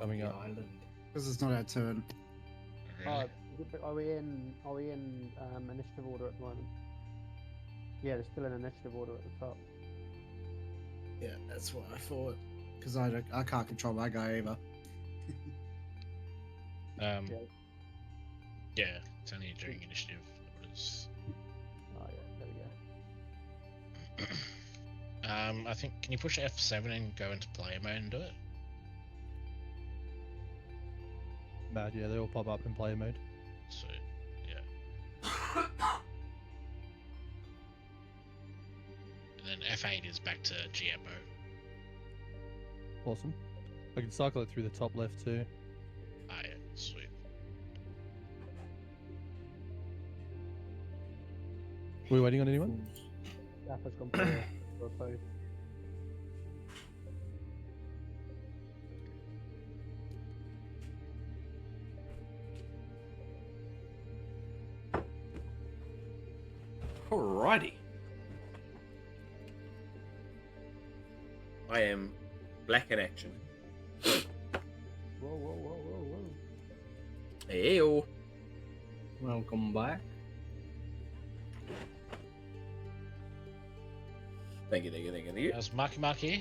off coming the up. island. Because it's not our turn. Really? Are we in initiative order at the moment? Yeah, there's still an initiative order at the top. Yeah, that's what I thought. Because I can't control my guy either. Yeah, it's only during initiative orders. Oh yeah, there we go. I think, can you push F7 and go into player mode and do it? Mad, yeah, they all pop up in player mode. So, yeah. And then F8 is back to GM mode. Awesome. I can cycle it through the top left too. Ah, yeah, sweet. Are we waiting on anyone? SAFA's gone for a pose. Alrighty. I am black in action. Whoa, whoa, whoa, whoa, whoa. Heyo. Welcome back. Thank you, thank you, thank you, thank you. How's Marky here?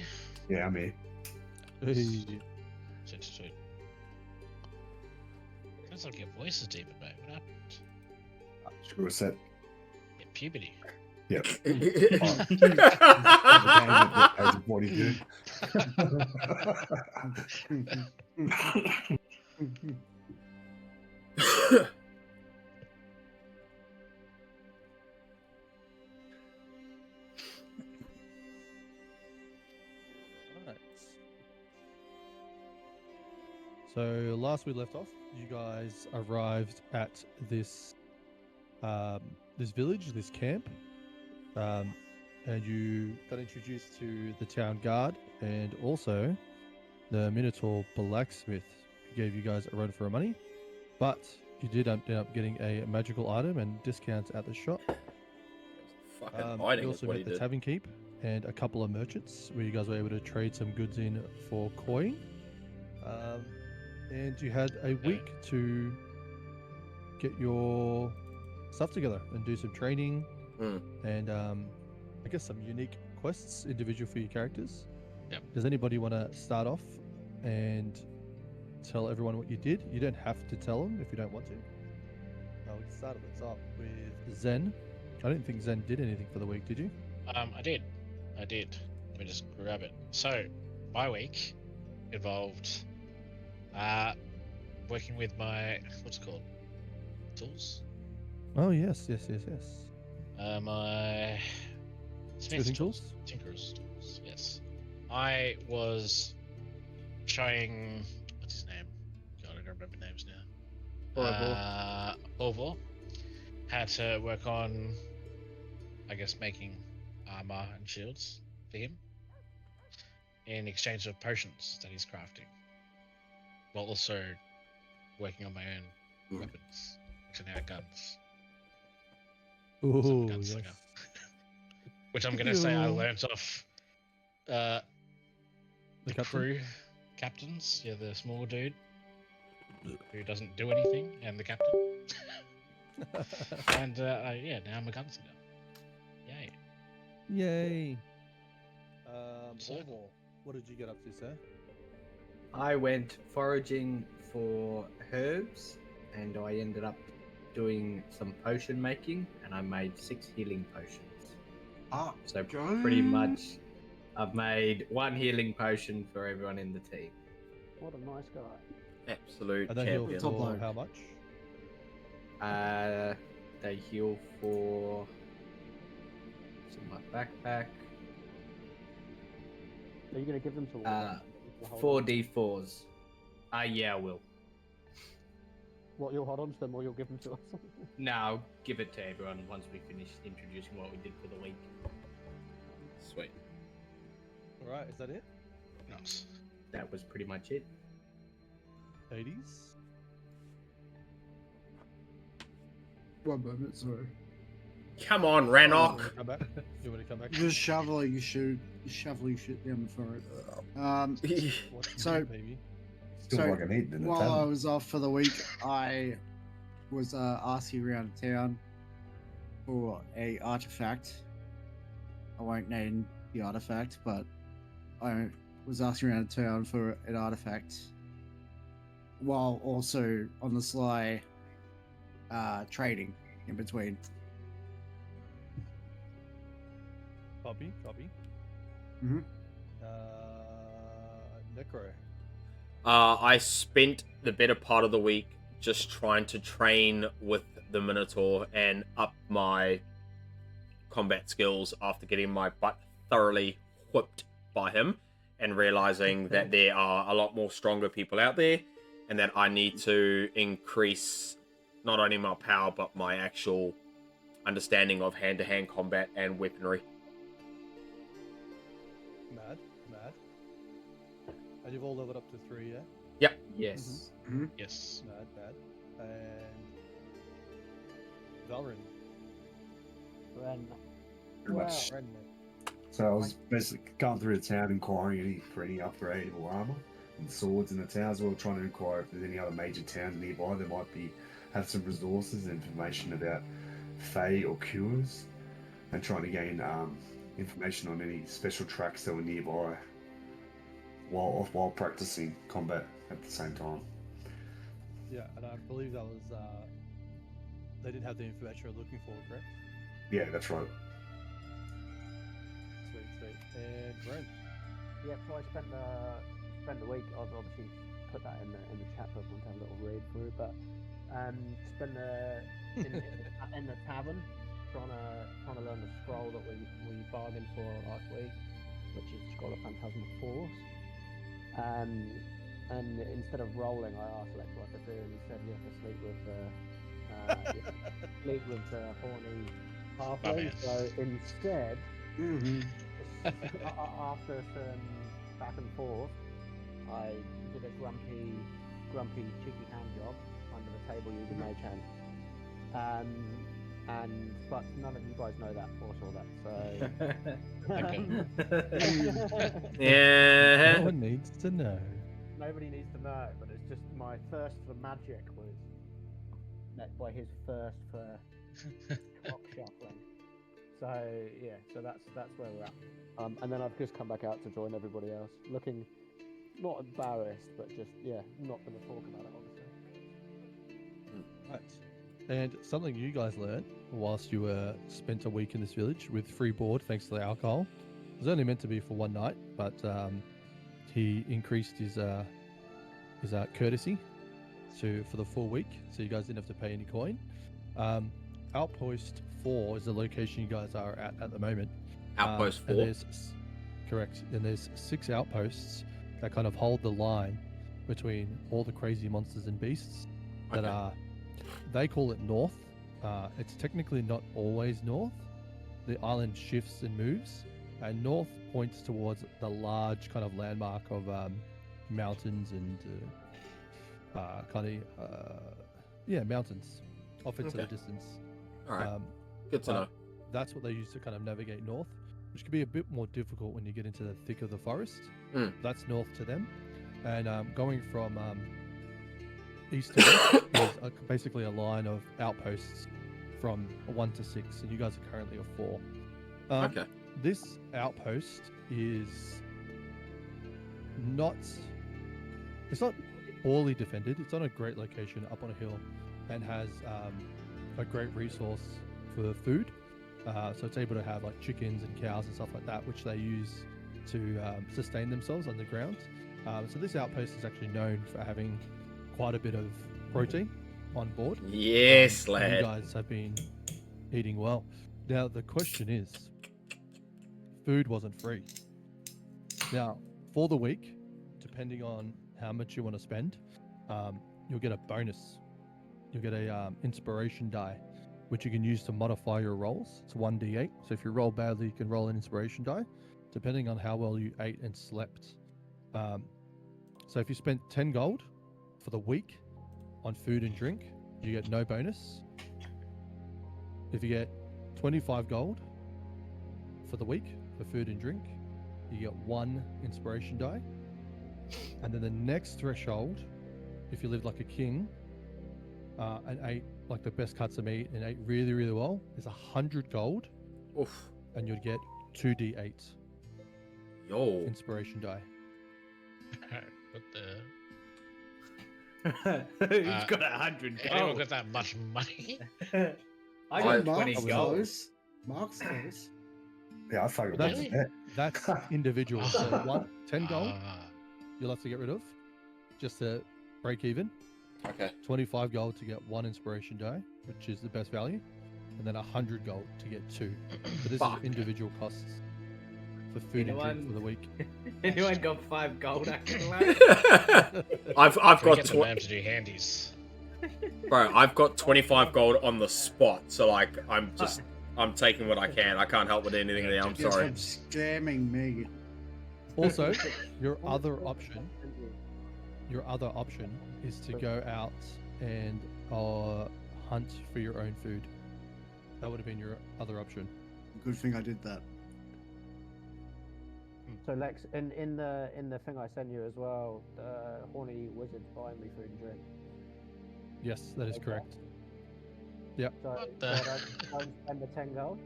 Yeah, I'm here. Hey. Sweet, sweet. Sounds like your voice is deeper, mate. What happened? Screw a set. Yeah, puberty. Yep. Oh. Age of 42. Right. So last we left off, you guys arrived at this this village, this camp, and you got introduced to the town guard and also the Minotaur blacksmith, who gave you guys a run for your money, but you did end up getting a magical item and discounts at the shop. Fucking You hiding is also what met he the did. tavern keep and a couple of merchants where you guys were able to trade some goods in for coin. And you had a week to get your stuff together and do some training and I guess some unique quests individual for your characters. Yep. Does anybody want to start off and tell everyone what you did? You don't have to tell them if you don't want to. We can start at the top with Zen. I don't think Zen did anything for the week, did you? I did. Let me just grab it. So, my week involved working with my, what's it called? Tools? Oh, yes. My Smithing tools? Tinker's tools, yes. I was showing, what's his name? God, I don't remember names now. Orvor had to work on, I guess, making armor and shields for him in exchange of potions that he's crafting, while also working on my own weapons, which are now guns. Ooh, So I'm a yes. gunslinger. Which I'm gonna say I learnt off The the captain? crew captains. Yeah, the small dude who doesn't do anything, and the captain. And yeah, now I'm a gunslinger. Yay! Yay. So- Orvor, what did you get up to, sir? I went foraging for herbs and I ended up doing some potion making and I made 6 healing potions. Ah, So go. pretty much I've made 1 healing potion for everyone in the team. What a nice guy. Absolute And they heal champion. Top for bloke. how much? They heal for... It's in my backpack. Are you going to give them to all? 4d4s. Yeah, I will. What, you'll hold on to them or you'll give them to us? No, I'll give it to everyone once we finish introducing what we did for the week. Sweet. Alright, is that it? Nice. That was pretty much it. 80s? 1 moment, sorry. Come on, Rannoch. Come back? You want to come back? Just shoveling shit down the throat. What's So- new, baby? Feels So, like an eating in the while I tavern. was off for the week, I was asking around town for a artifact. I won't name the artifact, but I was asking around town for an artifact while also on the sly trading in between. Copy. Mhm. Necro. I spent the better part of the week just trying to train with the Minotaur and up my combat skills after getting my butt thoroughly whipped by him and realizing that there are a lot more stronger people out there and that I need to increase not only my power but my actual understanding of hand-to-hand combat and weaponry. Mad. And you've all leveled up to 3, yeah? Yes. Yes. Mad. And Valrin. Ren. Pretty much. Ren. So I was basically going through the town inquiring for any upgradable armor and swords in the town as well, trying to inquire if there's any other major towns nearby that might have some resources and information about Fae or cures, and trying to gain information on any special tracks that were nearby while practicing combat at the same time. Yeah, and I believe that was they didn't have the information you're looking for, correct? Yeah, that's right. Sweet. And Ren. Yeah, so I spent the week. I've obviously put that in the chat for everyone to have a little read through, but spent in the tavern trying to learn the scroll that we bargained for last week, which is the Scroll of Phantasmal Force. And instead of rolling, I asked Lex what to do, and he said you have to sleep with the horny halfling. Dumbass. So instead, Mm-hmm. after some back and forth, I did a grumpy, cheeky hand job under the table using Mage Hand. But none of you guys know that or saw that, so Yeah. No one needs to know. nobody needs to know. But it's just my thirst for magic was met by his thirst for clock shuffling. So yeah, so that's where we're at. And then I've just come back out to join everybody else, looking not embarrassed, but just not going to talk about it, obviously. Right. And something you guys learned whilst you were spent a week in this village with free board thanks to the alcohol. It was only meant to be for one night, but he increased his courtesy for the full week, so you guys didn't have to pay any coin. Outpost 4 is the location you guys are at the moment. Outpost 4. Correct. And there's 6 outposts that kind of hold the line between all the crazy monsters and beasts that Okay. are. They call it north. It's technically not always north. The island shifts and moves, and north points towards the large kind of landmark of mountains and mountains off into the Okay. distance. All right. Good to but know. That's what they use to kind of navigate north, which can be a bit more difficult when you get into the thick of the forest. Mm. That's north to them, and going from east to west is basically a line of outposts from 1 to 6, and you guys are currently a 4. Okay. This outpost is not. It's not poorly defended. It's on a great location up on a hill, and has a great resource for food. So it's able to have like chickens and cows and stuff like that, which they use to sustain themselves underground. So this outpost is actually known for having quite a bit of protein on board. Yes, You lad. guys have been eating well. Now the question is, food wasn't free. Now for the week, depending on how much you want to spend, you'll get a bonus. You'll get a inspiration die, which you can use to modify your rolls. It's 1d8. So if you roll badly, you can roll an inspiration die, depending on how well you ate and slept. So if you spent 10 gold for the week on food and drink, you get no bonus. If you get 25 gold for the week for food and drink, you get 1 inspiration die. And then the next threshold, if you lived like a king, and ate like the best cuts of meat and ate really, really well, is 100 gold, Oof. and you'd get 2d8 Yo. inspiration die. What the? Who's got 100 Anyone gold? got that much money? I I- got 20 Mark's gold. close. Mark's close. Yeah, I fucking That's- love that. That's individual. So 10 gold Ah, you'll have to get rid of just to break even. Okay. 25 gold to get 1 inspiration die, which is the best value, and then 100 gold to get 2. But this Fuck. is individual costs for food and drink for the week. Anyone got 5 gold? Actually? I've can we got get the man to do handies. bro. I've got 25 gold on the spot. So like, I'm taking what I can. I can't help with anything there. I'm Yes, sorry. I'm scamming me. Also, your other option is to go out and hunt for your own food. That would have been your other option. Good thing I did that. So Lex, in the thing I sent you as well, the horny wizard's buying me food and drink. Yes, that is Okay. correct. So, What so the- I don't spend the 10 gold.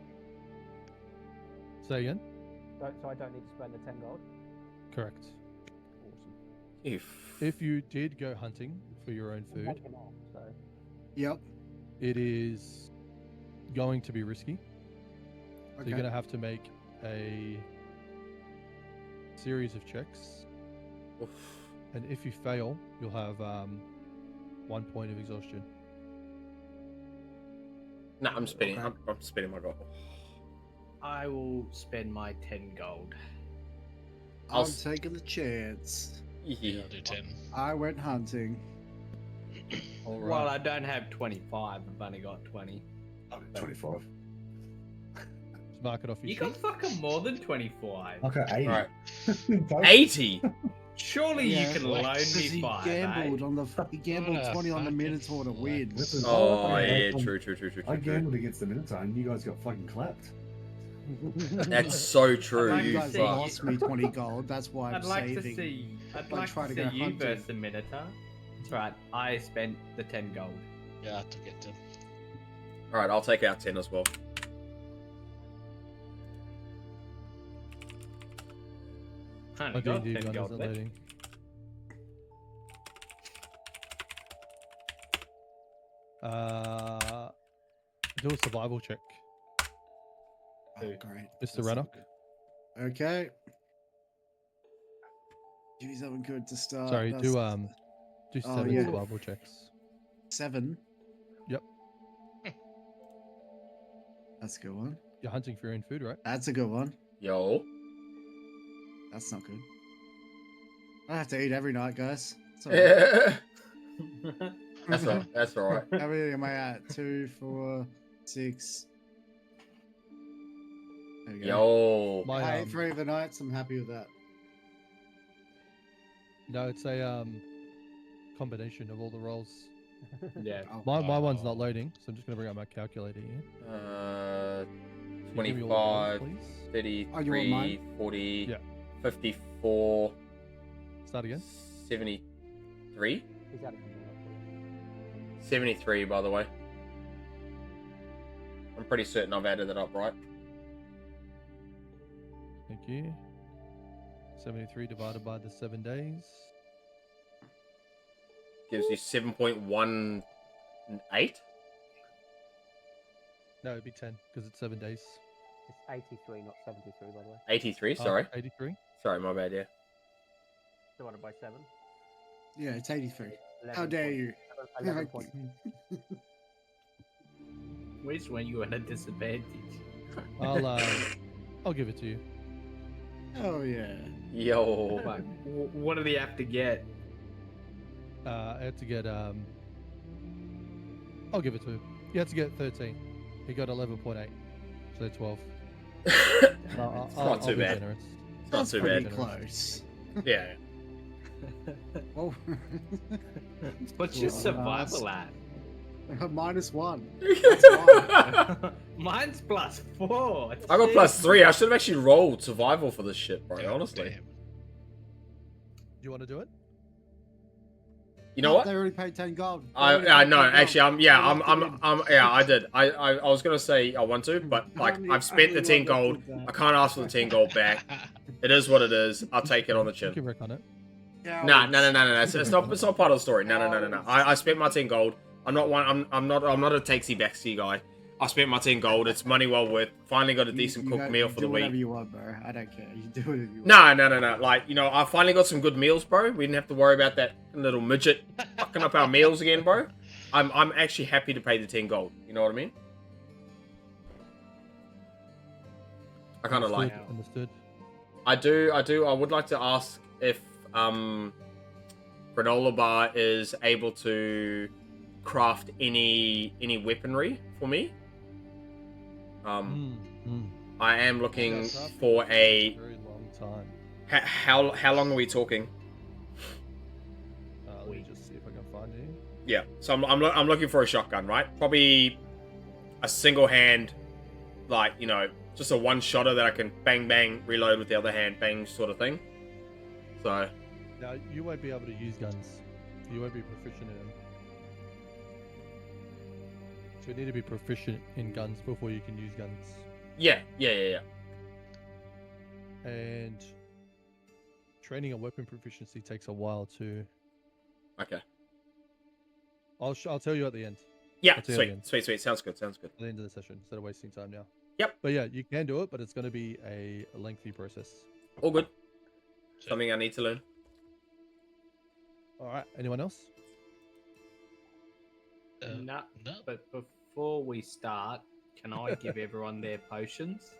Say again? So I don't need to spend the 10 gold. Correct. Awesome. If you did go hunting for your own I'm food, taking off, so Yep. it is going to be risky. So Okay. you're going to have to make a series of checks, Oof. and if you fail, you'll have 1 point of exhaustion. Nah, I'm spending. Okay. I'm spending my gold. I will spend my 10 gold. I'll I'm s- taking the chance. Yeah, I'll do 10. I went hunting. All right. Well, I don't have 25. I've only got 20. I'm at 25. Just mark it off your You sheet. got fucking more than 25. Okay, 80. Alright. Both- 80. Surely Yeah, you can Lex. loan Because me he 5, gambled eh? on the he gambled What a 20 on the fucking Minotaur to win. This is- Oh okay, yeah, I- true. I gambled against the Minotaur and you guys got fucking clapped. That's so true. like You You guys see- fuck. lost me 20 gold. That's why I'm I'd like saving. to see. I'd Like like trying to to see go you hunting. versus the Minotaur. That's right. I spent the 10 gold. Yeah, I took it 10. All right, I'll take out 10 as well. I My only got D&D 10 gun gold isn't left. loading. Do a survival check, Oh, great. Mr. That's Rannoch. Okay. Give me something good to start. Sorry, That's do Oh, 7 yeah. survival checks. 7. Yep. That's a good one. You're hunting for your own food, right? That's a good one. Yo. That's not good. I have to eat every night, guys. It's all right. That's all right. That's all right. How many am I at? 2, 4, 6. There we go. Yo. My I ate 3 of the nights. I'm happy with that. no, it's a combination of all the rolls. Yeah. Oh, My one's Oh. not loading, so I'm just gonna bring out my calculator here. Can you give me all the rolls, 25, please? Oh, you want 33, mine? 40, Yeah. 54, Start again. 73? he's adding them all up. 73, by the way. I'm pretty certain I've added it up right. Thank you. 73 divided by the 7 days. Gives you 7.18? No, it'd be 10 because it's 7 days. It's 83, not 73, by the way. 83, Oh, sorry. 83. Sorry, my bad, yeah. Divided by 7. Yeah, it's 83. 11 How dare points. you? 11 points. Which one you at a disadvantage? I'll give it to you. Oh, yeah. Yo. Like, what do they have to get? I had to get I'll give it to him. You had to get 13. He got 11.8, so 12. It's I'll not too be bad. generous. It's not That's too pretty bad. close. Yeah. Oh. What's your Well, survival at? -1. Mine's +4. I got +3. I should have actually rolled survival for this shit, bro. God Honestly. damn. You want to do it? You know what? They already paid 10 gold. I know. Actually, I did. I was gonna say I want to, but like I've spent the 10 gold. I can't ask for the 10 gold back. It is what it is. I'll take it on the You chin. can wreck on it. No. It's not part of the story. No. I spent my 10 gold. I'm not a taxi backsy guy. I spent my 10 gold. It's money well worth. Finally got a decent cooked meal for the week. Do whatever you want, bro. I don't care. You do whatever you want. No. Like, I finally got some good meals, bro. We didn't have to worry about that little midget fucking up our meals again, bro. I'm actually happy to pay the 10 gold. You know what I mean? I kind of like it. Understood. I do. I would like to ask if Granola Bar is able to craft any weaponry for me. I am looking for a very long time. How long are we talking? Let me just see if I can find you. Yeah, so I'm looking for a shotgun, right? Probably a single hand, like, just a one-shotter that I can bang, bang, reload with the other hand, bang, sort of thing. So... Now, you won't be able to use guns. You won't be proficient in them. So you need to be proficient in guns before you can use guns. Yeah. And training a weapon proficiency takes a while too. Okay. I'll tell you at the end. Yeah, sweet. Sounds good. At the end of the session, instead of wasting time now. Yep. But yeah, you can do it, but it's going to be a lengthy process. All good. Something I need to learn. All right. Anyone else? No. But before we start, can I give everyone their potions?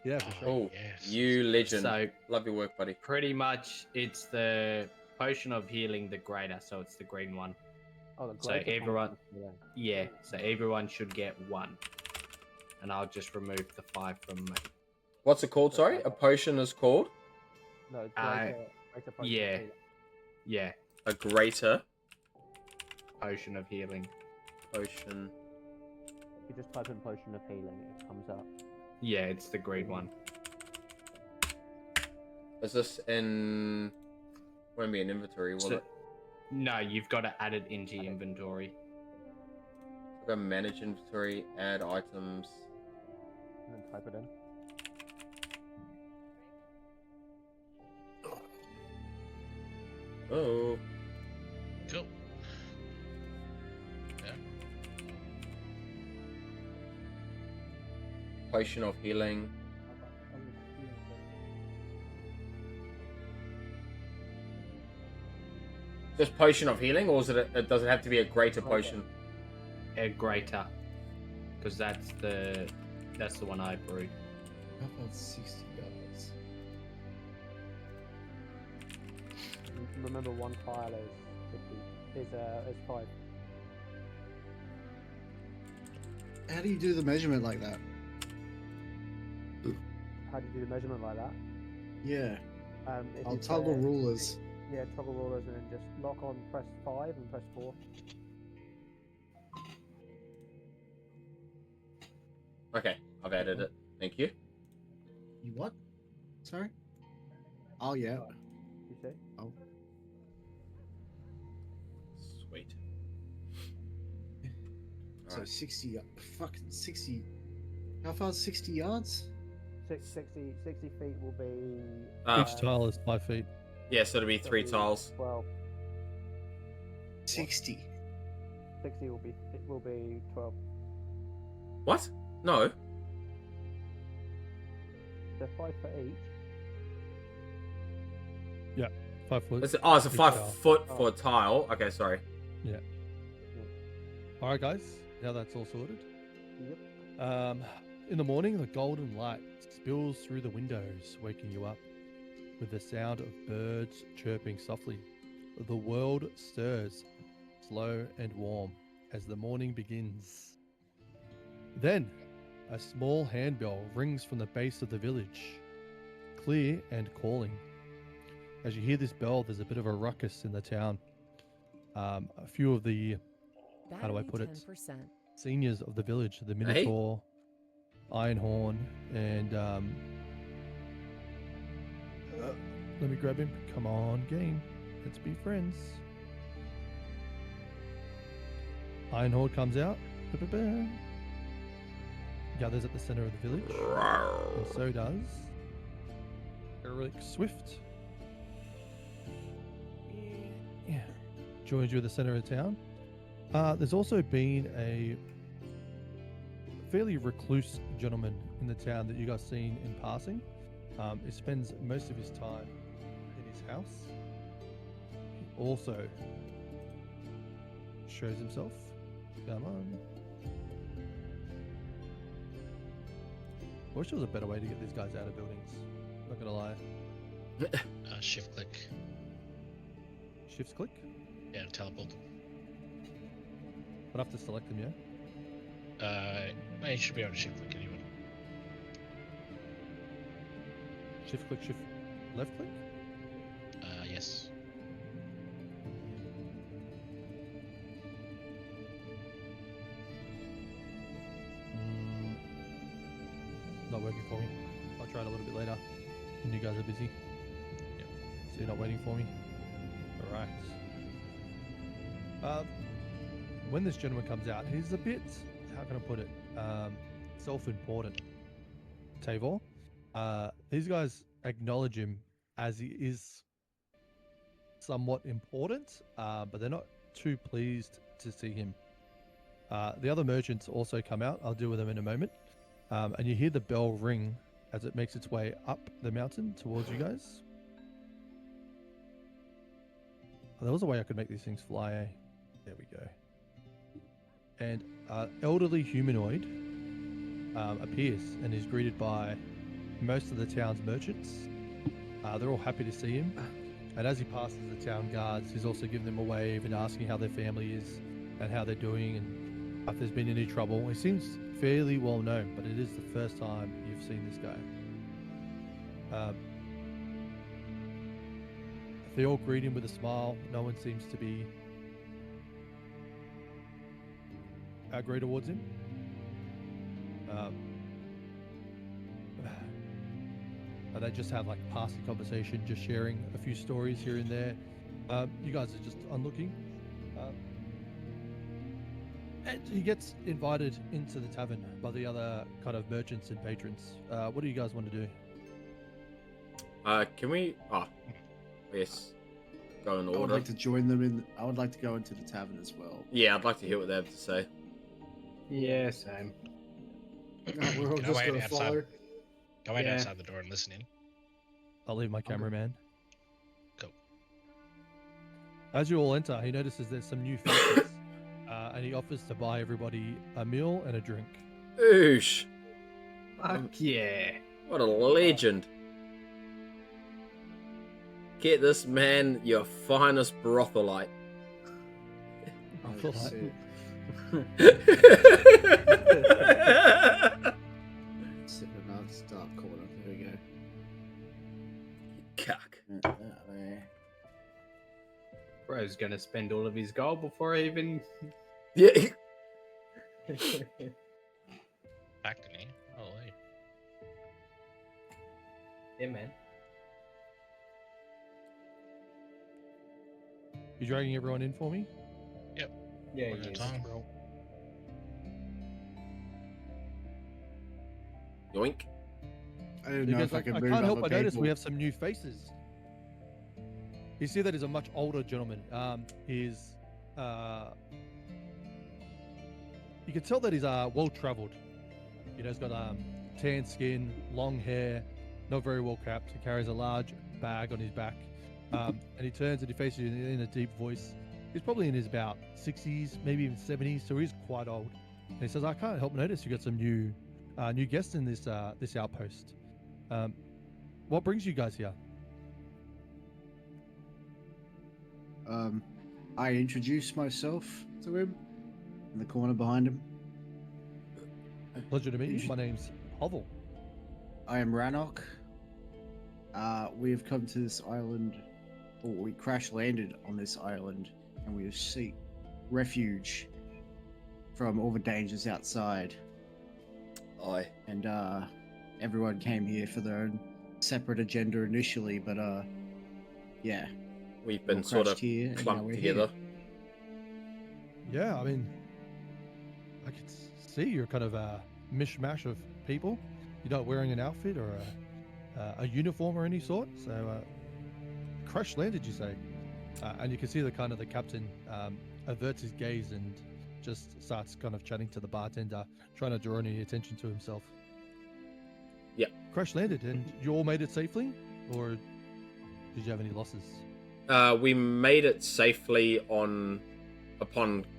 Yeah, for sure. Oh, yes. You legend. So love your work, buddy. pretty much, it's the potion of healing, the greater. So it's the green one. Oh, the So greater everyone, potion, so everyone should get one, and I'll just remove the 5 from me. What's it called? Sorry, a potion is called No, greater potion. yeah. Yeah, a greater potion of healing. potion. If you just type in potion of healing, it comes up. Yeah, it's the green one. Is this in? Won't be in inventory, will it? No, you've got to add it into your inventory. Go manage inventory, add items. And then type it in. Oh. Cool. Yeah. Potion of healing. Just potion of healing, or is it? Does it have to be a greater potion? A greater, because that's the one I brewed. How about 60 yards? Remember, one tile is 5. How do you do the measurement like that? How do you do the measurement like that? Yeah. If I'll you toggle press- rulers. Yeah, toggle rulers and then just lock on, press 5 and press 4. Okay, I've added it. Thank you. You what? Sorry? Oh, yeah. You see? Oh. Sweet. So Alright. 60, fucking 60. How far is 60 yards? 60 feet will be... Each tile is 5 feet. Yeah, so it'll be 3 tiles. 12. 60. 60 will be 12. What? No. They're 5 for each. 5 foot. It's a each 5 tile. foot for a tile. Okay, sorry. All right, guys. Now that's all sorted. Yep. In the morning, the golden light spills through the windows, waking you up with the sound of birds chirping softly. The world stirs, slow and warm, as the morning begins. Then, a small handbell rings from the base of the village, clear and calling. As you hear this bell, there's a bit of a ruckus in the town. A few of the, how do I put it? 10%. Seniors of the village, the Minotaur, Ironhorn, and let me grab him. Come on, game. Let's be friends. Iron Horde comes out. Ba-ba-ba. Gathers at the center of the village. And so does Eric Swift. Yeah. Joins you at the center of town. There's also been a fairly recluse gentleman in the town that you guys seen in passing. He spends most of his time in his house. He also shows himself. Come on. I wish there was a better way to get these guys out of buildings. Not gonna lie. Shift click. Shift click? Yeah, teleport them. I'd have to select them, yeah? Well, you should be able to shift click anyone. Shift click, shift left click? Yes. Not working for me. I'll try it a little bit later when you guys are busy. Yep. So you're not waiting for me? Alright. When this gentleman comes out, he's a bit, how can I put it, self-important. Tavor. These guys acknowledge him as he is somewhat important, but they're not too pleased to see him. The other merchants also come out. I'll deal with them in a moment. And you hear the bell ring as it makes its way up the mountain towards you guys. Oh, there was a way I could make these things fly, eh? There we go. And elderly humanoid appears and is greeted by most of the town's merchants. They're all happy to see him. And as he passes the town guards, he's also giving them a wave and asking how their family is and how they're doing and if there's been any trouble. He seems fairly well known, but it is the first time you've seen this guy. They all greet him with a smile. No one seems to be angry towards him. And they just have like a passing conversation, just sharing a few stories here and there. You guys are just onlooking. And he gets invited into the tavern by the other kind of merchants and patrons. What do you guys want to do? Can we? Yes. Go in I would order. like to join them in. I would like to go into the tavern as well. Yeah, I'd like to hear what they have to say. Yeah, same. No, we're all Go just wait gonna outside. follow. Go wait Yeah. outside the door and listen in. I'll leave my cameraman. Cool. As you all enter, he notices there's some new faces, and he offers to buy everybody a meal and a drink. Oosh! Fuck yeah. What a legend! Get this man your finest brothelite. I feel like- Shit. Sit in a nice dark corner. There we go. Cuck. There. Bro's gonna spend all of his gold before I even. Yeah. Back to me. Holy. Yeah, man. You dragging everyone in for me? Yeah, One at a yes. time. Yoink. I didn't know Because if I could I move can't help other but notice people. we have some new faces. You see that he's a much older gentleman. He's you can tell that he's well traveled. You know, he's got tan skin, long hair, not very well capped. He carries a large bag on his back, and he turns and he faces you in a deep voice. He's probably in his about 60s, maybe even 70s, so he's quite old. And he says, "I can't help notice you got some new guests in this this outpost. What brings you guys here?" I introduced myself to him in the corner behind him. Pleasure to meet you. My name's Hovel. I am Rannoch. We have come to this island, or we crash landed on this island, and we seek refuge from all the dangers outside. Aye. And everyone came here for their own separate agenda initially, but yeah, We've been all sort of crashed here, and now clumped we're together. Yeah, I mean, I could see you're kind of a mishmash of people. You're not wearing an outfit or a uniform or any sort. So, crash landed, you say? And you can see the captain averts his gaze and just starts kind of chatting to the bartender, trying to draw any attention to himself. Yep. Crash landed, and you all made it safely, or did you have any losses? We made it safely upon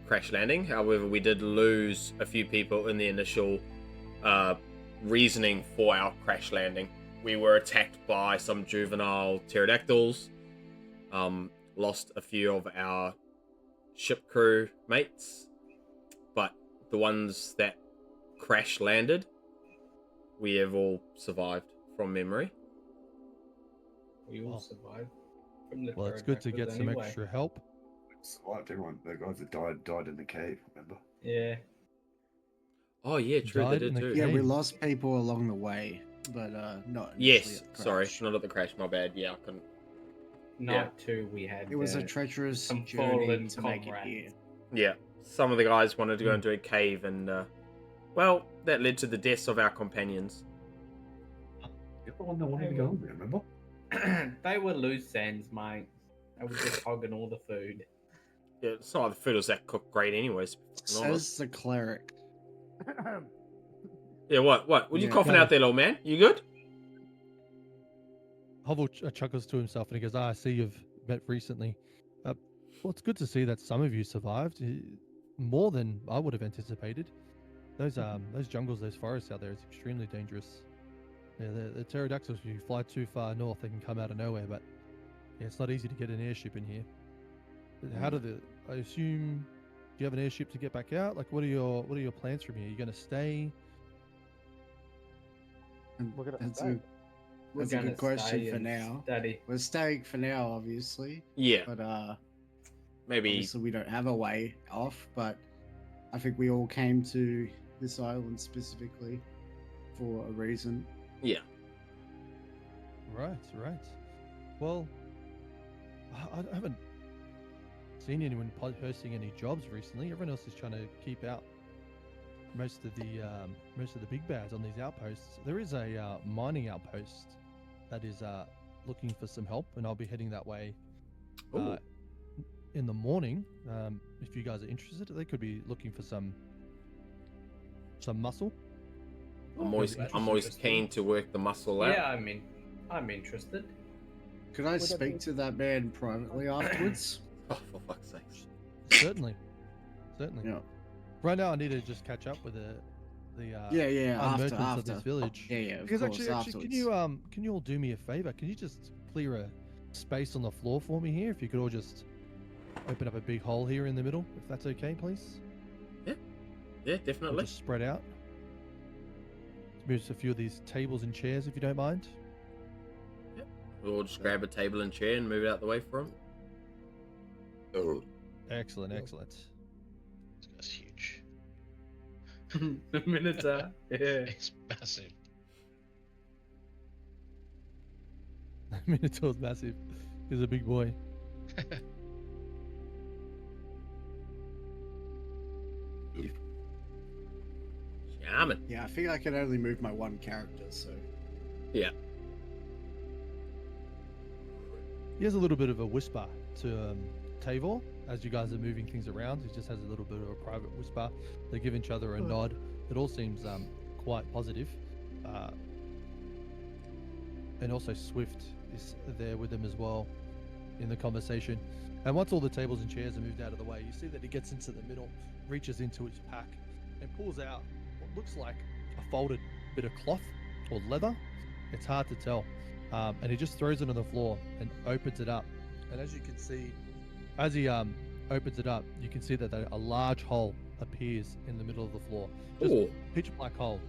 crash landing. However, we did lose a few people in the initial reasoning for our crash landing. We were attacked by some juvenile pterodactyls. Lost a few of our ship crew mates, but the ones that crash landed, we have all survived from memory. We all survived from the Well, it's good to get some anyway. extra help. Survived everyone. The guys that died in the cave. Remember? Yeah. Oh yeah, true. They Died did in the too. cave. Yeah, we lost people along the way, but not. initially Yes, at the sorry, crash. not at the crash. My bad. Yeah, I couldn't. Night 2, we had. It was a treacherous some journey fallen to make it comrades. here. Yeah, some of the guys wanted to go into a cave, and well, that led to the deaths of our companions. Everyone that wanted to go there, remember? They were loose ends, mate. They were just hogging all the food. Yeah, it's not like the food was that cooked great, anyways. to be honest. Says the cleric. Yeah, what? What you Yeah. coughing out there, little man? You good? Hovel chuckles to himself and he goes, I see you've met recently. Well, it's good to see that some of you survived. More than I would have anticipated. Those jungles, those forests out there is extremely dangerous. Yeah, the pterodactyls, if you fly too far north, they can come out of nowhere, but yeah, it's not easy to get an airship in here. How I assume, do you have an airship to get back out? Like, what are your plans from here? Are you going to stay? We're gonna That's stay. That's a good question for now. Study. We're staying for now, obviously, Yeah, but maybe. obviously we don't have a way off. But I think we all came to this island specifically for a reason. Yeah. Right. Well, I haven't seen anyone posting any jobs recently. Everyone else is trying to keep out most of the big bads on these outposts. There is a mining outpost that is looking for some help, and I'll be heading that way Ooh. in the morning. If you guys are interested, they could be looking for some muscle. I'm always keen to work the muscle out. Yeah, I'm interested. Could I speak to that man privately afterwards? Oh, for fuck's sake. Certainly. Yeah. Right now, I need to just catch up with the Yeah. merchants After. of this village. Yeah. Of Because course, actually, afterwards. can you all do me a favor? Can you just clear a space on the floor for me here? If you could all just open up a big hole here in the middle, if that's okay, please. Yeah, Or definitely. just spread out. Move a few of these tables and chairs, if you don't mind. We'll just grab a table and chair and move it out the way for him. Oh. Excellent, excellent. That's huge. The Minotaur. Yeah. It's massive. Minotaur's massive. He's a big boy. Shaman. Yeah, I think I can only move my one character, so. Yeah. He has a little bit of a whisper to Tavor as you guys are moving things around. He just has a little bit of a private whisper. They give each other a nod. It all seems quite positive. And also Swift is there with them as well in the conversation. And once all the tables and chairs are moved out of the way, you see that he gets into the middle, reaches into his pack, and pulls out what looks like a folded bit of cloth or leather. It's hard to tell. And he just throws it on the floor and opens it up. And as you can see, as he opens it up, you can see that a large hole appears in the middle of the floor. Just Ooh. pitch black hole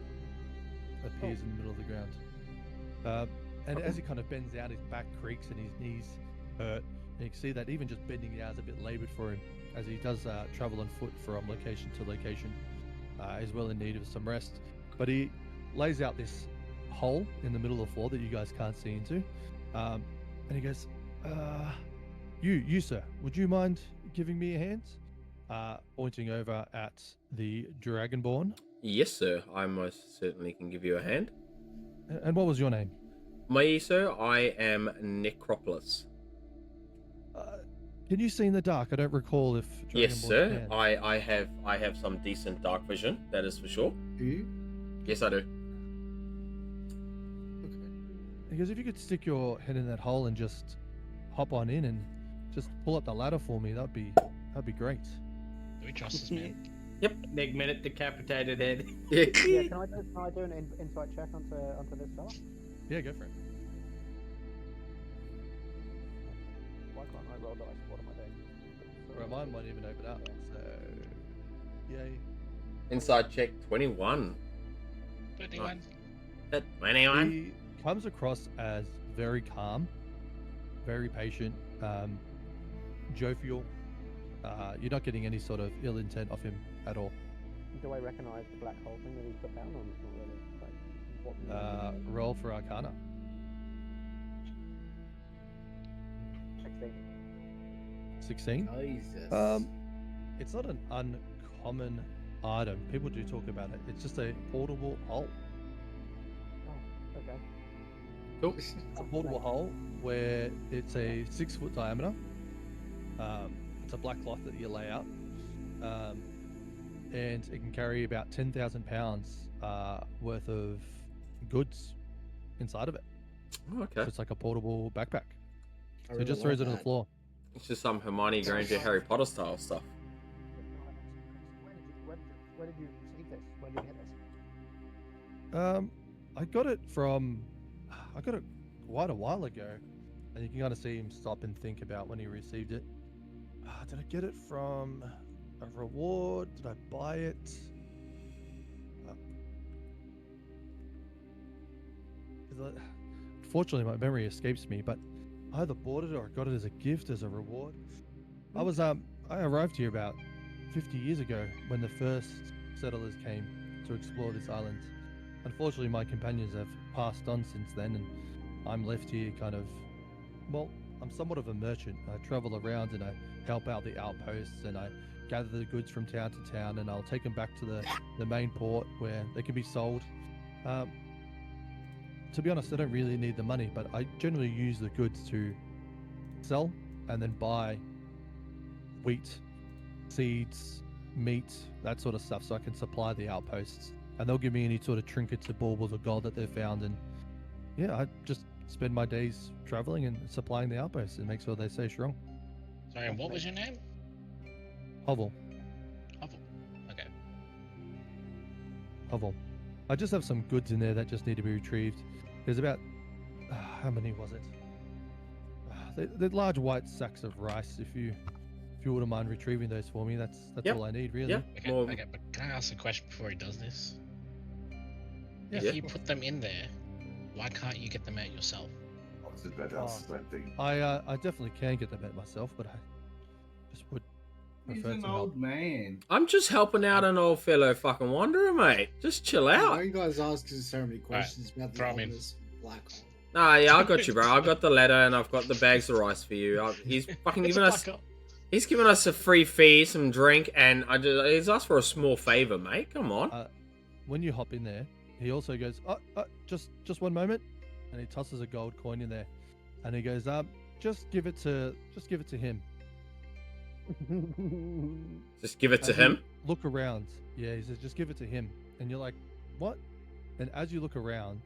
appears in the middle of the ground. And as he kind of bends out, his back creaks and his knees hurt. And you can see that even just bending down is a bit laboured for him, as he does travel on foot from location to location. He's well in need of some rest. But he lays out this hole in the middle of the floor that you guys can't see into. And he goes, You sir, would you mind giving me a hand? Pointing over at the Dragonborn. Yes, sir. I most certainly can give you a hand. And what was your name? Me, sir, I am Necropolis. Can you see in the dark? I don't recall if Yes, Dragonborns sir. can. I have some decent dark vision. That is for sure. Do you? Yes, I do. Okay. Because if you could stick your head in that hole and just hop on in and just pull up the ladder for me, that'd be great. Do we trust this man? Negminute decapitated head. Yeah, can I do an insight check onto this fella? Yeah, go for it. Why can't I roll dice? What am I doing? Well, mine won't even open up. So, yay. Inside check 21. 21. 21. He comes across as very calm, very patient, jovial. You're not getting any sort of ill intent off him at all. Do I recognise the black hole thing that he's put down, or not really? Like, what? Roll for Arcana. 16. 16. Jesus. It's not an uncommon item. People do talk about it. It's just a portable hole. Oh, okay. Cool. It's a portable hole where it's a 6-foot diameter. It's a black cloth that you lay out, and it can carry about 10,000 pounds worth of goods inside of it. Oh, okay. So it's like a portable backpack. I So it really just throws like it on the that. floor. It's just some Hermione Granger Harry Potter style stuff. Where did you see this? Where did you get this? I got it quite a while ago, and you can kind of see him stop and think about when he received it. Did I get it from a reward? Did I buy it? Fortunately, my memory escapes me, but I either bought it or I got it as a gift, as a reward. I arrived here about 50 years ago when the first settlers came to explore this island. Unfortunately, my companions have passed on since then, and I'm left here kind of, well, I'm somewhat of a merchant. I travel around and I help out the outposts, and I gather the goods from town to town, and I'll take them back to the main port where they can be sold. To be honest, I don't really need the money, but I generally use the goods to sell and then buy wheat, seeds, meat, that sort of stuff, so I can supply the outposts. And they'll give me any sort of trinkets or baubles or gold that they've found, and yeah, I just spend my days traveling and supplying the outposts and make sure they stay strong. Sorry, and what was your name? Hovel. Hovel. Okay. Hovel. I just have some goods in there that just need to be retrieved. There's about, how many was it? They're large white sacks of rice. If you wouldn't mind retrieving those for me, that's Yep. all I need, really. Yeah. Okay, Well, okay, but can I ask a question before he does this? Yeah. If you put them in there, why can't you get them out yourself? I was about to ask the same thing. I definitely can get them out myself, but I just would He's prefer an to help. old man. I'm just helping out an old fellow fucking wanderer, mate. Just chill Why out. are you guys asking so many questions about the throw 'em in. oldest black hole? Nah, yeah, I got you, bro. I got the ladder and I've got the bags of rice for you. He's fucking It's giving us. fuck up. He's giving us a free fee, some drink, and he's asked for a small favor, mate. Come on. When you hop in there, he also goes, just one moment, and he tosses a gold coin in there, and he goes, just give it to him. Just give it to As you him. Look around. Yeah, he says, just give it to him. And you're like, what? And as you look around,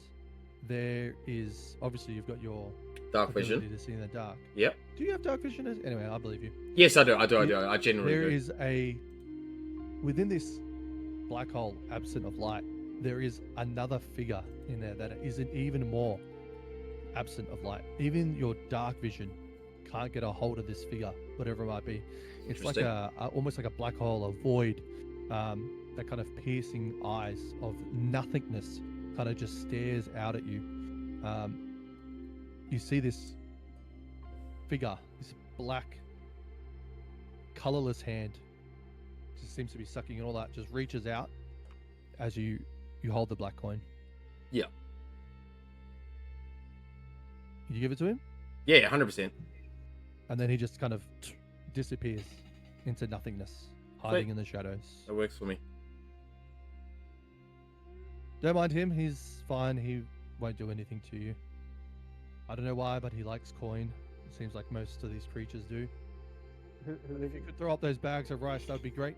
there is, obviously you've got your Dark ability vision. to see in the dark. Yep. Do you have dark vision? Anyway, I believe you. Yes, I do. I genuinely There do. is within this black hole absent of light, there is another figure in there that isn't even more absent of light. Even your dark vision can't get a hold of this figure, whatever it might be. It's like almost like a black hole, a void, that kind of piercing eyes of nothingness kind of just stares out at you. You see this figure, this black, colorless hand, just seems to be sucking in all that, just reaches out as you hold the black coin. Yeah. You give it to him? Yeah, 100%. and then he just kind of disappears into nothingness, hiding in the shadows. That works for me. Don't mind him, he's fine. He won't do anything to you. I don't know why, but he likes coin. It seems like most of these creatures do. Who If you could throw up those bags of rice, that would be great.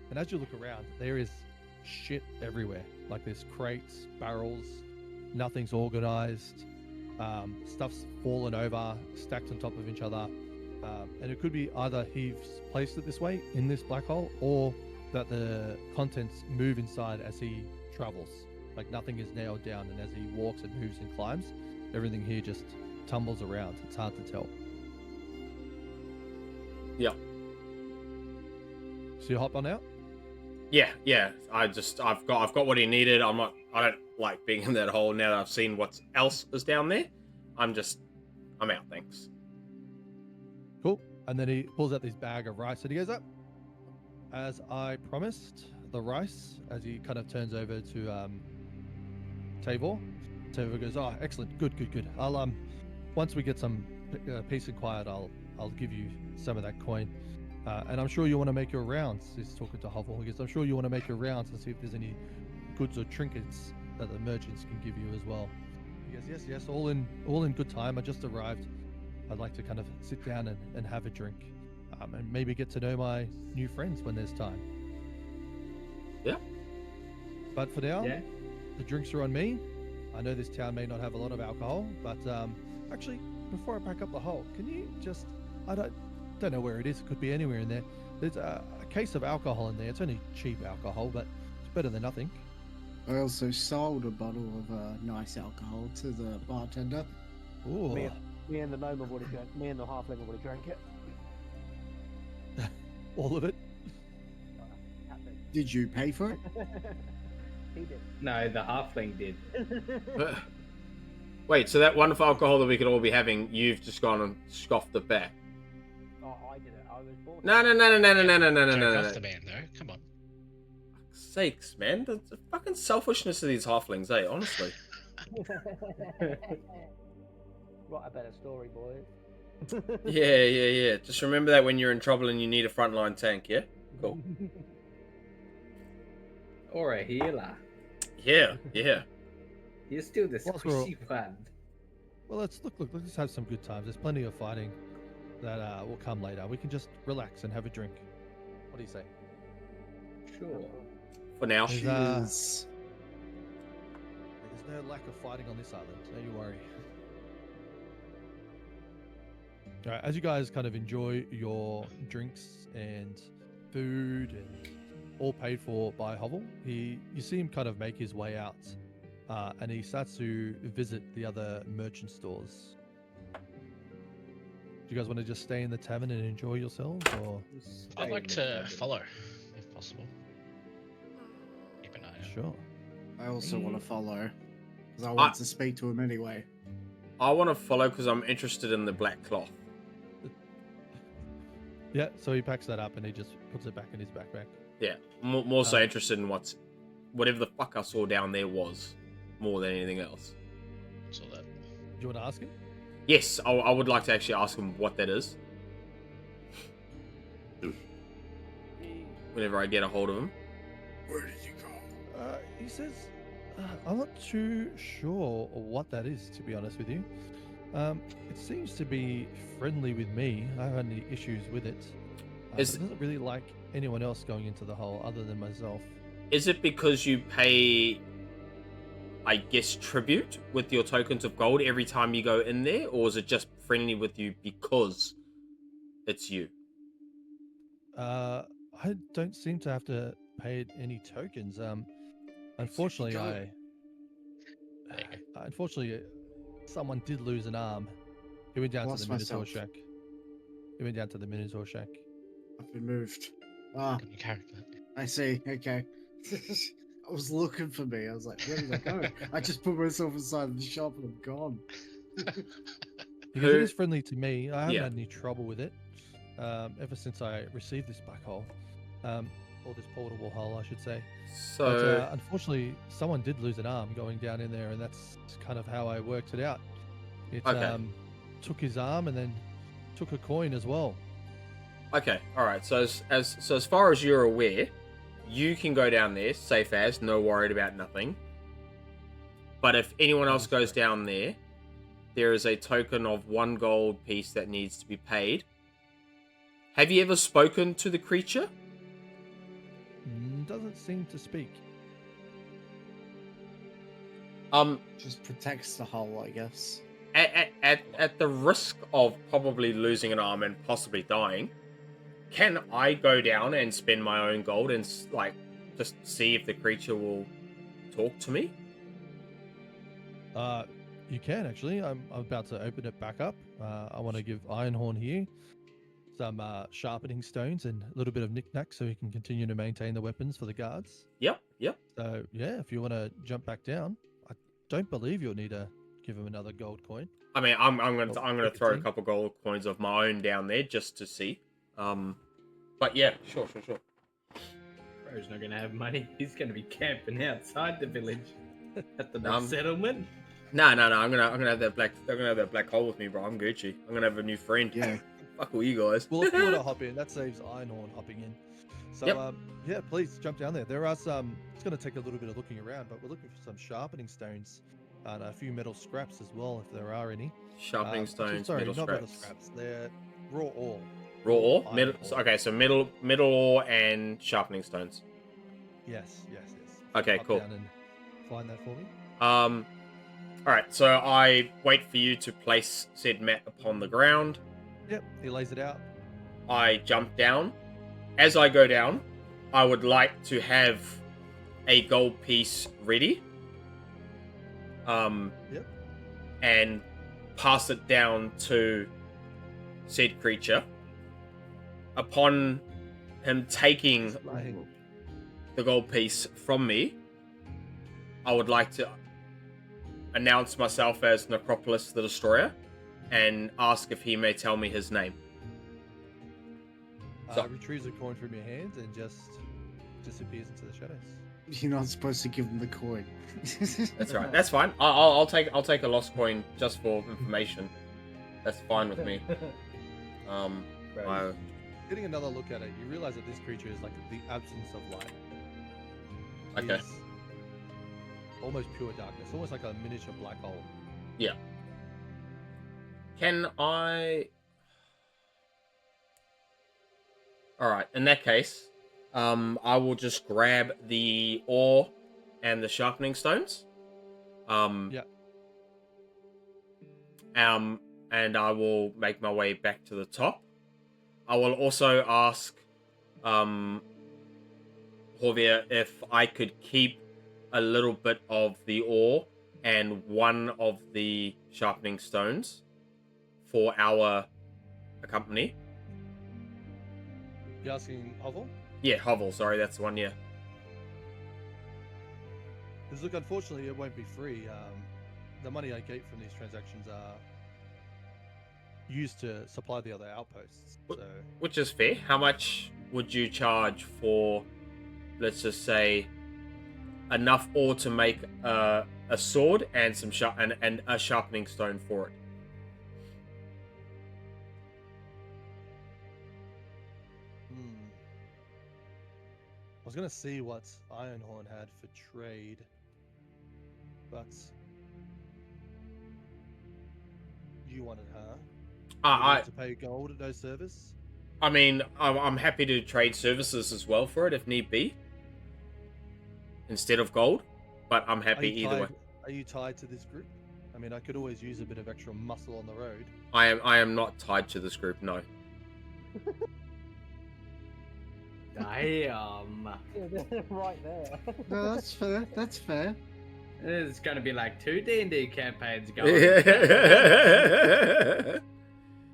And as you look around, there is shit everywhere. Like there's crates, barrels, nothing's organized. Stuff's fallen over, stacked on top of each other. And it could be either he's placed it this way in this black hole, or that the contents move inside as he travels. Like nothing is nailed down, and as he walks and moves and climbs, everything here just tumbles around. It's hard to tell. Yeah. So you hop on out? Yeah. I've got what he needed. I don't like being in that hole now that I've seen what else is down there. I'm out, thanks. Cool. And then he pulls out this bag of rice and he goes up. As I promised, the rice, as he kind of turns over to Tavor. Tavor goes, oh, excellent, good. I'll once we get some peace and quiet, I'll give you some of that coin. And I'm sure you want to make your rounds. He's talking to Hovel. He goes, I'm sure you want to make your rounds and see if there's any goods or trinkets that the merchants can give you as well. He goes, yes, all in good time. I just arrived. I'd like to kind of sit down and have a drink, and maybe get to know my new friends when there's time. Yeah. But for now, Yeah. the drinks are on me. I know this town may not have a lot of alcohol, but actually, before I pack up the hole, can you just, I don't know where it is. It could be anywhere in there. There's a case of alcohol in there. It's only cheap alcohol, but it's better than nothing. I also sold a bottle of nice alcohol to the bartender. Ooh. Me and the gnome have already drank. Me and the halfling have already drank it. All of it? Did you pay for it? He did. No, the halfling did. Wait, so that wonderful alcohol that we could all be having, you've just gone and scoffed it back? Oh, I did it. I was born. No. Jerk off the man, though. Come on. Sakes, man. The fucking selfishness of these halflings, eh? Honestly. Write a better story, boys. Yeah. Just remember that when you're in trouble and you need a frontline tank, yeah? Cool. Or a healer. Yeah. You're still the Whilst we're all- squishy one. Well, let's let's have some good times. There's plenty of fighting that will come later. We can just relax and have a drink. What do you say? Sure. For now. There's, Cheers. There's no lack of fighting on this island. Don't you worry. All right, as you guys kind of enjoy your drinks and food and all paid for by Hovel, you see him kind of make his way out, and he starts to visit the other merchant stores. Do you guys want to just stay in the tavern and enjoy yourselves, or? I'd like to follow, if possible. Keep an eye out. Sure. I also want to follow, because I want to speak to him anyway. I want to follow because I'm interested in the black cloth. Yeah, so he packs that up and he just puts it back in his backpack. Yeah, more so interested in whatever the fuck I saw down there was, more than anything else. So that. Do you want to ask him? Yes, I would like to actually ask him what that is. Whenever I get a hold of him. Where did you go? He says, I'm not too sure what that is, to be honest with you. It seems to be friendly with me. I haven't had any issues with it. It doesn't really like anyone else going into the hole other than myself. Is it because you pay, I guess, tribute with your tokens of gold every time you go in there? Or is it just friendly with you because it's you? I don't seem to have to pay any tokens. Unfortunately, unfortunately, someone did lose an arm. He went down to the Minotaur Shack. He went down to the Minotaur Shack. I've been moved. Ah, Good character. I see. Okay. I was looking for me. I was like, where did I go? I just put myself inside the shop and I'm gone. Because it is friendly to me. I haven't Yeah. had any trouble with it ever since I received this black hole. Or this portable hole, I should say. So, But, unfortunately, someone did lose an arm going down in there, and that's kind of how I worked it out. It Okay. took his arm and then took a coin as well. Okay, all right. So as far as you're aware, you can go down there, safe as, no worried about nothing. But if anyone else goes down there, there is a token of 1 gold piece that needs to be paid. Have you ever spoken to the creature? Doesn't seem to speak. Just protects the hull, I guess. At the risk of probably losing an arm and possibly dying, can I go down and spend my own gold and like just see if the creature will talk to me? You can actually. I'm about to open it back up. I want to give Ironhorn here some sharpening stones and a little bit of knickknack so he can continue to maintain the weapons for the guards. Yep. So yeah, if you want to jump back down, I don't believe you'll need to give him another gold coin. I mean, I'm gonna throw a couple gold coins of my own down there just to see. But yeah, sure. Bro's not gonna have money. He's gonna be camping outside the village at the settlement. No. I'm gonna have that black hole with me, bro. I'm Gucci. I'm gonna have a new friend. Yeah. Fuck all you guys. Well, if you want to hop in, that saves Ironhorn hopping in. So Yep. Yeah, please jump down there. There are some. It's going to take a little bit of looking around, but we're looking for some sharpening stones and a few metal scraps as well, if there are any. Sharpening stones, sorry, metal not scraps. metal scraps. They're raw ore. Raw ore? Iron Metal, ore. okay, so metal ore and sharpening stones. Yes. Okay, Hop cool. down and find that for me. Alright, so I wait for you to place said mat upon the ground. Yep, he lays it out. I jump down. As I go down, I would like to have a gold piece ready. Yep. And pass it down to said creature. Upon him taking the gold piece from me, I would like to announce myself as Necropolis the Destroyer and ask if he may tell me his name. Retrieves a coin from your hand and just disappears into the shadows. You're not supposed to give them the coin. That's right. That's fine. I'll take a lost coin just for information. That's fine with me. Getting another look at it, you realize that this creature is like the absence of light. Okay. It's almost pure darkness, almost like a miniature black hole. Yeah. Can I? All right. In that case, I will just grab the ore and the sharpening stones. Yeah. And I will make my way back to the top. I will also ask Horvia if I could keep a little bit of the ore and one of the sharpening stones for our company. You asking Hovel? Yeah, Hovel, sorry, that's the one, yeah. Because look, unfortunately, it won't be free. The money I get from these transactions are used to supply the other outposts. So, which is fair. How much would you charge for, let's just say, enough ore to make a sword and some and a sharpening stone for it? I was gonna see what Ironhorn had for trade, but you wanted her. I to pay gold at no service. I mean, I'm happy to trade services as well for it if need be, instead of gold. But I'm happy either way. Are you tied to this group? I mean, I could always use a bit of extra muscle on the road. I am not tied to this group. No. Damn. Right there. No, that's fair. That's fair. There's going to be like 2 D&D campaigns going.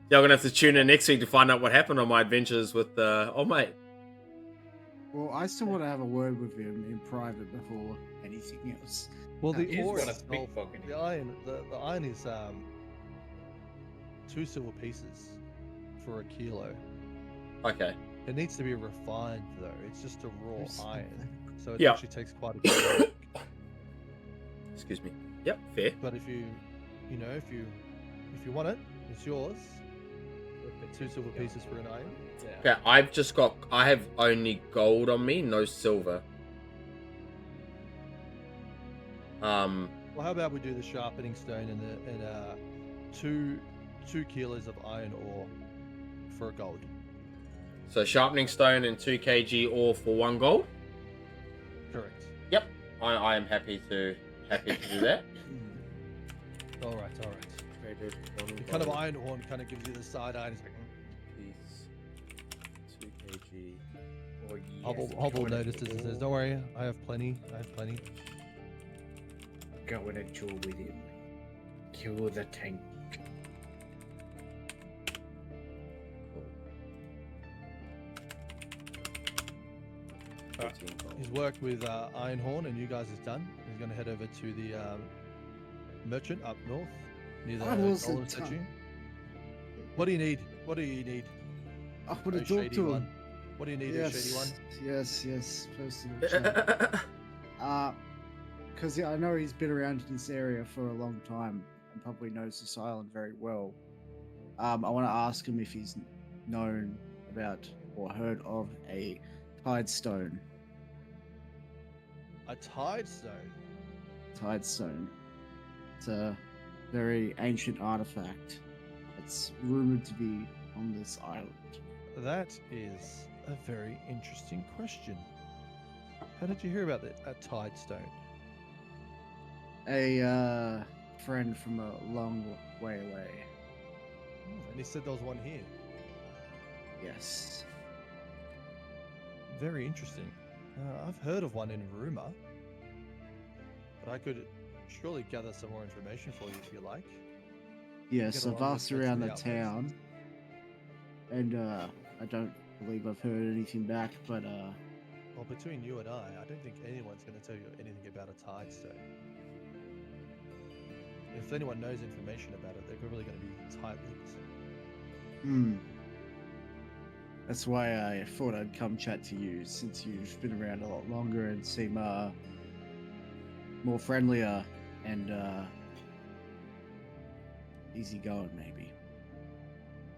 Y'all gonna have to tune in next week to find out what happened on my adventures with old mate. Well, I still want to have a word with him in private before anything else. Well, the He's ore got a itself, big fucking- the iron is 2 silver pieces for a kilo. Okay. It needs to be refined though. It's just a raw iron, so it Yeah. actually takes quite a bit of work. Excuse me. Yep, fair. But if you want it, it's yours. 2 silver pieces for an iron. Okay, I have only gold on me, no silver. Well, how about we do the sharpening stone and 2 kilos of iron ore for a gold. So sharpening stone and 2 kg ore for 1 gold. Correct. Yep, I am happy to do that. All right. The kind of iron horn kind of gives you the side eye. It's like, Piece, 2 kg. Or Hobble notices and says, "Don't worry, I have plenty. Go on a duel with him. Kill the tank. Alright. His work with Iron Horn and you guys is done. He's going to head over to the merchant up north near the golem statue. What do you need? I want to talk shady to him. one. What do you need, oh shady one? Yes. Person. Because I know he's been around in this area for a long time and probably knows this island very well. I want to ask him if he's known about or heard of a tide stone. A tide stone? Tide stone. It's a very ancient artifact. It's rumored to be on this island. That is a very interesting question. How did you hear about a tide stone? A friend from a long way away. And he said there was one here. Yes. Very interesting. I've heard of one in rumor, but I could surely gather some more information for you if you like. Yes, Get I've along asked with around the the outpost. town, and I don't believe I've heard anything back. But Well, between you and I don't think anyone's going to tell you anything about a tide stone. If anyone knows information about it, they're really going to be tight-lipped. that's why I thought I'd come chat to you, since you've been around a lot longer and seem more friendlier and easygoing, maybe.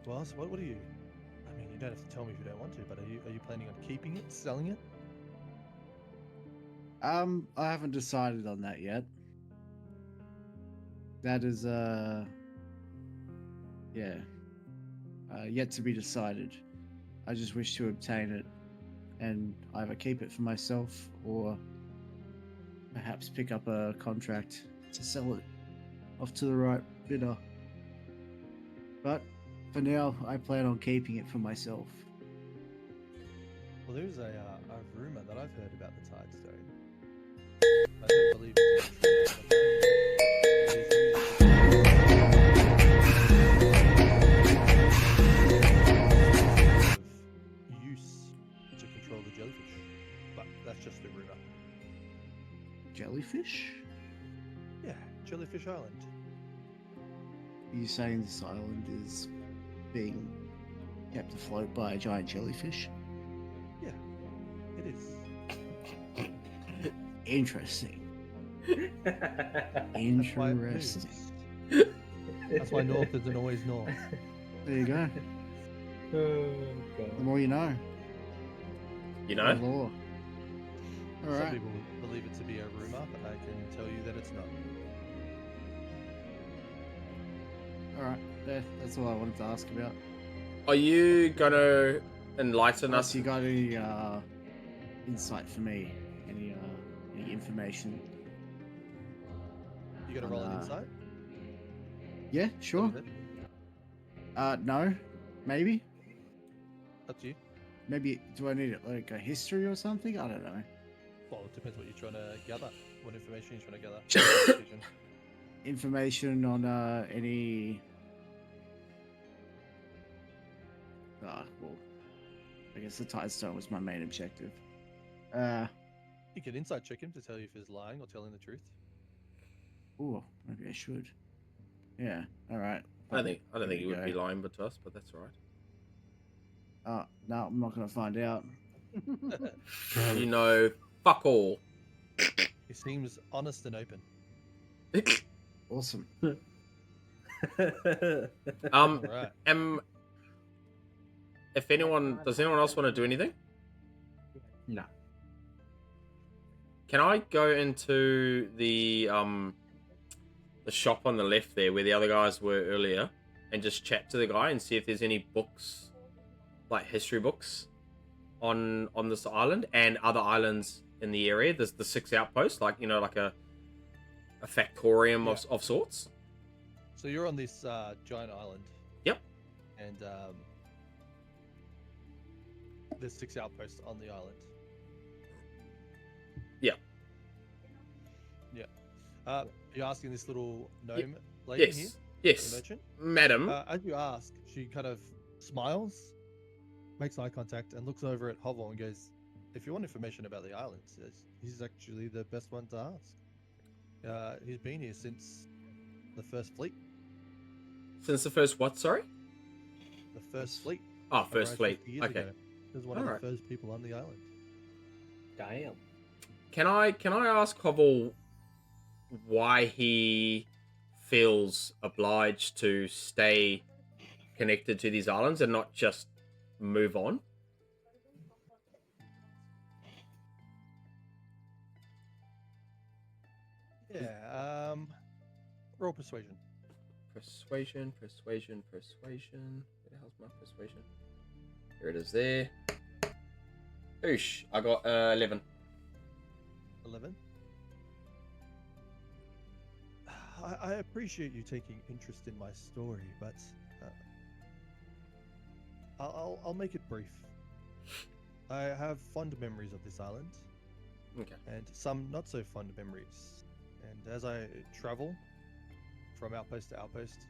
Well, so what do you? I mean, you don't have to tell me if you don't want to, but are you planning on keeping it, selling it? I haven't decided on that yet. That is yet to be decided. I just wish to obtain it and either keep it for myself or perhaps pick up a contract to sell it off to the right bidder. But for now, I plan on keeping it for myself. Well, there's a rumor that I've heard about the tide stone. I don't believe it's true, but apparently it is use to control the jellyfish. But that's just a rumor. Jellyfish? Yeah, Jellyfish Island. Are you saying this island is being kept afloat by a giant jellyfish? Yeah, it is. Interesting. That's why it moves. Interesting. That's why north isn't always north. There you go. Oh, The God. more you know. You The know? law. Some Alright. people believe it to be a rumor, but I can tell you that it's not. Alright. That's all I wanted to ask about. Are you gonna enlighten Unless us? you got any insight for me? Any information? You gotta roll an Uh, insight? Yeah, sure. Is it? No. Maybe? Up to you. Maybe do I need like a history or something? I don't know. Well, it depends what you're trying to gather. What information you're trying to gather. Information on any well, I guess the tide stone was my main objective. You can insight check him to tell you if he's lying or telling the truth. Oh, maybe I should. Yeah, alright. I don't think There he we would be go. lying to us, but that's all right. No, I'm not gonna find out. You know, fuck all. He seems honest and open. Awesome. Right. if anyone does anyone else want to do anything? No. Can I go into the shop on the left there where the other guys were earlier and just chat to the guy and see if there's any books, like history books, on this island and other islands in the area? There's the 6 outposts, like, you know, like a factorium of sorts. So you're on this giant island. Yep. And there's 6 outposts on the island. Yeah. Yeah. You're asking this little gnome lady here? Yes. The Yes. merchant? Madam. As you ask, she kind of smiles, makes eye contact, and looks over at Hovel and goes, "If you want information about the island, he's actually the best one to ask. He's been here since the first fleet. Since the first what, sorry? The first fleet. Oh, first Arrived fleet. 50 years Okay. ago. He was one Alright. of the first people on the island. Damn. Can I ask Hovel why he feels obliged to stay connected to these islands and not just move on? Yeah, roll persuasion. Persuasion. Where the hell's my persuasion? Here it is there. Oosh, I got 11. 11. I appreciate you taking interest in my story, but I'll make it brief. I have fond memories of this island, Okay. and some not so fond memories. And as I travel from outpost to outpost,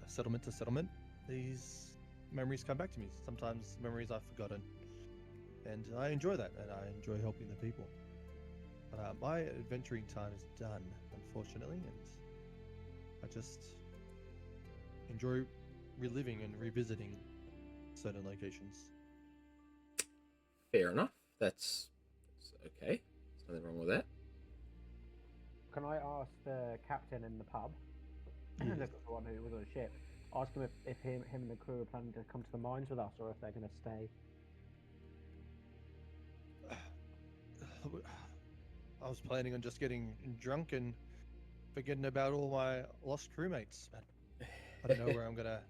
settlement to settlement, these memories come back to me. Sometimes memories I've forgotten, and I enjoy that, and I enjoy helping the people. But my adventuring time is done, unfortunately, and I just enjoy reliving and revisiting certain locations. Fair enough. That's okay. There's nothing wrong with that. Can I ask the captain in the pub, the one who was on the ship, ask him if him and the crew are planning to come to the mines with us, or if they're going to stay? I was planning on just getting drunk and forgetting about all my lost crewmates, but I don't know where I'm gonna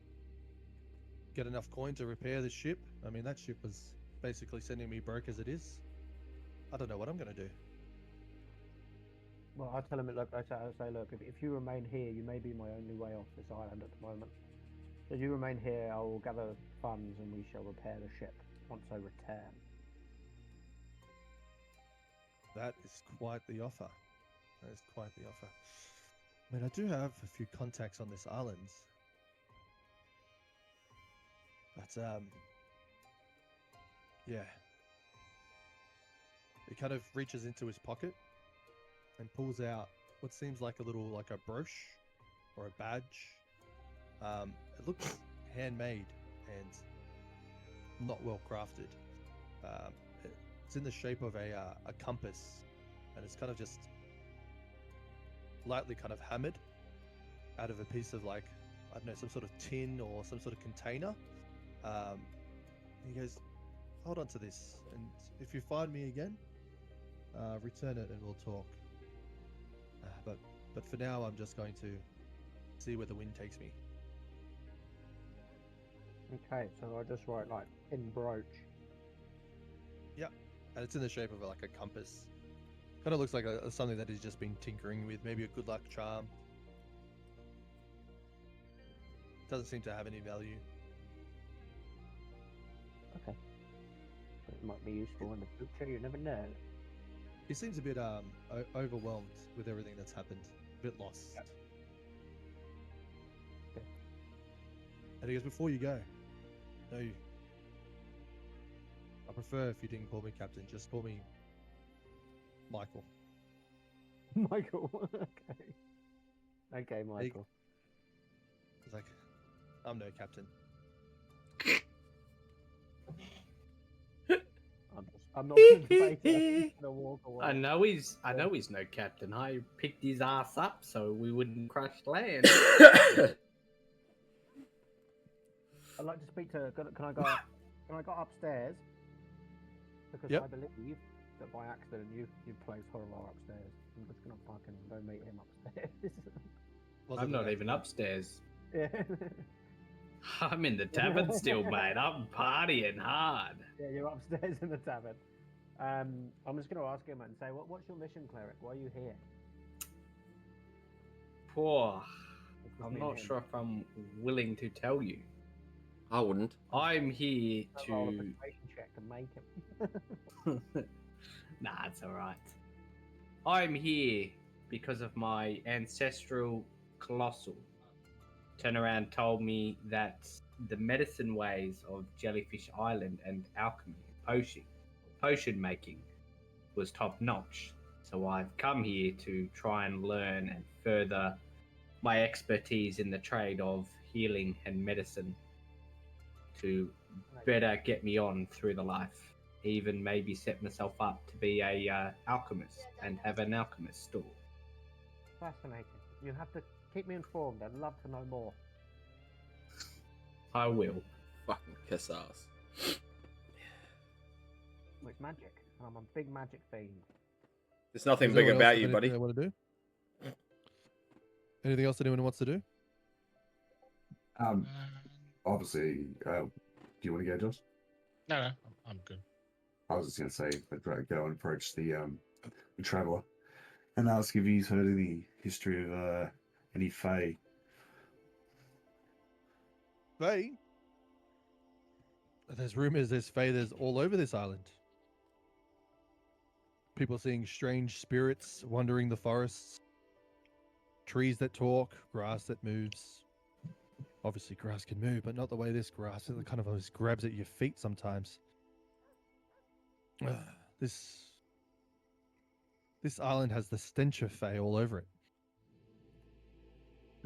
get enough coin to repair the ship. I mean, that ship was basically sending me broke as it is. I don't know what I'm gonna do. Well, I tell him, look, I say, look, if you remain here, you may be my only way off this island at the moment. So you remain here, I will gather funds and we shall repair the ship once I return. That is quite the offer. That is quite the offer. I mean, I do have a few contacts on this island. But, yeah. He kind of reaches into his pocket and pulls out what seems like a little, like a brooch or a badge. It looks handmade and not well crafted. It's in the shape of a compass, and it's kind of just lightly kind of hammered out of a piece of, like, I don't know, some sort of tin or some sort of container. He goes, hold on to this, and if you find me again, return it and we'll talk. But for now, I'm just going to see where the wind takes me. Okay, so I just write, like, in brooch. And it's in the shape of like a compass. Kind of looks like something that he's just been tinkering with, maybe a good luck charm. Doesn't seem to have any value. Okay. It might be useful in the future, you never know. He seems a bit overwhelmed with everything that's happened, a bit lost. Okay. And he goes, before you go, no, I prefer if you didn't call me Captain, just call me Michael. Michael, okay. Okay, Michael. He's like, I'm no captain. I'm not going to debate it. I'm just gonna walk away. I know he's no captain. I picked his ass up so we wouldn't crash land. I'd like to speak to. Can I go? when I got upstairs, because Yep. I believe that by accident you placed Horror upstairs. I'm just gonna fucking go meet him upstairs. Was I'm it not an even upstairs. yeah. I'm in the tavern still, mate. I'm partying hard. Yeah, you're upstairs in the tavern. I'm just gonna ask him and say, what's your mission, cleric? Why are you here? Poor. It's just I'm me and not him. sure if I'm willing to tell you. I wouldn't. I'm here I'll roll a to. persuasion check to make him. Nah, it's alright. I'm here because of my ancestral colossal. Turnaround told me that the medicine ways of Jellyfish Island and alchemy, potion making, was top notch. So I've come here to try and learn and further my expertise in the trade of healing and medicine to better get me on through the life. Even maybe set myself up to be a alchemist and have an alchemist store. Fascinating. You have to keep me informed. I'd love to know more. I will. Fucking kiss ass. Well, it's magic, and I'm a big magic fiend. There's nothing Does big anyone else about have you, anything buddy. They want to do? Anything else anyone wants to do? Obviously, do you want to go, Josh? No, I'm good. I was just going to say, let's go and approach the traveller and ask if he's heard any history of any Fae. Fae? There's rumors there's Fae all over this island. People seeing strange spirits wandering the forests. Trees that talk, grass that moves. Obviously, grass can move, but not the way this grass. It kind of almost grabs at your feet sometimes. This island has the stench of Fae all over it.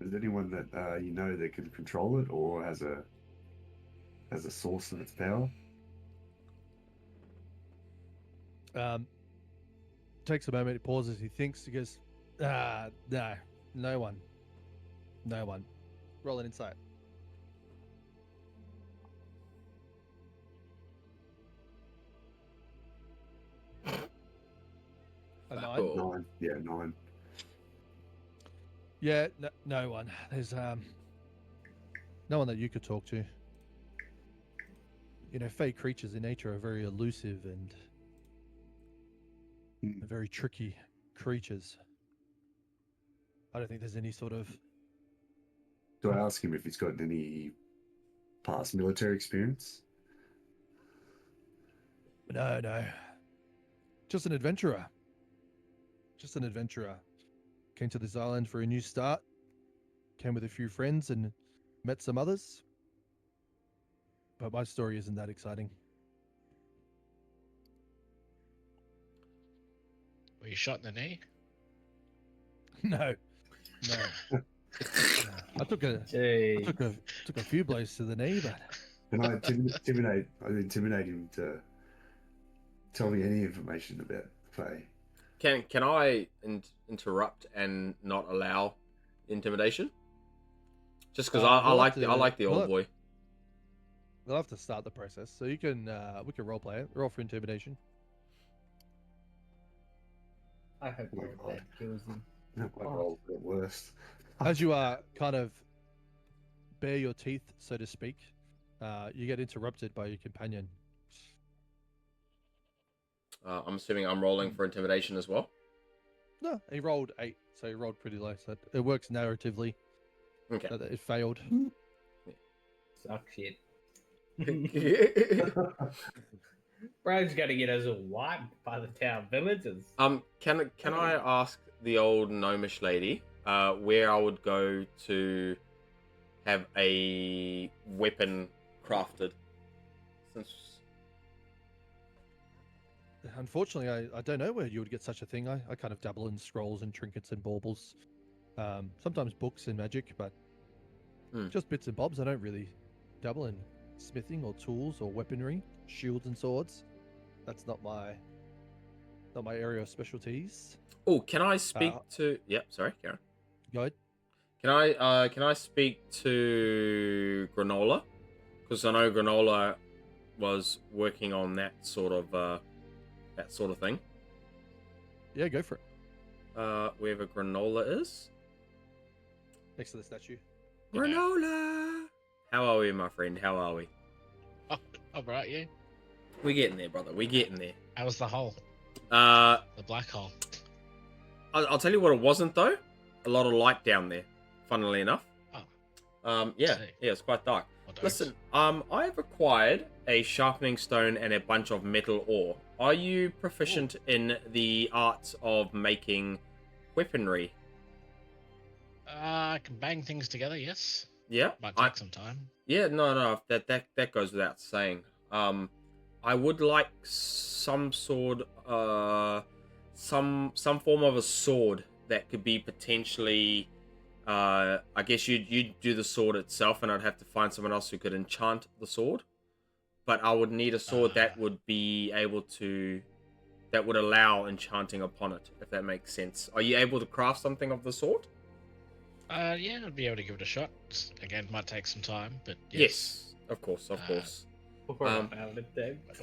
Is anyone that you know that can control it or has a source of its power? Takes a moment, he pauses, he thinks, he goes, no one. Roll an insight. A 9? Cool. 9. Yeah, 9. Yeah, no one. There's no one that you could talk to. You know, Fae creatures in nature are very elusive and very tricky creatures. I don't think there's any sort of... Do I ask him if he's got any past military experience? No. Just an adventurer. Came to this island for a new start. Came with a few friends and met some others. But my story isn't that exciting. Were you shot in the knee? No. I took a few blows to the knee, but Can I intimidate him to tell me any information about Faye? Can I interrupt and not allow intimidation? Just because I like the old boy. we'll have to start the process. So you can we can role play it. Roll for intimidation. I hope that kills him. My roll's the worst. As you are kind of bare your teeth, so to speak, you get interrupted by your companion. I'm assuming I'm rolling for intimidation as well. No, he rolled 8, so he rolled pretty low. So it works narratively. Okay. So that it failed. Suck shit. Bro's gonna get us all wiped by the town villagers. Can I ask the old gnomish lady where I would go to have a weapon crafted? Since Unfortunately, I don't know where you would get such a thing. I kind of dabble in scrolls and trinkets and baubles. Sometimes books and magic, but just bits and bobs. I don't really dabble in smithing or tools or weaponry, shields and swords. That's not my area of specialties. oh, can I speak to? Yep, sorry, Karen. Go ahead. Can I speak to Granola? Because I know Granola was working on that sort of thing. Yeah, go for it. Wherever granola is. Next to the statue. Granola. How are we, my friend? How are we? Oh, all right, yeah. We're getting there, brother. We're getting there. How was the hole? Uh, The black hole. I'll tell you what it wasn't though. A lot of light down there. Funnily enough. Yeah, see. it's quite dark. Or don't. Listen, I've acquired a sharpening stone and a bunch of metal ore. Are you proficient in the arts of making weaponry? I can bang things together, yes. Yeah, Might take some time. yeah, no, that goes without saying. I would like some sort, some form of a sword that could be potentially. I guess you'd do the sword itself, and I'd have to find someone else who could enchant the sword. But I would need a sword that would be able to, that would allow enchanting upon it, if that makes sense. Are you able to craft something of the sort? Yeah, I'd be able to give it a shot. Again, might take some time, but Yes, of course. Am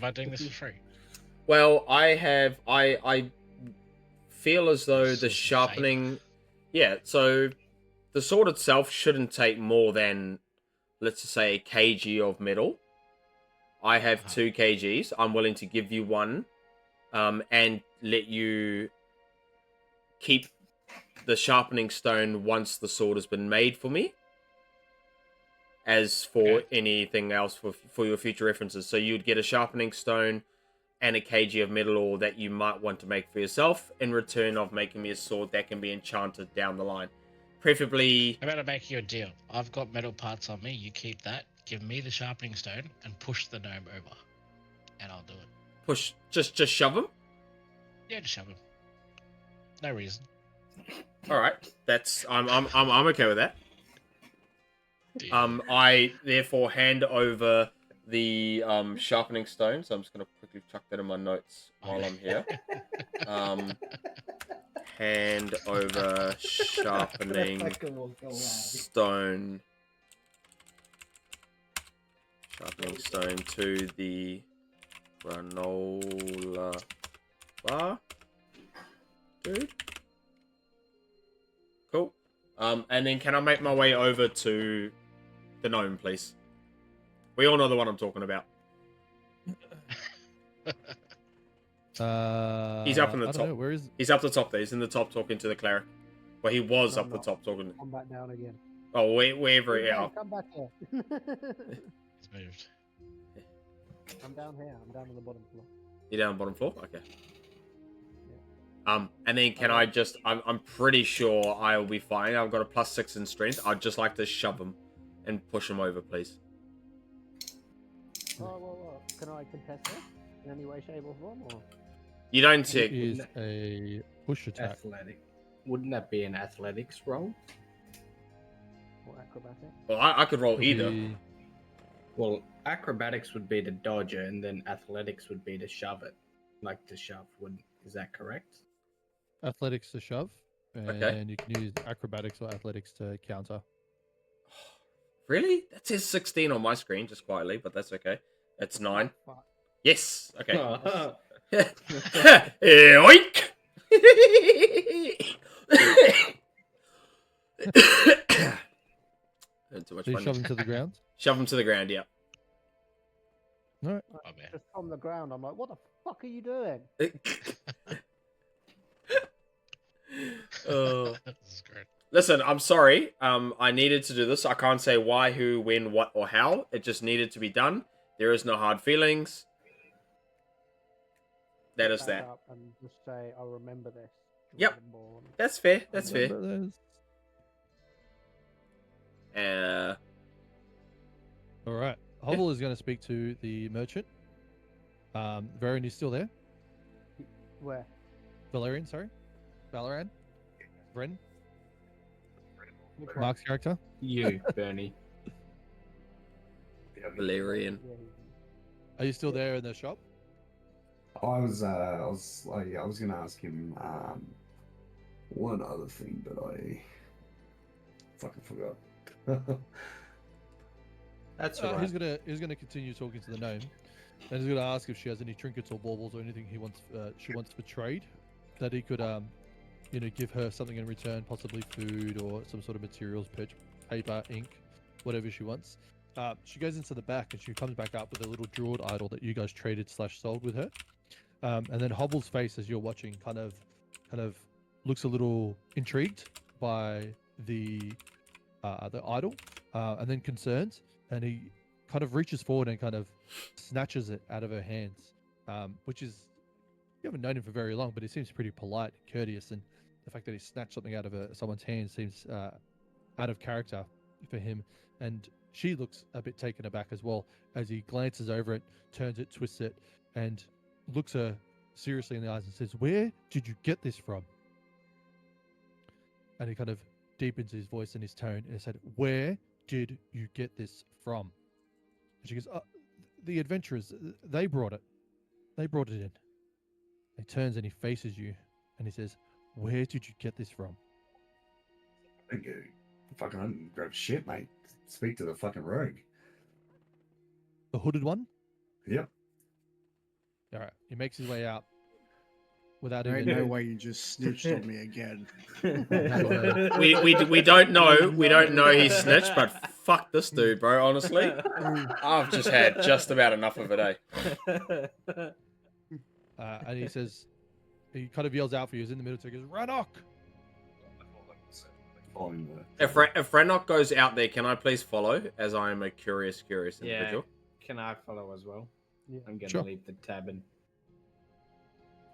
I doing this for free? Well, I feel as though the Sword sharpening, yeah. So the sword itself shouldn't take more than, let's just say, a kg of metal. I have 2 kgs. I'm willing to give you one, and let you keep the sharpening stone once the sword has been made for me. As for anything else for your future references, so you'd get a sharpening stone and a kg of metal ore that you might want to make for yourself in return of making me a sword that can be enchanted down the line. Preferably... I'm about to make you a deal. I've got metal parts on me. You keep that. Give me the sharpening stone and push the gnome over, and I'll do it. Push, just shove them. Yeah, just shove him. No reason. All right, that's I'm okay with that. Deal. I therefore hand over the sharpening stone. So I'm just gonna quickly chuck that in my notes while I'm here. Hand over sharpening stone. Sharpening stone to the granola bar. Dude. Cool. And then can I make my way over to the gnome, please? We all know the one I'm talking about. He's up in the I top. don't know, where is? He's up the top there. He's in the top talking to the cleric. Well, he was No, up the not. top talking. Come back down again. Oh, wherever he Hey, is. come back here. It's moved. I'm down here. I'm down on the bottom floor. You're down bottom floor? Okay. And then can I just... I'm pretty sure I'll be fine. I've got a +6 in strength. I'd just like to shove him and push him over, please. Oh. Can I contest this in any way, shape, or form? Or? You don't It take... is a push attack. Athletic. Wouldn't that be an athletics roll? Or acrobatic? Well, I could roll Could either. be- Well, acrobatics would be to dodge it, and then athletics would be to shove it. Like to shove. Is that correct? Athletics to shove, and Okay. you can use acrobatics or athletics to counter. Really? That says 16 on my screen, just quietly, but that's okay. It's 9. Fuck. Yes. Okay. Oh, Oink! Too much So you fun. shove him to the ground. Shove him to the ground, yeah. All right. Oh, man. Just from the ground, I'm like, what the fuck are you doing? This is great. Listen, I'm sorry. I needed to do this. I can't say why, who, when, what, or how. It just needed to be done. There is no hard feelings. That is Back that. up and just say, I remember this. Yep. Dragonborn. That's fair. That's fair. Remember those? All right. Hovel is going to speak to the merchant. Varian, you still there? Where? Valerian, sorry. Valoran? Vren? Which one? Mark's character? you, Bernie. Valerian. Yeah, Are you still there in the shop? I was gonna ask him one other thing, but I fucking forgot. That's all right. He's gonna continue talking to the gnome, and he's gonna ask if she has any trinkets or baubles or anything she wants for trade, that he could give her something in return, possibly food or some sort of materials, paper, ink, whatever she wants. She goes into the back and she comes back up with a little jeweled idol that you guys traded / sold with her. And then Hobble's face, as you're watching, kind of looks a little intrigued by the idol, and then concerned, and he kind of reaches forward and kind of snatches it out of her hands, which is, you haven't known him for very long, but he seems pretty polite and courteous, and the fact that he snatched something out of someone's hand seems out of character for him. And she looks a bit taken aback as well as he glances over it, turns it, twists it, and looks her seriously in the eyes and says, "Where did you get this from?" And he kind of deepens his voice and his tone and said, "Where did you get this from?" And she goes, "The adventurers, they brought it. They brought it in." He turns and he faces you and he says, "Where did you get this from?" Fucking don't grab shit, mate. Speak to the fucking rogue. The hooded one? Yep. All right. He makes his way out without There ain't even... no way you just snitched on me again. We don't know. We don't know he snitched, but fuck this dude, bro. Honestly, I've just had just about enough of it, eh? And he says, he kind of yells out for you. He's in the middle, so he goes, "Rannoch!" If Rannoch goes out there, can I please follow? As I am a curious individual. Can I follow as well? Yeah. I'm gonna Sure. leave the tavern.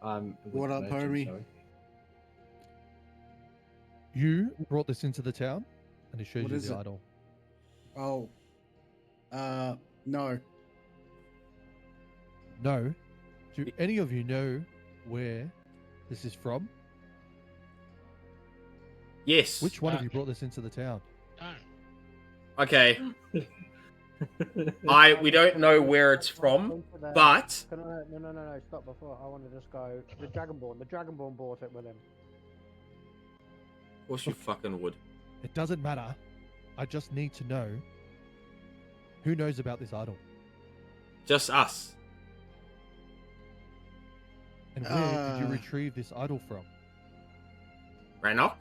What up, homie? You brought this into the town, and he shows What you is the it? idol. Oh. No. No. Do any of you know where this is from? Yes. Which one of you brought this into the town? No. Okay. We don't know where it's from, but No, stop before. I want to just go. The Dragonborn bought it with him. of course you fucking would. It doesn't matter. I just need to know who knows about this idol. Just us. And where did you retrieve this idol from? Rannoch?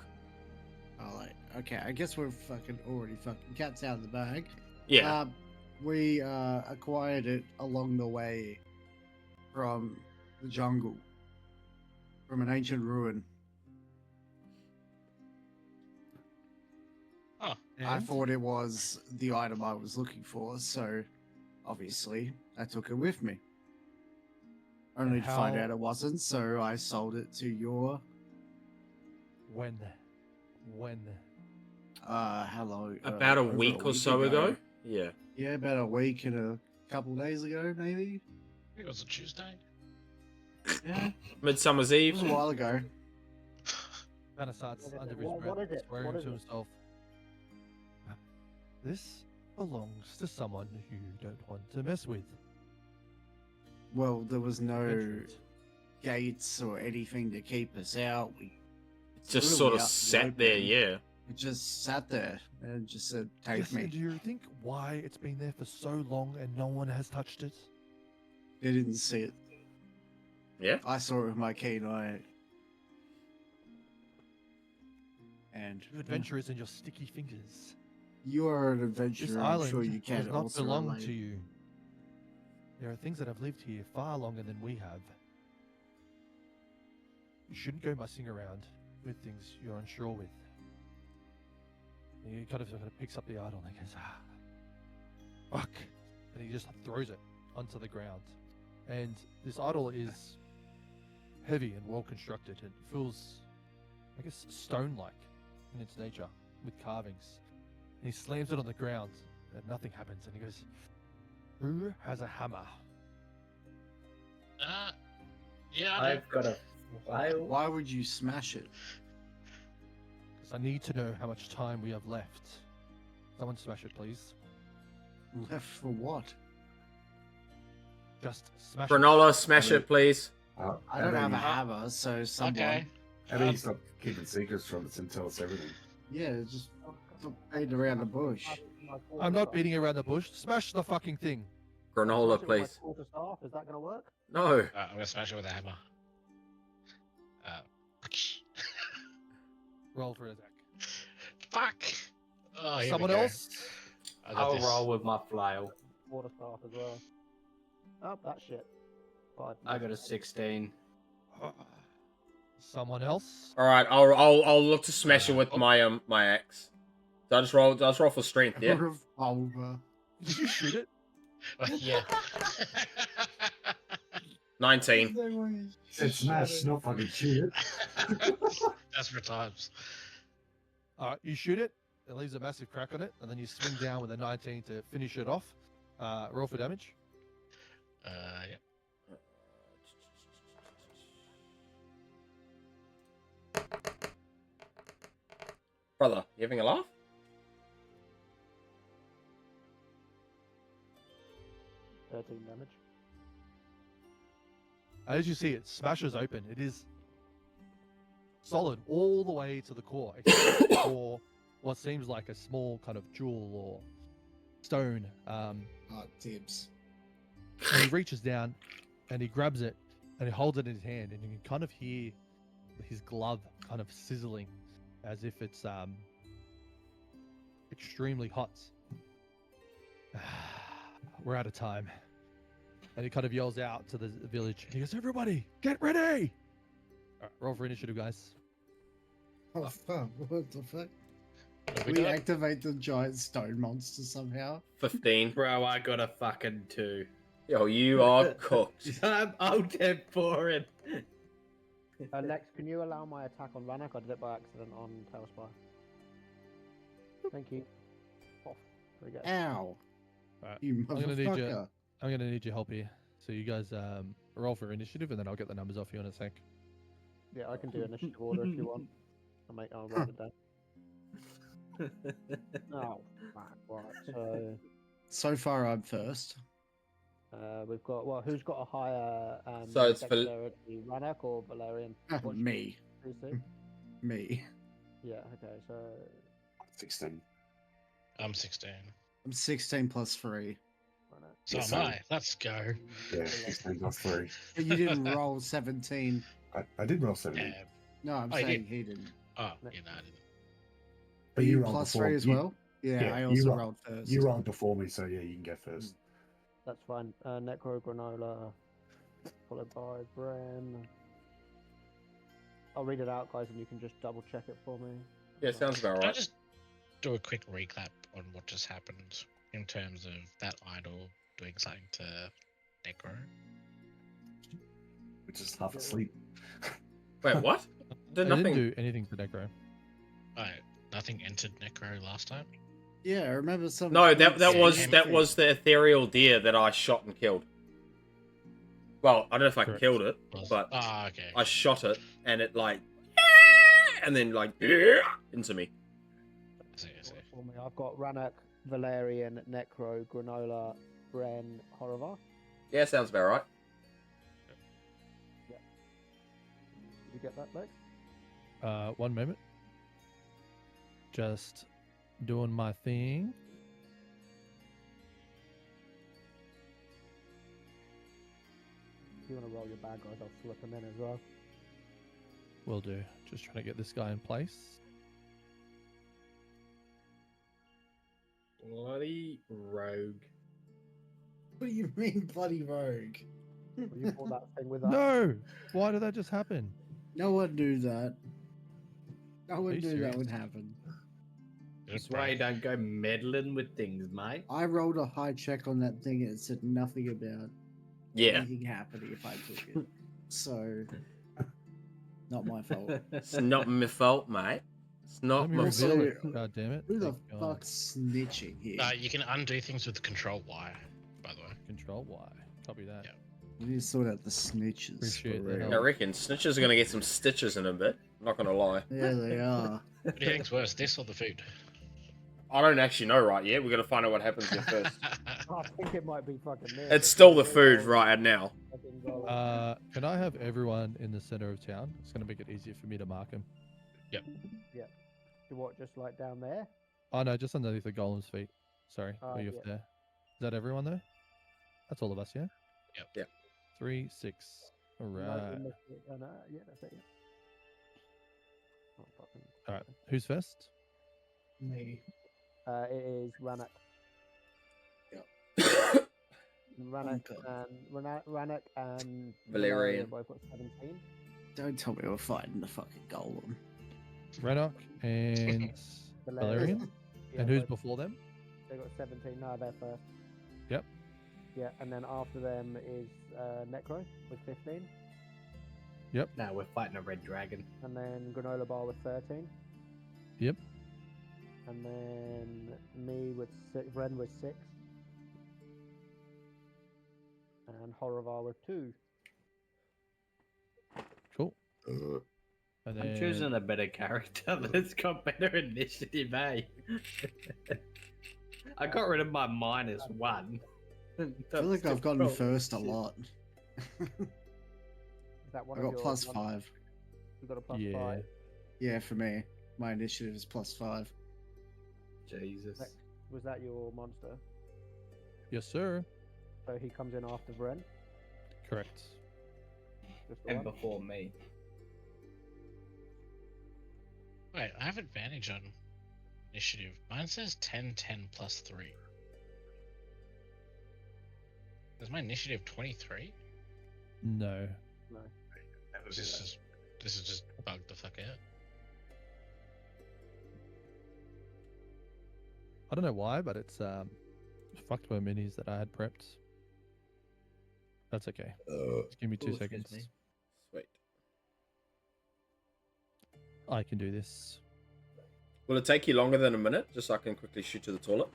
Oh, okay, I guess we're already cat's out of the bag. Yeah. We acquired it along the way from the jungle, from an ancient ruin. Oh, I thought it was the item I was looking for, so obviously I took it with me. Only to find out it wasn't, so I sold it to your... When? How long? About a over week or so ago? Yeah. Yeah, about a week and a couple days ago, maybe. it was a Tuesday. Yeah, Midsummer's it Eve. was a while ago. Kind of starts under his What breath, is it? swearing What is to it? himself. This belongs to someone you don't want to mess with. Well, there was no Adventurers. gates or anything to keep us out. We Just really sort of out in the sat there, open. yeah. We just sat there and just said, "Take Yes, me." and do you think why it's been there for so long and no one has touched it? They didn't see it. Yeah. I saw it with my keen eye. And You adventurers and your sticky fingers. you are an This adventurer. I'm island sure you can does not also belong relate. to you. There are things that have lived here far longer than we have. You shouldn't go messing around with things you're unsure with. And he kind of picks up the idol and he goes, fuck. And he just throws it onto the ground. And this idol is heavy and well constructed. It feels, I guess, stone-like in its nature with carvings. And he slams it on the ground and nothing happens. And he goes, "Who has a hammer?" Yeah, I know. I've got a file. Why would you smash it? Because I need to know how much time we have left. Someone smash it, please. Left for what? Just smash Granola, smash I it, please. I don't have a hammer, so someone. Okay. How do you stop keeping secrets from us and tell us everything? Yeah, just stop beating around the bush. My I'm not quarterstaff. beating around the bush. Smash the fucking thing. Granola, Smash it with my please. quarterstaff. Is that gonna work? No. I'm gonna smash it with a hammer. Roll for an attack. Fuck! Oh, here Someone we go. else? I got I'll this. roll with my flail. Quarterstaff as well. Oh, that shit. 5. I got a 16. Someone else? All right, I'll look to smash it with Oh. my axe. So I just roll for strength, yeah. Revolver. Did you shoot it? Yeah. 19. Said smash, not fucking shoot it. That's for times. All right, you shoot it. It leaves a massive crack on it, and then you swing down with a 19 to finish it off. Roll for damage. Yeah. Brother, you having a laugh? Damage. As you see, it smashes open. It is solid all the way to the core, except for what seems like a small kind of jewel or stone. Oh, tips. And he reaches down and he grabs it and he holds it in his hand, and you can kind of hear his glove kind of sizzling as if it's extremely hot. We're out of time. And he kind of yells out to the village. He goes, "Everybody, get ready!" All right, roll for initiative, guys. Oh, fuck. What the fuck? What have We done? activate the giant stone monster somehow. 15. Bro, I got a fucking 2. Yo, you are cooked. I'm out there for it. Lex, can you allow my attack on Ranak? I did it by accident on Tailspire. Thank you. Off. There we go. Ow. Alright, You I'm gonna need you- motherfucker. I'm gonna need your help here. So you guys roll for initiative, and then I'll get the numbers off you in a sec. Yeah, I can do initiative order if you want. I'll write it down. Oh, fuck. Right. So So far, I'm first. we've got who's got a higher So it's dexterity, Ranak or Valerian? What Me. should we do? Me. Yeah. Okay. So 16. I'm 16. I'm 16 plus 3. Ranak. So Yes, am sir. I. Let's go. Yeah, 16 plus 3. But you didn't roll 17. I did roll 17. Yeah. No, I'm Oh, you saying did? he didn't. Oh, yeah, no, I didn't. But you rolled plus before- 3 as you- well? Yeah, yeah, I you also roll- rolled first. You rolled before me, so yeah, you can go first. That's fine. Necro Granola, followed by Bren. I'll read it out, guys, and you can just double check it for me. Yeah, sounds about Can I right. just do a quick recap on what just happened in terms of that idol doing something to Necro? Which is half asleep. Wait, what? I Did didn't nothing. do anything for Necro. Nothing entered Necro last time? Yeah, I remember some. No, that Yeah, that was the ethereal deer that I shot and killed. Well, I don't know if I Correct. killed it, Was- but Ah, okay. I shot it and it like, and then like into me. I see, I see. For me, I've got Ranak, Valerian, Necro, Granola, Bren, Horovar. Yeah, sounds about right. Did you get that, Lex? 1 moment. Just doing my thing. If you want to roll your bad guys, I'll slip them in as well. Will do. Just trying to get this guy in place. Bloody rogue. What do you mean, bloody rogue? Will you pull that thing with us? No! Why did that just happen? No one knew that. No Are one you knew serious? that would happen. That's why you don't go meddling with things, mate. I rolled a high check on that thing and it said nothing about Yeah, anything happening if I took it. So, not my fault. it's not my fault, mate. It's not Let me my also- reveal fault. it. God damn it. Who the Thank God. fuck's snitching here? You can undo things with Control Y, by the way. Control Y. Copy that. Yeah. We need to sort out the snitches. Appreciate for that real. I reckon snitches are gonna get some stitches in a bit. Not gonna lie. Yeah, they are. What do you think's worse, this or the food? I don't actually know right yet. We gotta find out what happens here first. I think it might be fucking this. It's still the food right now. Can I have everyone in the center of town? It's going to make it easier for me to mark him. What, just like down there? Oh no, just underneath the golem's feet. Sorry, are you yeah. up there? Is that everyone there? That's all of us, yeah? Yep. Yep. 3, 6. All No, right. we missed it. Yeah, that's it. Yeah. Oh, fucking- All right. Who's first? Me. It is Ranak. Ranak Okay. Ranak and Valerian. both got 17. Don't tell me we're fighting the fucking golem. Ranok and Valerian. Yeah, And who's both- before them? They got 17. No, they're first. Yep. Yeah, and then after them is Necro with 15, No, we're fighting a red dragon. and then Granola Bar with 13. Yep. And then me with 6, Ren with 6, and Horrivar with 2. Cool. And then I'm choosing a better character that's got better initiative, eh? I got rid of my -1. I feel like I've gotten first a lot. Is that one I of got your plus ones? 5. You got a plus Yeah. 5. Yeah, for me. My initiative is plus 5. Jesus. Was that your monster? Yes, sir. So he comes in after Vren. Correct. Just the And one? before me. Wait, I have advantage on initiative. Mine says 10, 10 plus 3. Is my initiative 23? No. No. This is just bugged the fuck out. I don't know why, but it's fucked my minis that I had prepped. That's okay. Just give me 2 Ooh, excuse seconds. me. Sweet. I can do this. Will it take you longer than a minute, just so I can quickly shoot to the toilet?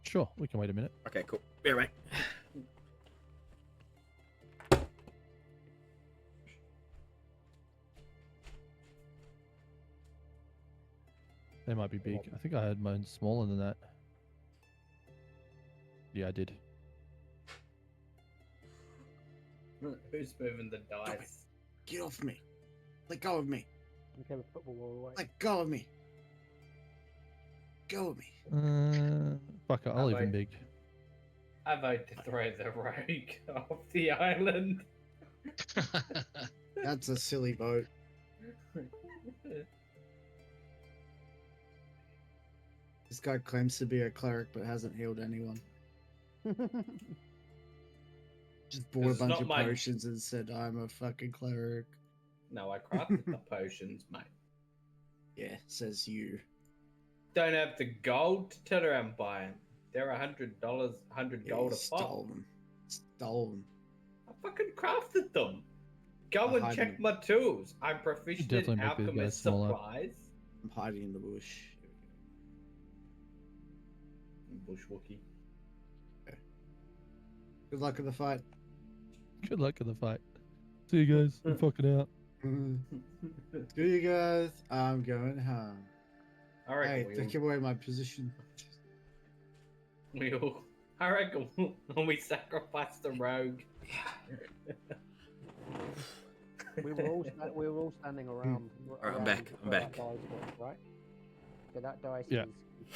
Sure, we can wait a minute. Okay, cool. Be right. They might be big. I think I had mine smaller than that. Yeah, I did. Who's moving the dice? Get off me. Let go of me. Okay, with football all away. Let go of me. Go of me. Fuck it, I'll I'll even wait. big. I vote to throw the rogue off the island. That's a silly vote. This guy claims to be a cleric but hasn't healed anyone. Just bought a It's bunch not of my- potions and said, I'm a fucking cleric. No, I crafted the potions, mate. Yeah, says you. Don't have the gold to turn around and buy them. They're $100, 100 Yeah, gold you a pop. stole them. Stole them. I fucking crafted them. Go I'll and hide check them. my tools. I'm proficient definitely in make these guys alchemist smaller. supplies. I'm hiding in the bush. Bush Wookie. Good luck in the fight. Good luck in the fight. See you guys. I'm fucking out. Do you guys? I'm going home. I reckon Hey, we take away my position. I reckon when we sacrifice the rogue. we were all standing around. Alright, I'm back, I'm where back. That dice was, right? So that dice Yeah.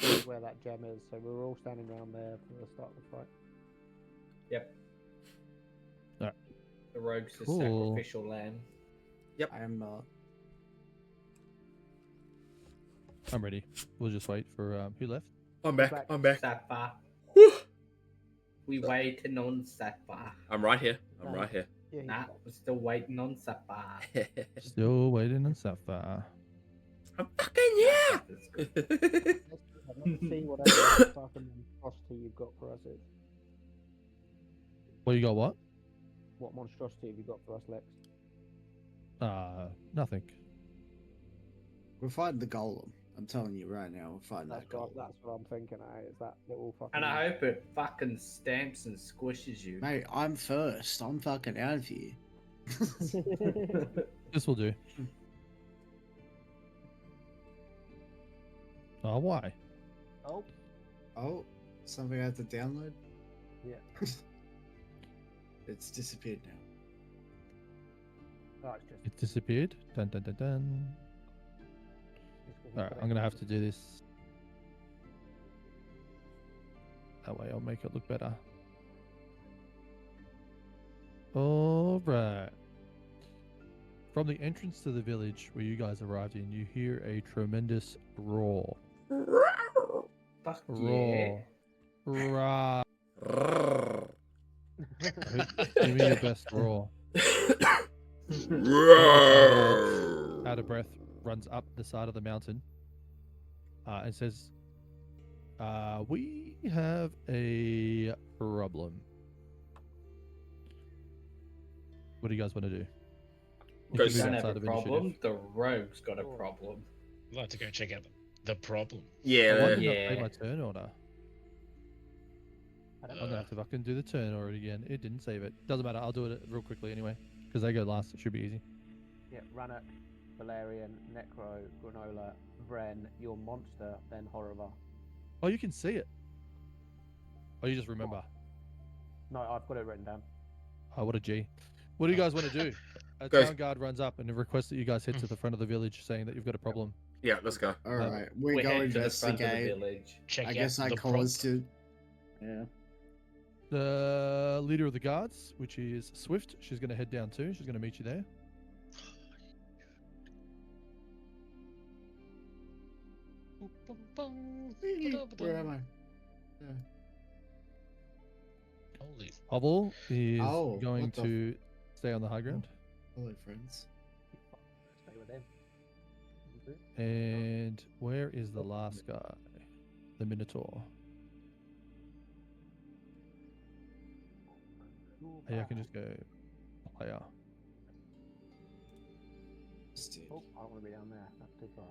is where that gem is. So we were all standing around there for the start of the fight. Yep. Alright. The rogue's the Cool. sacrificial lamb. I am not. I'm ready. We'll just wait for who left? I'm back. Back. I'm back. Safa. Whew. We waiting on Safa. I'm right here. I'm right here. Yeah, he's Nah, back. we're still waiting on Safa. Still waiting on Sapphire. I'm fucking yeah. Let's see what other fucking monstrosity you've got for us. Well, you got what? What monstrosity have you got for us, Lex? Nothing. We're fighting the golem. I'm telling you right now, we're fighting that golem. That's what I'm thinking. Is that little fucking? And I hope it fucking stamps and squishes you. Mate, I'm first. I'm fucking out of here. This will do. Oh, why? Oh, Oh, something I have to download? yeah. It's disappeared now. Oh, it's just. It disappeared. Dun dun dun dun. it's 'cause Alright, it's I'm gonna have to do this. that way. I'll make it look better. All right. From the entrance to the village where you guys arrived in, you hear a tremendous roar. Fuck Roar. Roar. Roar. Give me your best roar. Out of breath, runs up the side of the mountain and says, we have a problem. What do you guys want to do? You Go can We move don't outside have a of problem. initiative. The rogue's got a problem. I'd like to go check out the problem. Why Yeah. did I play Yeah. my turn order? I don't I'm gonna have to fucking do the turn order again. It didn't save it. Doesn't matter. I'll do it real quickly anyway, because they go last. It should be easy. Yeah, Rannoch, Valerian, Necro, Granola, Vren, your monster, then Horriver. Oh, you can see it. Oh, you just remember. No, I've got it written down. Oh, what a G. What do you guys want to do? A Go. town guard runs up and requests that you guys head to the front of the village, saying that you've got a problem. Yeah, let's go. All right, we We go head to the front of the investigate. village. Check I out guess I the call us to. Yeah. The leader of the guards, which is Swift, she's going to head down too. She's going to meet you there. Where am I? Holy. Hovel is Oh, going what the to stay on the high ground. Hello, friends. Stay with him. And where is the last guy? The Minotaur. Hey, I can just go player. Oh, I don't want to be down there. That's too far.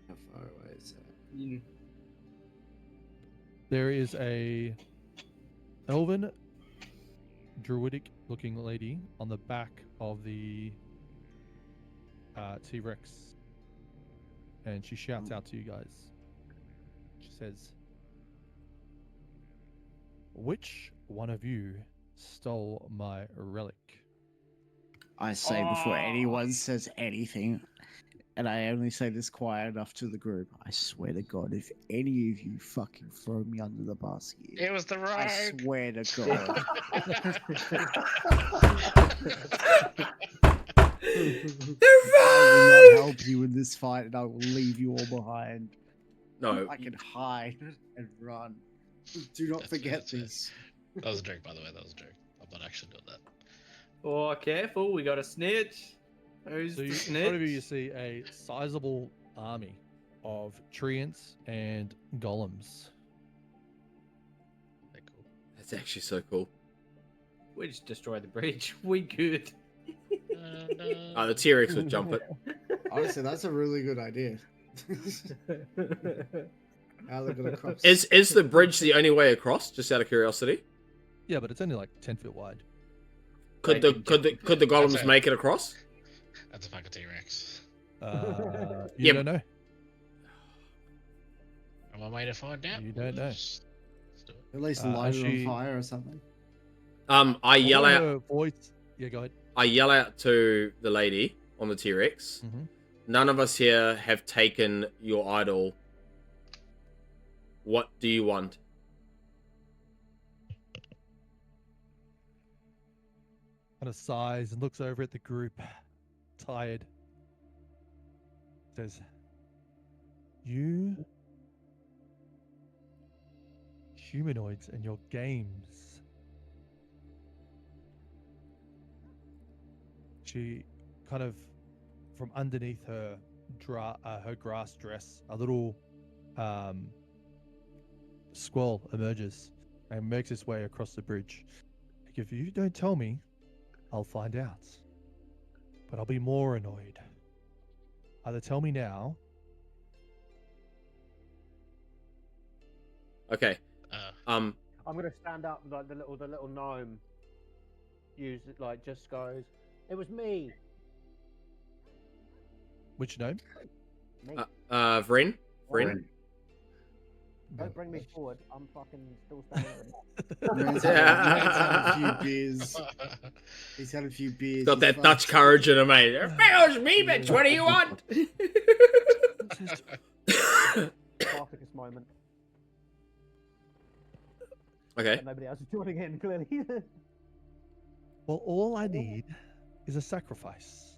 How far away is that? There is a elven druidic looking lady on the back of the T-Rex, and she shouts out to you guys. She says, which one of you stole my relic? I say before anyone says anything, and I only say this quiet enough to the group. I swear to God, if any of you fucking throw me under the bus here, It was the I rogue. swear to God. I will not help you in this fight, and I will leave you all behind. No. I can hide and run. Do not That's forget fair. this. That was a joke, by the way. That was a joke. I'm not actually doing that. Oh, careful, we got a snitch. Who's So the in snitch? front of you, you see a sizable army of treants and golems. They're cool. That's actually so cool. We just destroyed the bridge. We good. The T-Rex would jump it. Honestly, that's a really good idea. How they're gonna cross? Is the bridge the only way across? Just out of curiosity. Yeah, but it's only like 10 feet wide. Could the golems That's it. make it across? That's a fucking T-Rex. You Yeah, don't know. Am I way to find out? You don't know. Let's do it. At least Uh, light it she- on fire or something. I yell out. Her voice. Yeah, go ahead. I yell out to the lady on the T-Rex. Mhm. None of us here have taken your idol. What do you want? Kind of sighs and looks over at the group, tired. Says, you humanoids and your games. She kind of, from underneath her her grass dress, a little squall emerges and makes its way across the bridge. If you don't tell me, I'll find out. But I'll be more annoyed. Either tell me now. Okay. I'm gonna stand up like the little gnome. Use it like just goes. It was me. Which name? Me. Vren? Vren? Don't bring me forward. I'm fucking still standing. Man's Yeah. had a few beers. He's had a few beers. Got he's that fucked. Dutch courage in him, mate. It was me, bitch. What do you want? Spartacus moment. Okay. But nobody else is joining in, clearly. Well, all I need is a sacrifice.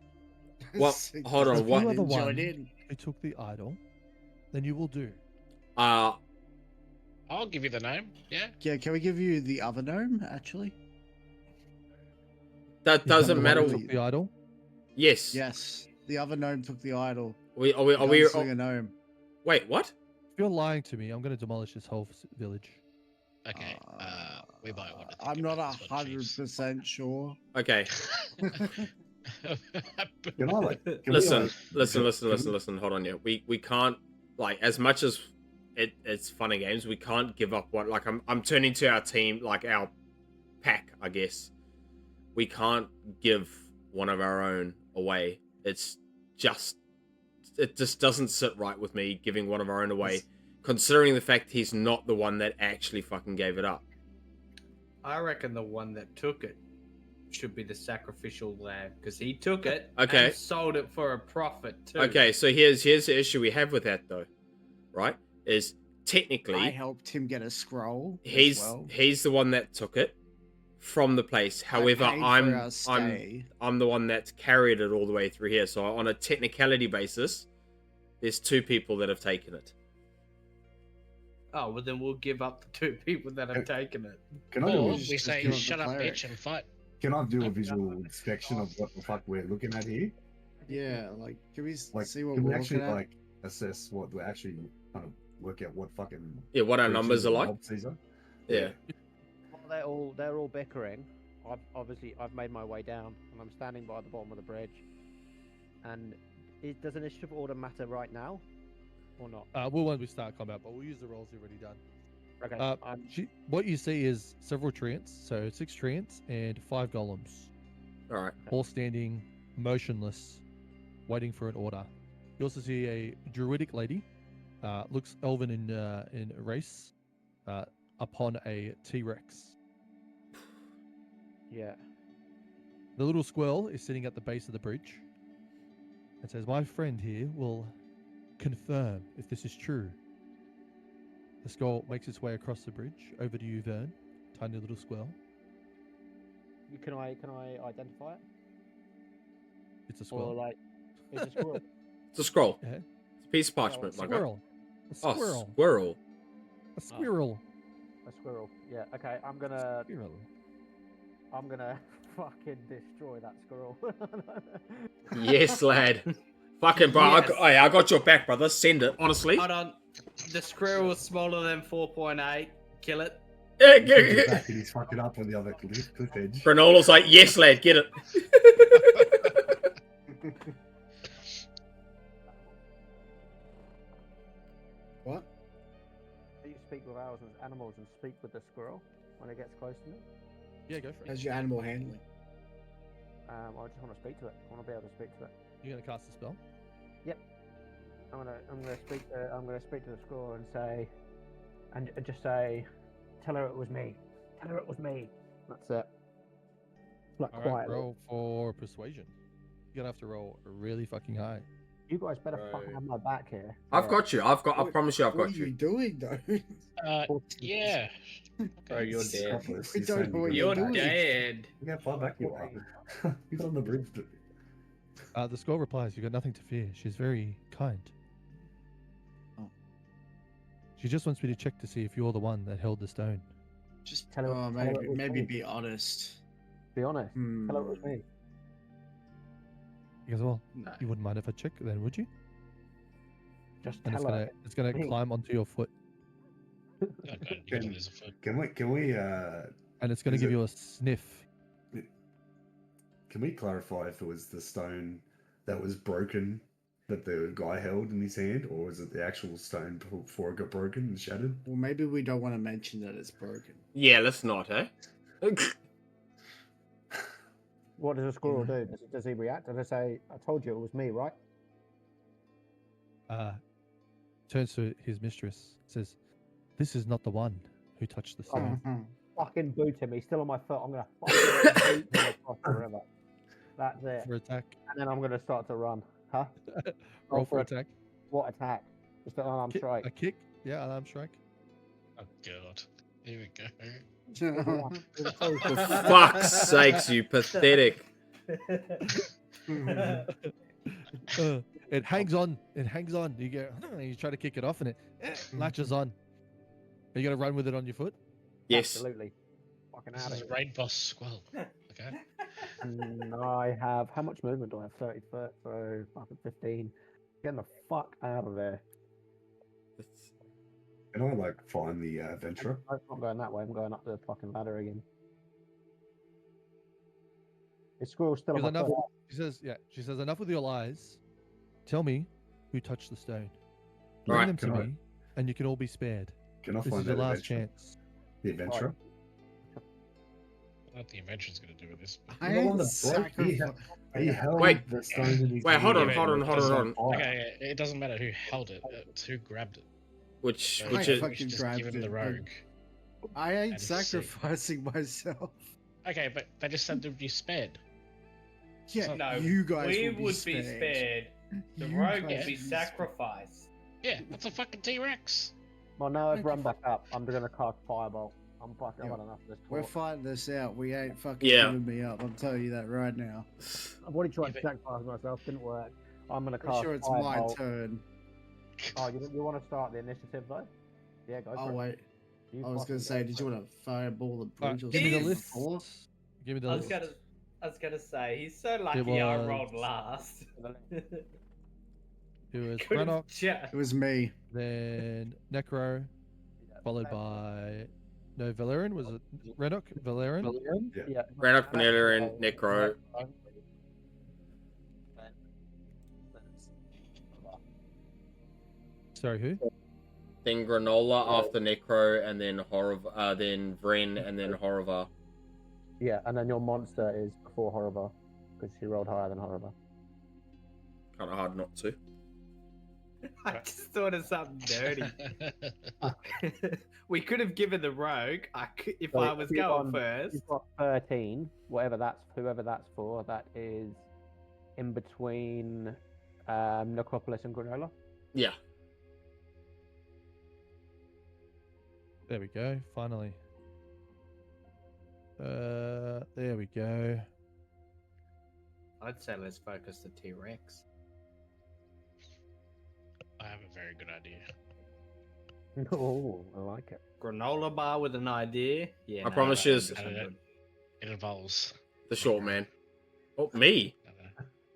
Well, hold on, If what- you are the Join one in. who took the idol, then you will do. I'll give you the name. Yeah. Yeah, can we give you the other gnome, actually? that Is that doesn't the one matter. who took the idol. Yes. Yes, the other gnome took the idol. Are we? The gunslinger gnome. Wait, what? If you're lying to me, I'm going to demolish this whole village. Okay. We might want to. I'm not 100% sure. Okay. Can I like? Can we, Listen, like, listen. Hold on, yeah. We can't, like, as much as it's fun and games. We can't give up what, like, I'm turning to our team, like our pack, I guess. We can't give one of our own away. It just doesn't sit right with me giving one of our own away, considering the fact he's not the one that actually fucking gave it up. I reckon the one that took it should be the sacrificial lamb because he took it Okay. and sold it for a profit too. Okay, so here's the issue we have with that though, right? Is technically I helped him get a scroll. he's as well. he's the one that took it from the place. However, I paid for our stay. I'm the one that's carried it all the way through here. So on a technicality basis, there's two people that have taken it. Oh, well then we'll give up the two people that have taken it. Can I do Or a, we say, give him shut the up, cleric. bitch, and fight. can I do a visual inspection of what the fuck we're looking at here? Yeah, like, can we Like, see what can we we're actually looking at? like assess what we're actually kind of work out what fucking Yeah, what our numbers are like. mobs these are? Yeah. Well, they're all bickering. I've made my way down, and I'm standing by the bottom of the bridge. And does initiative order matter right now, or not? We'll when we start combat, but we'll use the rolls you've already done. Okay. What you see is several treants, so 6 treants and 5 golems, All right. all standing motionless, waiting for an order. You also see a druidic lady, looks elven in race, upon a T-Rex. Yeah. The little squirrel is sitting at the base of the bridge and says, "My friend here will confirm if this is true." The skull makes its way across the bridge over to you, Vern. Tiny little squirrel. Can I identify it? It's a Or squirrel. like, it's a squirrel. It's a scroll. Yeah. It's a piece of parchment, my guy. Squirrel. A Oh, squirrel. squirrel. A squirrel. A squirrel. Yeah. Okay. I'm gonna Squirrel. fucking destroy that squirrel. Yes, lad. Fucking bro, Yes. I got your back, brother. Send it. Honestly. Hold on. The squirrel was smaller than 4.8. Kill it. He's looking back and he's fucking up on the other cliff edge. Granola's like, yes, lad, get it. What? You speak with ours as animals and speak with the squirrel when it gets close to me. Yeah, go for it. How's your animal handling? I just want to speak to it. I want to be able to speak to it. You're gonna cast a spell. I'm gonna speak to the squirrel and say, and just say, tell her it was me. Tell her it was me. That's it. Like All right, quietly. roll for persuasion. You're gonna have to roll really fucking high. You guys better Right. fucking have my back here. I've got you. I promise you, I've What got are you you. doing, though? Yeah. Bro, you're dead. Scruffless, We he's don't saying know what You're doing? dead. Look how far back you are. He's on the bridge. The skull replies, "You got nothing to fear. She's very kind. Oh. She just wants me to check to see if you're the one that held the stone." Just Tell her- tell her maybe it was maybe me. be honest. Be honest. Hmm. Tell her it was me. He goes, "Well, No. you wouldn't mind if I check then, would you?" Just And tell her. it's gonna me. climb onto your foot, Okay, you know there's a foot. Can we and it's gonna Is give it- you a sniff. can we clarify if it was the stone that was broken that the guy held in his hand, or was it the actual stone before it got broken and shattered? Well, maybe we don't want to mention that it's broken. Yeah, let's not, eh? What does a squirrel do? Does he react? Does he say, I told you it was me, right? Turns to his mistress, says, "This is not the one who touched the stone." Mhm. Fucking boot him. He's still on my foot. I'm going to fucking boot him across the river. That's it. For attack, And then I'm going to start to run. Huh? roll for for- attack. What attack? Just an unarmed strike. A kick, yeah, alarm strike. Oh god. Here we go. For fuck's sakes, you pathetic. It hangs on. It hangs on. You go. You try to kick it off, and it latches on. Are you gonna run with it on your foot? Yes. Absolutely. Fucking This out is of Raid Boss Squell. Okay. And I have, how much movement do I have? 30 foot, so fucking 15. Get the fuck out of there. Can I like find the adventurer? I'm not going that way, I'm going up the fucking ladder again. Is Squirrel still on Because my enough. foot? She says, "Yeah." She says, "Enough with your lies. Tell me who touched the stone. Bring Right, them to can I- me, and you can all be spared. Can I This find is your that last adventurer? chance." The adventurer? What the invention's gonna do with this? but- I The one ain't that broke, he held Wait. the stone in his Wait, hold on, hand hold on, and it hold was on. fire. Okay, it doesn't matter who held it, it's who grabbed it. Which So which I is we should just fucking give him the grabbed it, rogue. I ain't And see. sacrificing myself. Okay, but they just said they'd be spared. Yeah, No, you guys we will be would spared. be spared. The You rogue guys will be will sacrificed. Yeah, that's a fucking T-Rex. Well, no, I've Thank run you. back up. I'm gonna cast Firebolt. I'm fucking, I've Yeah. had enough of this We're talk. fighting this out. We ain't fucking Yeah. giving me up. I'm telling you that right now. I've already tried Yeah, to but- sacrifice myself, didn't work. I'm gonna Pretty cast sure it's Firebolt. my turn. Oh, you want to start the initiative though? Yeah, go Oh for it. wait, You I was fucking gonna say, go did for you it. want to fireball the Alright, bridge or give me the something list. before? Give me the I was list. gonna say he's so lucky I was- rolled last. It was Could've Brannock, ju- It was me. then Necro, followed by no Valerian. Was it Renok? Valerian? Yeah. Yeah. Brannock, Valerian, Necro. Sorry, who? Then Granola after Necro, and then then Vren, and then Horovar. Yeah, and then your monster is before Horrible, because she rolled higher than Horrible. Kind of hard not to. I just thought of something dirty. We could have given the rogue. If So I was you've going got- first. You've got 13, whoever that's for. That is in between Necropolis and Granola. Yeah. There we go. Finally. There we go. I'd say let's focus the T-Rex. I have a very good idea. Oh, I like it. Granola bar with an idea. Yeah, I promise that you one's it's- just good. It involves. The short man. Oh, me?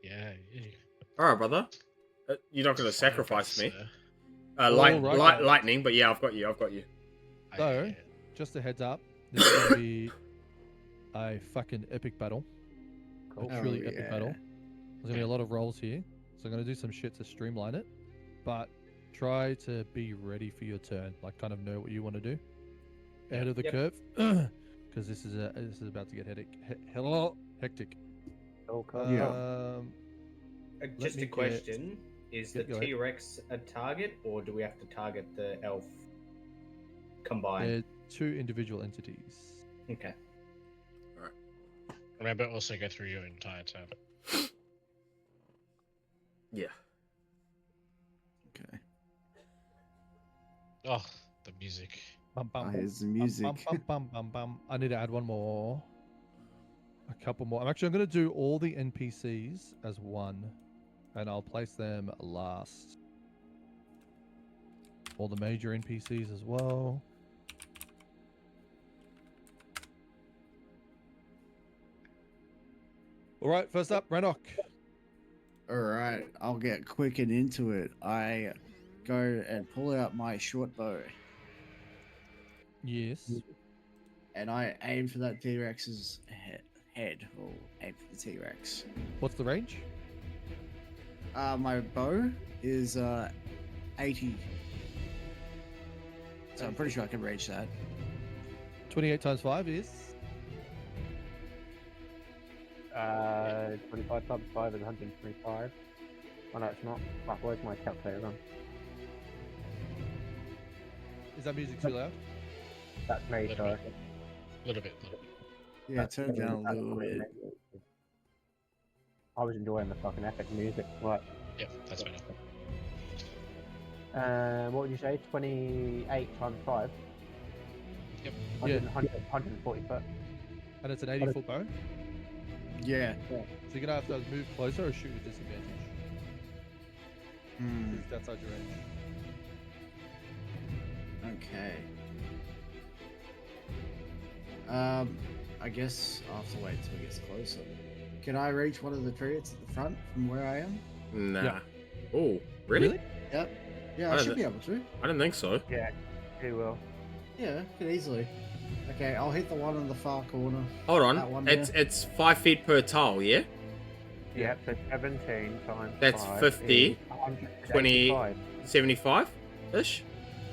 Yeah. All right, brother. You're not going to sacrifice me. sir. right. Lightning, but yeah, I've got you. So- Just a heads up. This is going to be a fucking epic battle. Cool. A truly Oh, epic yeah. battle. There's going to be a lot of rolls here. So I'm going to do some shit to streamline it. But try to be ready for your turn. Like, kind of know what you want to do. Ahead of the Yep. curve. Because this is about to get hectic. Cool, cool. Just me a get- question: is the Go ahead. T-Rex a target, or do we have to target the elf combined? They're two individual entities. Okay. Remember, also go through your entire turn. Yeah. Okay. Oh, the music. Bum, bum, Here's the bum, music. Bum, bum, bum, bum, bum. I need to add one more. A couple more. I'm going to do all the NPCs as one, and I'll place them last. All the major NPCs as well. All right, first up, Rannoch. All right, I'll get quick and into it. I go and pull out my short bow, Yes. and I aim for that T-Rex's head, or aim for the T-Rex. What's the range? My bow is 80, so I'm pretty sure I can reach that. 28 times 5 is 25 times 5 is 125. Oh no, it's not. Fuck, where's my calculator gone? Is that music too loud? That's me, Little sorry. bit. Little bit. Yeah, turn it down a little bit. I was enjoying the fucking epic music. Right. Yep, that's better. What would you say? 28 times 5? Yep. 140 foot. And it's an 80-foot bow. Yeah. So you're gonna have to move closer or shoot with disadvantage. Hmm. Because that's outside your range. Okay. I guess I'll have to wait till it gets closer. Can I reach one of the trees at the front from where I am? Nah. Yeah. Oh, really? Yep. Yeah, I I don't should be able to. I didn't think so. Yeah, he will. Yeah, could easily. Okay, I'll hit the one in the far corner. Hold That one on. there. It's 5 feet per tile, yeah? Yeah, so 17 times That's 5 50, is 185. 20, 75 ish.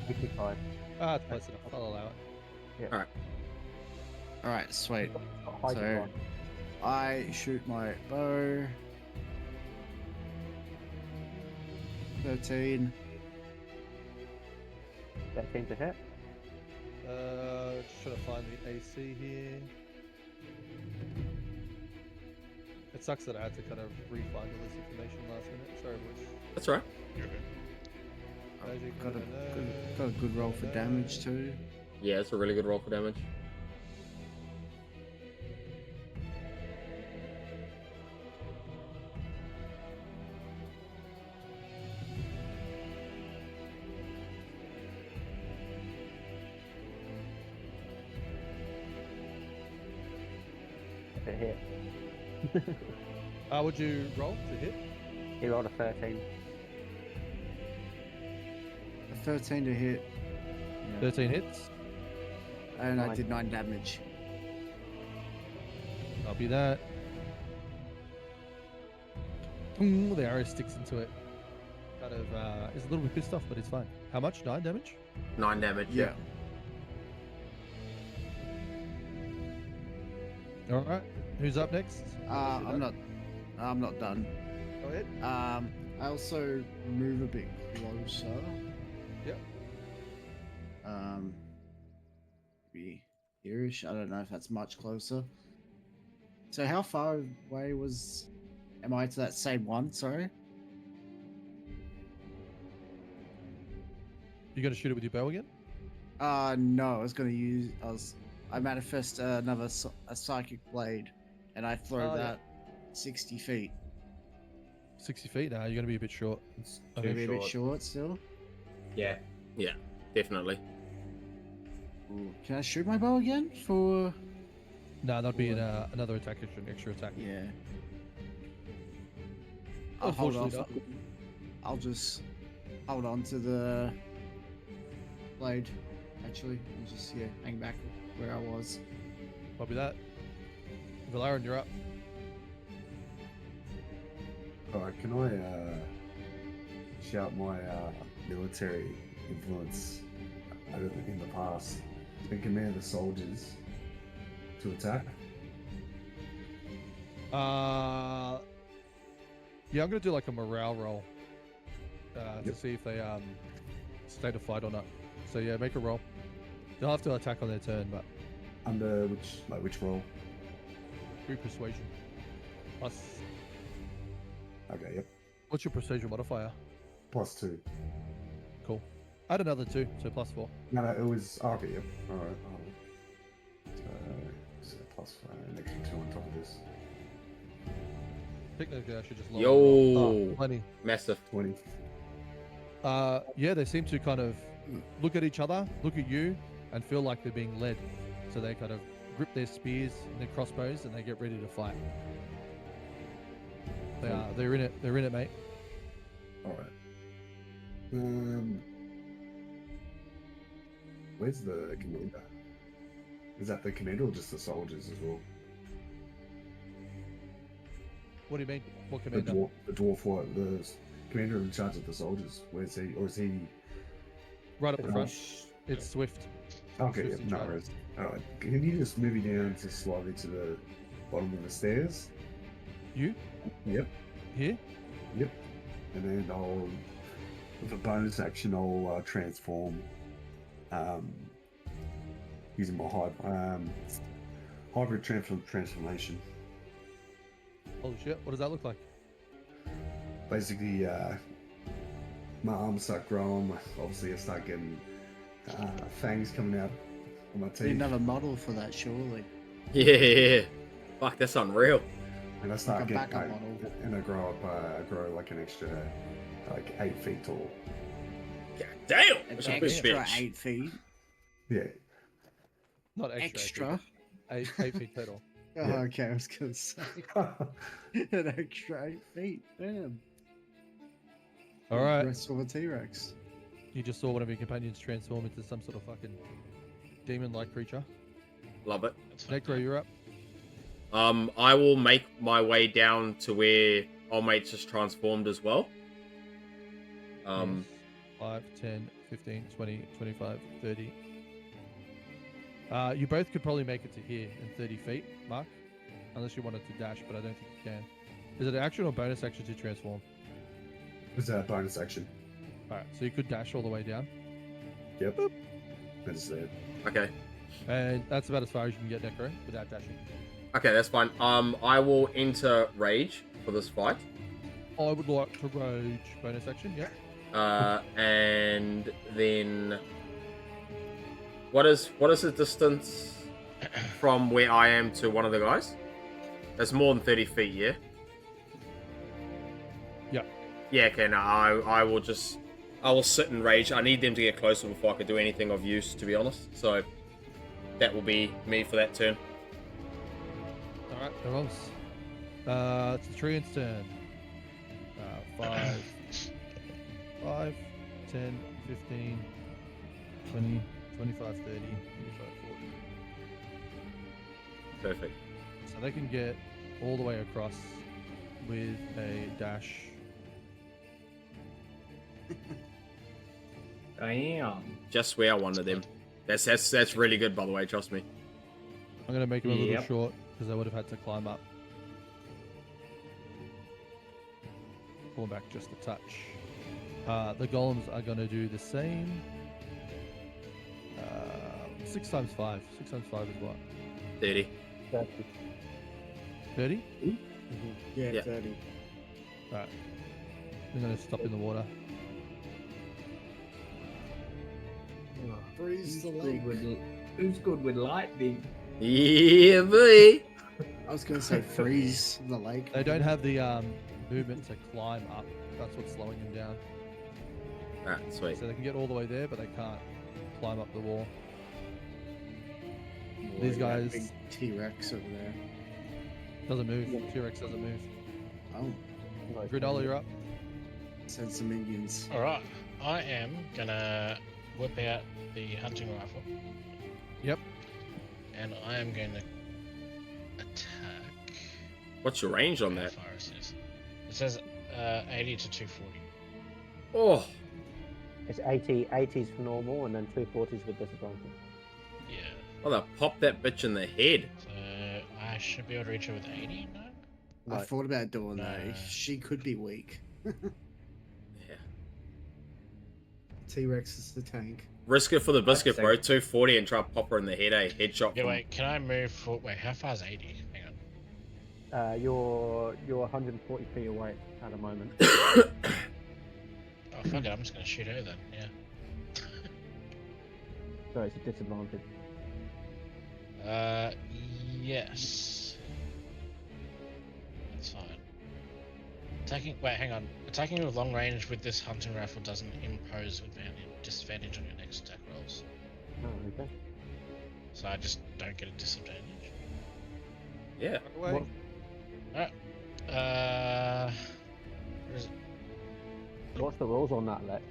85. Ah, it's close enough. I'll allow it. Alright, sweet. Got high So- decline. I shoot my bow. 13. 13 to hit. Just trying to find the AC here. It sucks that I had to kind of re-find all this information last minute. Sorry, boys. That's right. You're good. Magic, Got a good roll for damage too. Yeah, it's a really good roll for damage. To hit. Would you roll to hit? He rolled a 13. A 13 to hit. 13 hits. And I Nine. did 9 damage. Copy that. Ooh, the arrow sticks into it. Kind of is a little bit pissed off, but it's fine. How much? 9 damage? 9 damage. Yeah. All right. Who's up next? I'm not done. Go ahead. I also move a bit closer. Yep. Be here-ish. I don't know if that's much closer. So how far away am I to that same one? Sorry. You gonna shoot it with your bow again? No. I manifest a psychic blade, and I throw Oh, yeah. that 60 feet. 60 feet? Nah, you're gonna be a bit short. It's Okay. Maybe a bit short still. Yeah. Definitely. Ooh. Can I shoot my bow again for? Nah, that'd be another attack, extra attack. Yeah. I'll hold off. Unfortunately I'll just hold on to the blade, actually, and just hang back where I was. Copy that. Valerian, you're up. Alright, can I shout my military influence in the past and command the soldiers to attack? Yeah, I'm gonna do like a morale roll to Yep. see if they stay to fight or not. So yeah, make a roll. They'll have to attack on their turn, but Under which role? through persuasion. Plus, Okay, yep. what's your persuasion modifier? +2. Cool. Add another 2, so +4. No, it was okay, yep. Alright, so +5, an extra 2 on top of this. Technically, I should just lower Yo. the roll. Oh, 20. Massive. 20. Yeah, they seem to kind of look at each other, look at you, and feel like they're being led. So they kind of grip their spears and their crossbows, and they get ready to fight. They're in it. They're in it, mate. Alright. Where's the commander? Is that the commander or just the soldiers as well? What do you mean? What The commander? the commander in charge of the soldiers. Where's he? Or is he? Right up the Oh, front. It's Swift. Okay, Swift's yeah, in no charge. worries. Alright, can you just move me down to slightly to the bottom of the stairs? You Yep, here? yep. And then I'll, with a bonus action, I'll transform, using my hybrid transformation. Holy shit! What does that look like? Basically, my arms start growing. Obviously, I start getting fangs coming out on my Need teeth. another model for that, surely. Yeah. Fuck, that's unreal. And I start Like a getting backup like, model. and I grow like an extra, like 8 feet tall. God damn. An That's a big extra bitch. 8 feet. Yeah. Not extra. Extra? 8 feet total. Oh, Yeah. okay, I was gonna say an extra 8 feet. Damn. All right. Rest of a T-Rex. You just saw one of your companions transform into some sort of fucking demon-like creature. Love it. That's fine. Necro, you're up. I will make my way down to where old mate's just transformed as well. Yes. 5, 10, 15, 20, 25, 30. You both could probably make it to here in 30 feet, Mark. Unless you wanted to dash, but I don't think you can. Is it an action or bonus action to transform? It's a bonus action. Alright, so you could dash all the way down. Yep. That's it. Okay. And that's about as far as you can get, Necro, without dashing. Okay, that's fine. I will enter rage for this fight. I would like to rage. Bonus action, yeah. And then what is the distance from where I am to one of the guys? That's more than 30 feet, yeah? Yeah. Yeah, okay, no, I will sit in rage. I need them to get closer before I could do anything of use, to be honest. So that will be me for that turn. Alright, there was. It's the Treant's turn. 5, 10, 15, 20, 25, 30, 25, 40. Perfect. So they can get all the way across with a dash. Damn. Just where I wanted them. That's really good, by the way. Trust me. I'm going to make them a little Yep. short because I would have had to climb up. Pull back just a touch. The golems are going to do the same. 6 times 5. 6 times 5 is what? 30. 30? Yeah, Yeah. 30. Alright. I'm going to stop in the water. Freeze the lake. Who's good with lightning? Yeah, boy. I was gonna say freeze the lake. They don't have the movement to climb up. That's what's slowing them down. Alright, sweet. So they can get all the way there, but they can't climb up the wall. These That guys big T-Rex over there. doesn't move. T-Rex doesn't move. Oh, Gridala, you're up. send some minions. Alright, I am gonna whip out the hunting rifle. Yep. And I am going to attack. What's your range on How that? far is this? It says 80 to 240. Oh, It's 80s for normal, and then 240s with disadvantage. Yeah. well, they'll pop that bitch in the head. So I should be able to reach her with 80, no? I Right. thought about doing that. No. She could be weak. Yeah. T-Rex is the tank. Risk it for the biscuit, say- bro. 240 and try to pop her in the head, eh? Headshot. Yeah, from- wait, can I move for... Wait, how far is 80? Hang on. You're 140 feet away at the moment. Oh, fuck it, I'm just going to shoot her then, yeah. So it's a disadvantage. Yes. That's fine. Wait, hang on. Attacking with long range with this hunting rifle doesn't impose disadvantage on your next attack rolls. Oh, okay. So I just don't get a disadvantage. Yeah. Away. Where is it? What's the rules on that, Lex?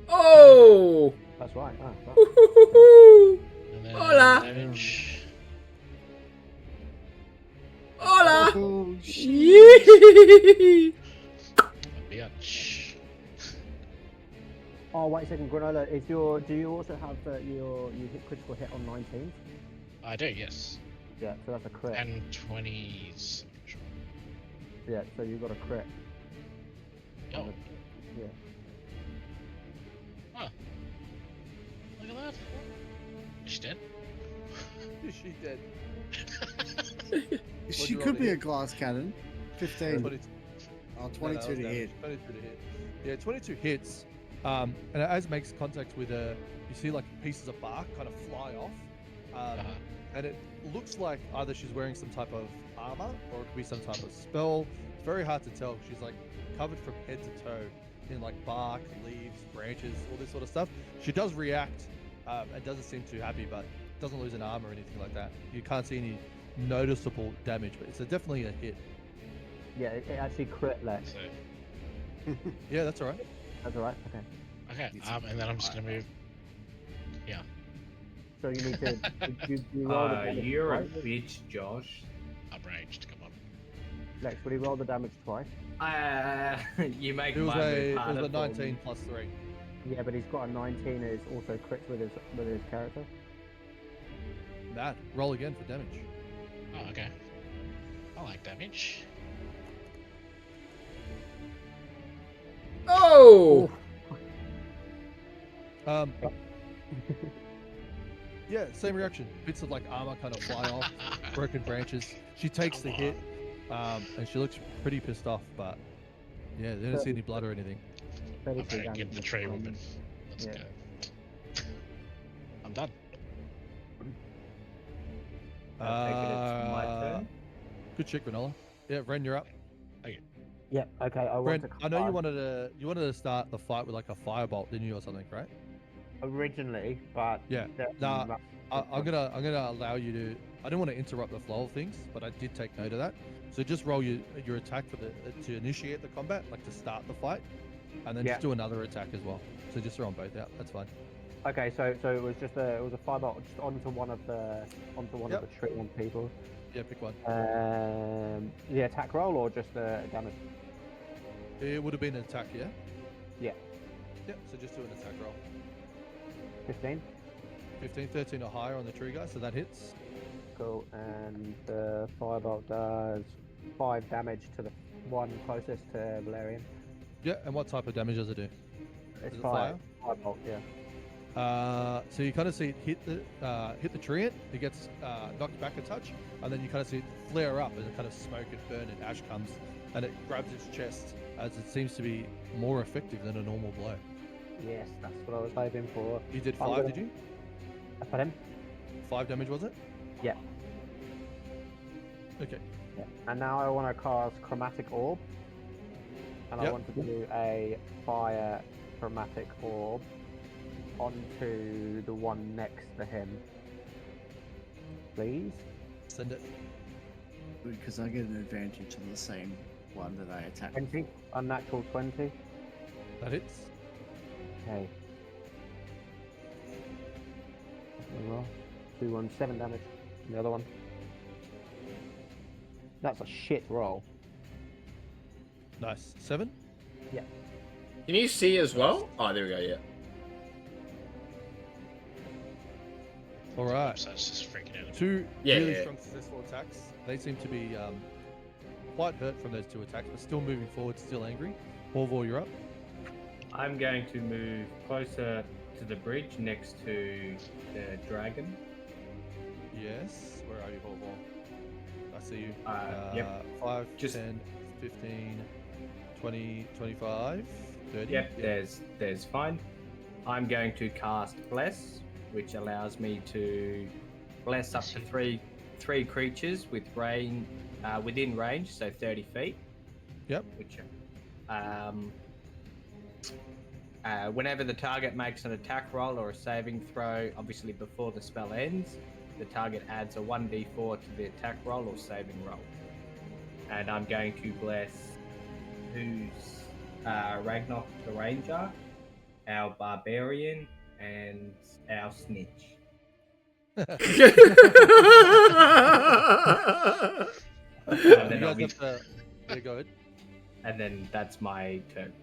Oh! That's right. Ah, right. And then Hola. damage. Hola! Oh shit! Yee! Bitch. Oh, wait a second, Granola. Do you also have you hit critical hit on 19? I do, yes. Yeah, so that's a crit. And 20s. Sure. Yeah, so you got a crit. Oh, Yeah. look at that. Is she dead? She's dead. She you roll could to be a hit? glass cannon. 15. 22. Oh, No, 22 that was to damage. hit. 22 to hit. Yeah, 22 hits. And as makes contact with you see like pieces of bark kind of fly off And it looks like either she's wearing some type of armor or it could be some type of spell. It's very hard to tell. She's like covered from head to toe in like bark, leaves, branches, all this sort of stuff. She does react and doesn't seem too happy, but doesn't lose an arm or anything like that. You can't see any noticeable damage, but it's definitely a hit. Yeah, it actually crit Lex. So, Yeah, that's all right. That's alright. Okay. okay, and then I'm just gonna move. Yeah. So you need to. you roll the damage You're a twice. bitch, Josh. I'm ranged. Come on. Lex, will you roll the damage twice? You make It was my a move harder for 19 me. plus 3. Yeah, but he's got a 19 and it's also crits with his character. Matt, roll again for damage. Oh, okay. I like damage. Oh! Yeah, same reaction. Bits of like armor kind of fly off, broken branches. She takes the hit, and she looks pretty pissed off. But yeah, they didn't see any blood or anything. I'm 33 gonna give damage. the tree woman. Let's Yeah. go. I'm done. I take it it's my turn. Good check, Granola. Yeah, Ren, you're up. Yeah. Okay. I Ren, want to. I know you wanted to start the fight with like a firebolt, didn't you, or something, right? originally, but Yeah. Nah, I'm gonna allow you to. I don't want to interrupt the flow of things, but I did take note of that. So just roll your attack for to initiate the combat, like to start the fight, and then Yeah. just do another attack as well. So just throw them both out. That's fine. Okay, so it was just a firebolt just onto one of the Yep. tree on people. Yeah, pick one. The attack roll or just the damage? It would have been an attack, yeah. Yeah. Yep. So just do an attack roll. 15. 15, 13 or higher on the tree guy, so that hits. Cool. And the firebolt does 5 damage to the one closest to Valerian. Yeah. And what type of damage does it do? It's Is it fire. Firebolt, yeah. So you kind of see it hit the tree. It gets knocked back a touch, and then you kind of see it flare up, and it kind of smoke and burn, and ash comes, and it grabs its chest, as it seems to be more effective than a normal blow. Yes, that's what I was hoping for. You did I'm 5, gonna- did you? Pardon? 5 damage, was it? Yeah. Okay. Yeah. And now I want to cast Chromatic Orb. And I Yep. want to do a fire Chromatic Orb onto the one next to him. Please? Send it. Because I get an advantage on the same one that I attack. 20? Unnatural 20? That hits. Okay. Roll. 2, 1, 7 damage. The other one. That's a shit roll. Nice. 7. Can you see as well? Oh, there we go. Yeah. All right. So it's just freaking out. 2 Yeah, really yeah. strong successful attacks. They seem to be quite hurt from those 2 attacks, but still moving forward, still angry. Orvor, you're up. I'm going to move closer to the bridge next to the dragon. Yes. Where are you, Orvor? I see you. Yep. 5, Just- 10, 15, 20, 25, 30. Yep, there's fine. I'm going to cast Bless, which allows me to bless up to three creatures with within range, so 30 feet. Yep. Which, whenever the target makes an attack roll or a saving throw, obviously before the spell ends, the target adds a 1d4 to the attack roll or saving roll. And I'm going to bless who's Ragnar the Ranger, our Barbarian, and our Snitch. You then I'll guys be- have to. Yeah, go ahead. And then that's my turn.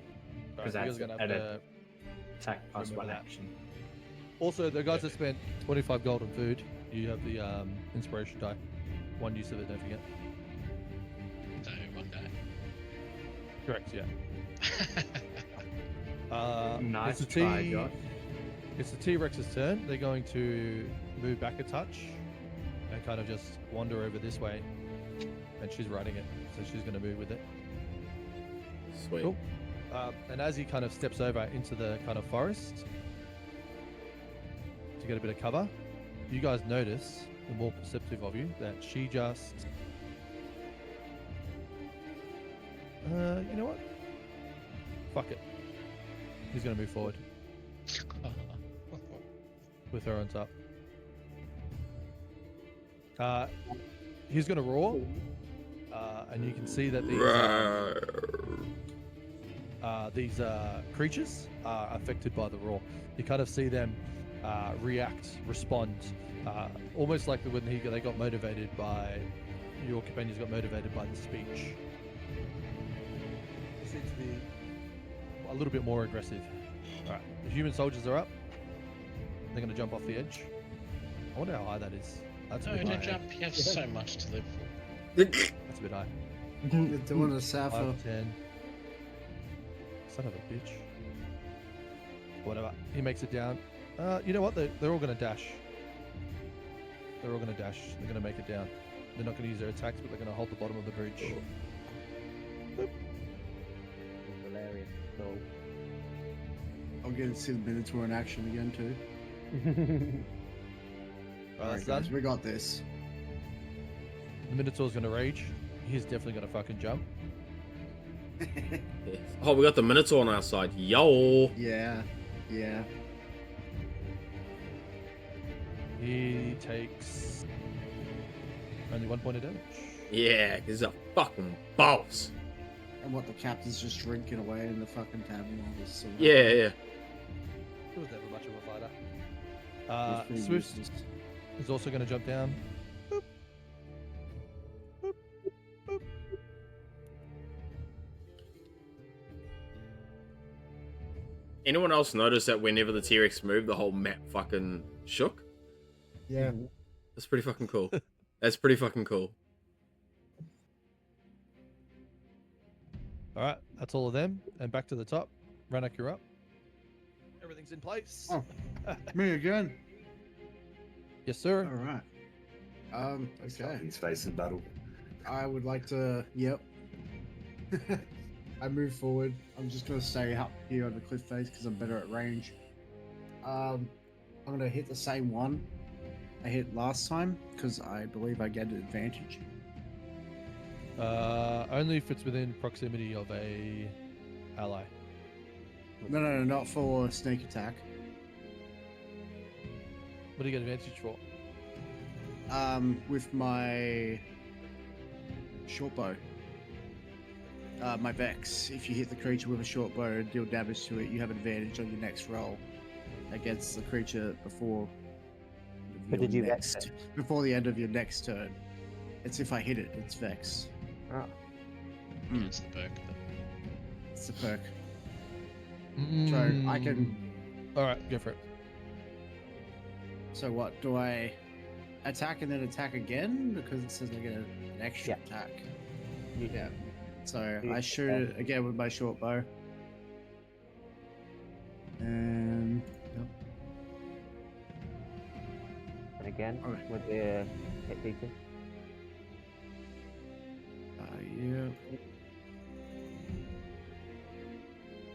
Right, Because you guys that's are gonna have an to. attack plus remember one that. action. Also, the guys that spent 25 gold on food, you have the inspiration die. One use of it, don't forget. So one day. Correct, yeah. Nice it's try, Josh. It's the T-Rex's turn. They're going to move back a touch and kind of just wander over this way. And she's riding it, so she's going to move with it. Sweet. Cool. And as he kind of steps over into the kind of forest to get a bit of cover, you guys notice, the more perceptive of you, that she just. You know what? Fuck it. He's gonna move forward with her on top. He's gonna roar, and you can see that these creatures are affected by the roar. You kind of see them respond, almost like when they got motivated by your companions got motivated by the speech. They seem to be a little bit more aggressive. All right, the human soldiers are up. They're going to jump off the edge. I wonder how high that is. That's a No, bit don't high. jump. You have so much to live for. That's a bit high. They're doing a SAFA. 5, 10. Son of a bitch. Whatever. He makes it down. You know what? They're all going to dash. They're all going to dash. They're going to make it down. They're not going to use their attacks, but they're going to hold the bottom of the bridge. Boop. Hilarious. So. I'll get to see the Minotaur in action again too. Alright guys, done. we got this. The Minotaur's going to rage. He's definitely going to fucking jump. Oh, we got the Minotaur on our side. Yo! Yeah. He takes only 1 point of damage. Yeah, he's a fucking boss. And what, the captain's just drinking away in the fucking tavern while this. Yeah. He was never much of a fighter. He's pretty Swift useless. is also going to jump down. Boop. Boop. Boop. Anyone else notice that whenever the T-Rex moved, the whole map fucking shook? Yeah. That's pretty fucking cool. That's pretty fucking cool. All right, that's all of them. And back to the top. Ranak, you're up. Everything's in place. Oh. Me again. Yes, sir. Alright. Okay. He's facing battle. I would like to. Yep. I move forward. I'm just gonna stay up here on the cliff face because I'm better at range. I'm gonna hit the same one I hit last time because I believe I get an advantage. Only if it's within proximity of a ally. No, not for sneak attack. What do you get advantage for? With my short bow. My Vex. If you hit the creature with a short bow and deal damage to it, you have advantage on your next roll against the creature before. But did you Vex it? Before the end of your next turn? It's if I hit it. It's Vex. Oh. Mm. It's the perk. It's a perk. So I can. All right, go for it. So what? Do I attack and then attack again? Because it says I get an extra attack. Yeah. So I shoot it again with my short bow. And. Yep. And again Alright. with the hit DC. Yeah.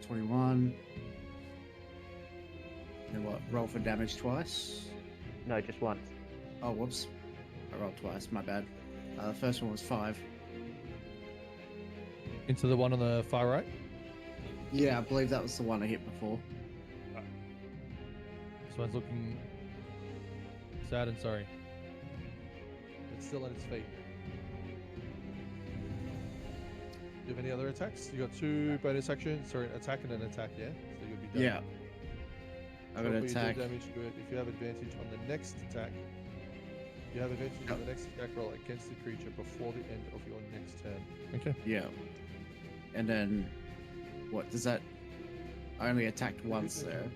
21. And then what? Roll for damage twice? No, just once. Oh, whoops. I rolled twice, my bad. The first one was 5. Into the one on the far right. Yeah, I believe that was the one I hit before. This one's looking sad and sorry. It's still at its feet. Do you have any other attacks? You got 2 bonus actions. Sorry, attack and an attack, yeah? So you'll be done. Yeah. I got So to if you do attack. damage, good. If you have advantage on the next attack, you have advantage on the next attack roll against the creature before the end of your next turn. Okay. Yeah. And then, what does that? I only attacked once there.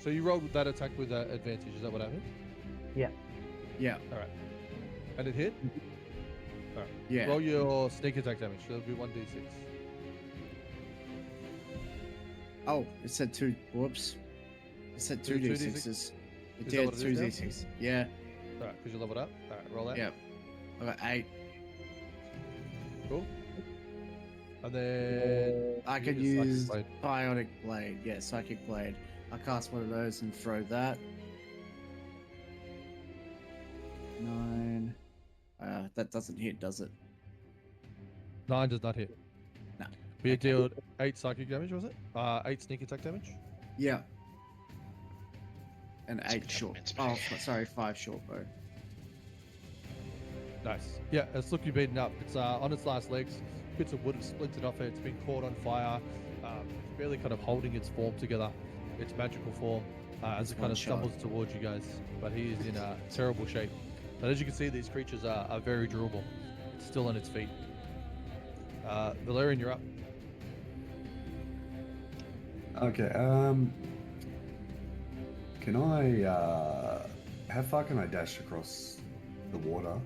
So you rolled that attack with advantage. Is that what happened? Yeah. All right. And it hit. All right. Yeah. Roll your sneak attack damage. So it'll be 1d6. Oh, it said 2. Whoops. It said 2 2 d6s. It Is that did what it 2 is now? d6. Yeah. All right, because you leveled up. All right, roll that. Yeah. I got 8. Cool. And then I you could need a psychic use blade. Bionic Blade. Yeah, Psychic Blade. I cast one of those and throw that. 9. That doesn't hit, does it? 9 does not hit. No. But you dealt 8 psychic damage, was it? 8 sneak attack damage. Yeah. And It's 8 been short. meant to Oh, be. sorry, 5 short bow. Nice. Yeah, it's look you beaten up. It's on its last legs. Bits of wood have splintered off it. It's been caught on fire. It's barely kind of holding its form together, its magical form, as it kind of stumbles towards you guys. But he is in terrible shape. But as you can see, these creatures are very durable. It's still on its feet. Valerian, you're up. Okay. Can I? How far can I dash across the water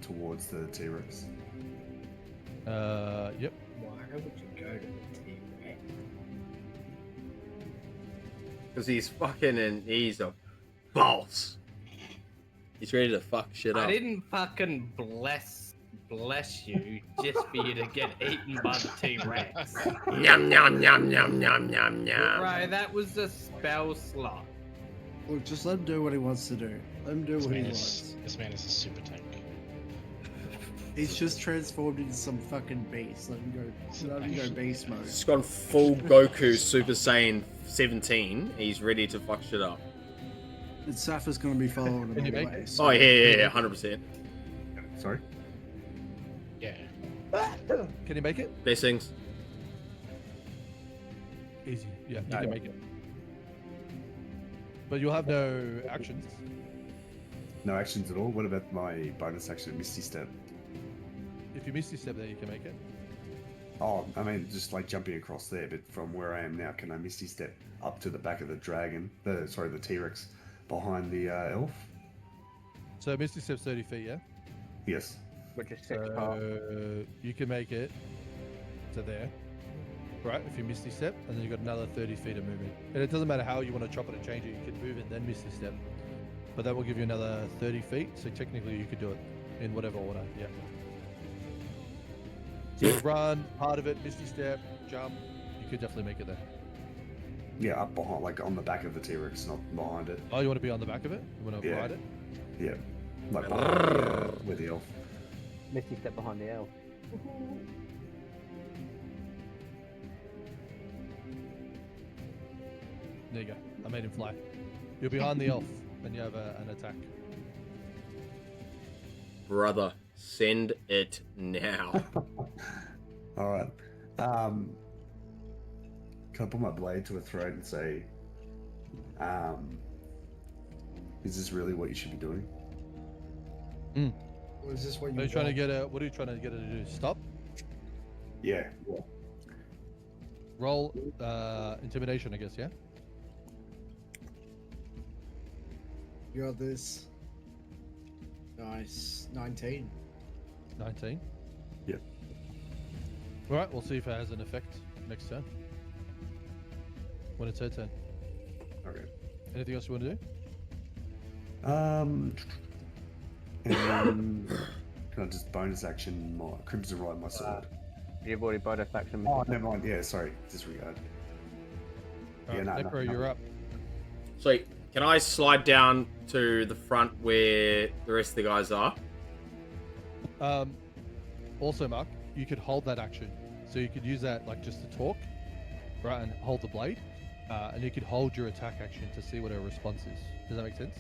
towards the T-Rex? Yep. Why would you go to the T-Rex? Because he's fucking and he's a boss. He's ready to fuck shit up. I didn't fucking bless you just for you to get eaten by the T-Rex. Yum yum yum yum yum yum yum. Right, that was a spell slot. Look, just let him do what he wants to do. Let him do what he wants. This man is a super tank. He's just transformed into some fucking beast. Let him go beast mode. He's gone full Goku Super Saiyan 17. He's ready to fuck shit up. And SAFA's gonna be following him Can you make anyway. it? So Oh yeah, 100%. Sorry. Yeah. Can you make it? Blessings. Easy. Yeah, you No. can make it. But you'll have no actions. No actions at all. What about my bonus action, Misty Step? If you miss your step there, you can make it. Oh, I mean, just like jumping across there, but from where I am now, can I Misty Step up to the back of the dragon? The T-Rex behind the elf? So Misty Step's 30 feet, yeah? Yes. Which is 6 parts. So you can make it to there, right? If you Misty Step, and then you've got another 30 feet of movement. And it doesn't matter how you want to chop it and change it. You can move it, then Misty Step. But that will give you another 30 feet, so technically you could do it in whatever order, yeah. So run, part of it, Misty Step, jump. You could definitely make it there. Yeah, up behind, like on the back of the T-Rex, not behind it. Oh, you want to be on the back of it? You want to Yeah. ride it? Yeah, like behind where the elf. Misty step behind the elf. There you go. I made him fly. You're behind the elf, and you have an attack. Brother, send it now. All right. Can I put my blade to a throat and say, is this really what you should be doing? Or is this what Are you trying to get a? What are you trying to get her to do? Stop. Yeah. Roll intimidation, I guess. Yeah. You got this. Nice. 19. 19. Yep. All right. We'll see if it has an effect next turn. When it's her turn. Okay. Anything else you want to do? And then can I just bonus action my Crimson Ride my sword? You've already bonus action. Oh, never mind. Yeah, sorry. Disregard. All Yeah, right, no, Necro, no. you're up. So, can I slide down to the front where the rest of the guys are? Also, Mark, you could hold that action, so you could use that like just to talk, right, and hold the blade, and you could hold your attack action to see what her response is. Does that make sense?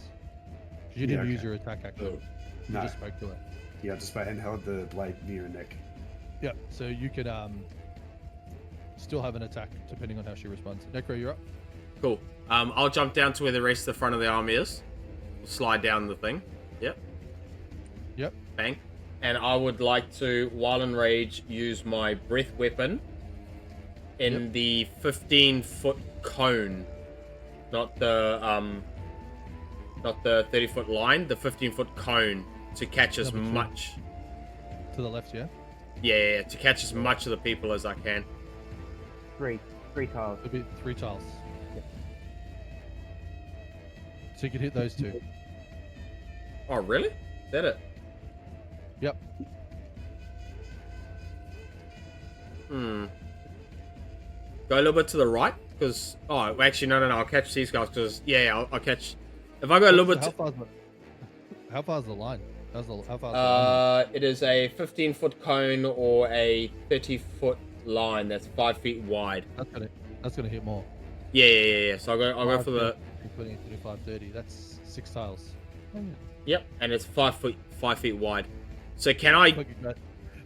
'Cause you didn't use your attack action. You No. just spoke to her. Yeah, I just went and held the blade near her neck. Yeah, so you could still have an attack depending on how she responds. Necro, you're up. Cool. I'll jump down to where the rest of the front of the army is. Slide down the thing. Yep. Yep. Bang. And I would like to, while in rage, use my breath weapon in the 15-foot cone. Not the 30-foot line, the 15-foot cone to catch as Number two. much. To the left, yeah. Yeah, to catch as much of the people as I can. Three tiles. It'll be 3 tiles. So you could hit those 2. Oh, really? Is that it? Yep. Go a little bit to the right, because... Oh, actually, no, I'll catch these guys, because... Yeah, I'll catch... If I go a little bit... How far is How far is the line? How far is the line? It is a 15-foot cone or a 30-foot line that's 5 feet wide. That's gonna hit more. Yeah. So I'll go for the 20, 25, 30. That's 6 tiles. Yep, and it's 5 feet wide. So can I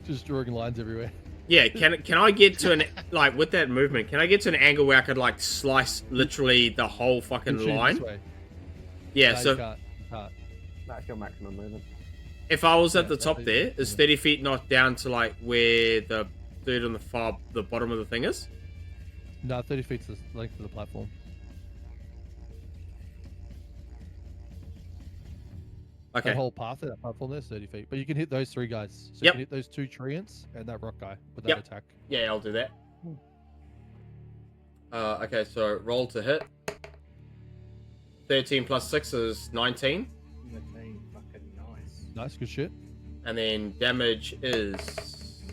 just drawing lines everywhere? Yeah, can I get to an like with that movement? Can I get to an angle where I could like slice literally the whole fucking line? Yeah, no, so you can't. That's your maximum movement. if I was at the that's top how you there, do it. is 30 feet not down to like where the dude on the bottom of the thing is? No, 30 feet's the length of the platform. Okay. That whole path of that platform there's 30 feet. But you can hit those 3 guys. So Yep. you can hit those 2 treants and that rock guy with that Yep. attack. Yeah, I'll do that. Okay, so roll to hit. 13 plus 6 is 19. Fucking nice. Nice, good shit. And then damage is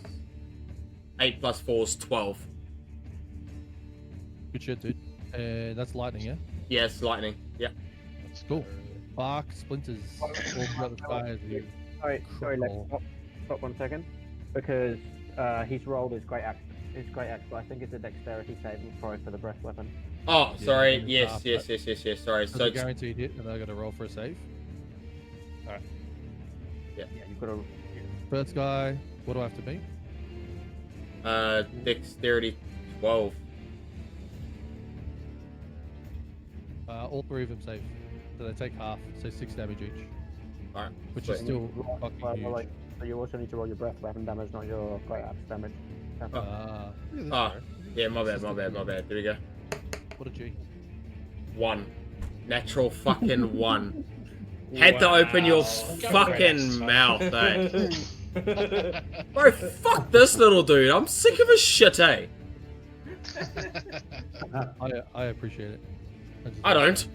8 plus 4 is 12. Good shit, dude. And that's lightning, yeah? Yeah, it's lightning. Yeah. Let's Cool. go. Bark splinters all throughout the sky as you Sorry, let's crawl. stop 1 second. Because he's rolled his great axe, but I think it's a dexterity saving throw for the breath weapon. Oh, Yeah, sorry. and Yes. it's Sorry. That's So a it's, guaranteed hit, and I got to roll for a save. Yeah, you've got to. First guy, what do I have to beat? dexterity 12. All 3 of them save. So they take half, so 6 damage each. Alright. Which is sweet. still fucking huge. So you also need to roll your breath weapon damage, not your great axe damage. Look at this, Ah, bro. Yeah, my bad. There we go. What a G. 1. Natural fucking 1. Had to open your fucking mouth, eh? Bro, fuck this little dude. I'm sick of his shit, eh? I appreciate it. I don't.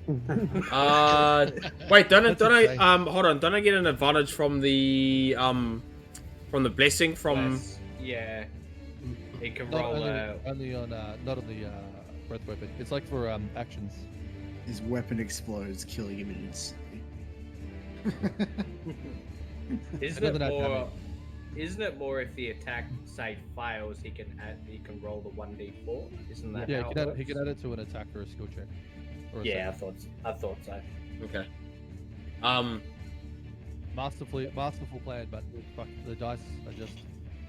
Wait, don't That's I insane. hold on, don't I get an advantage from the blessing from Plus, yeah. He can Not roll only on not on the breath weapon. It's like for actions. His weapon explodes, killing him instantly. Isn't Another it nat more? damage. Isn't it more if the attack say fails, he can roll the 1d4? Isn't that Yeah, how he it can works? add it to an attack or a skill check. Or a Yeah, save. I thought so. Okay. Masterful plan, but fuck, the dice are just,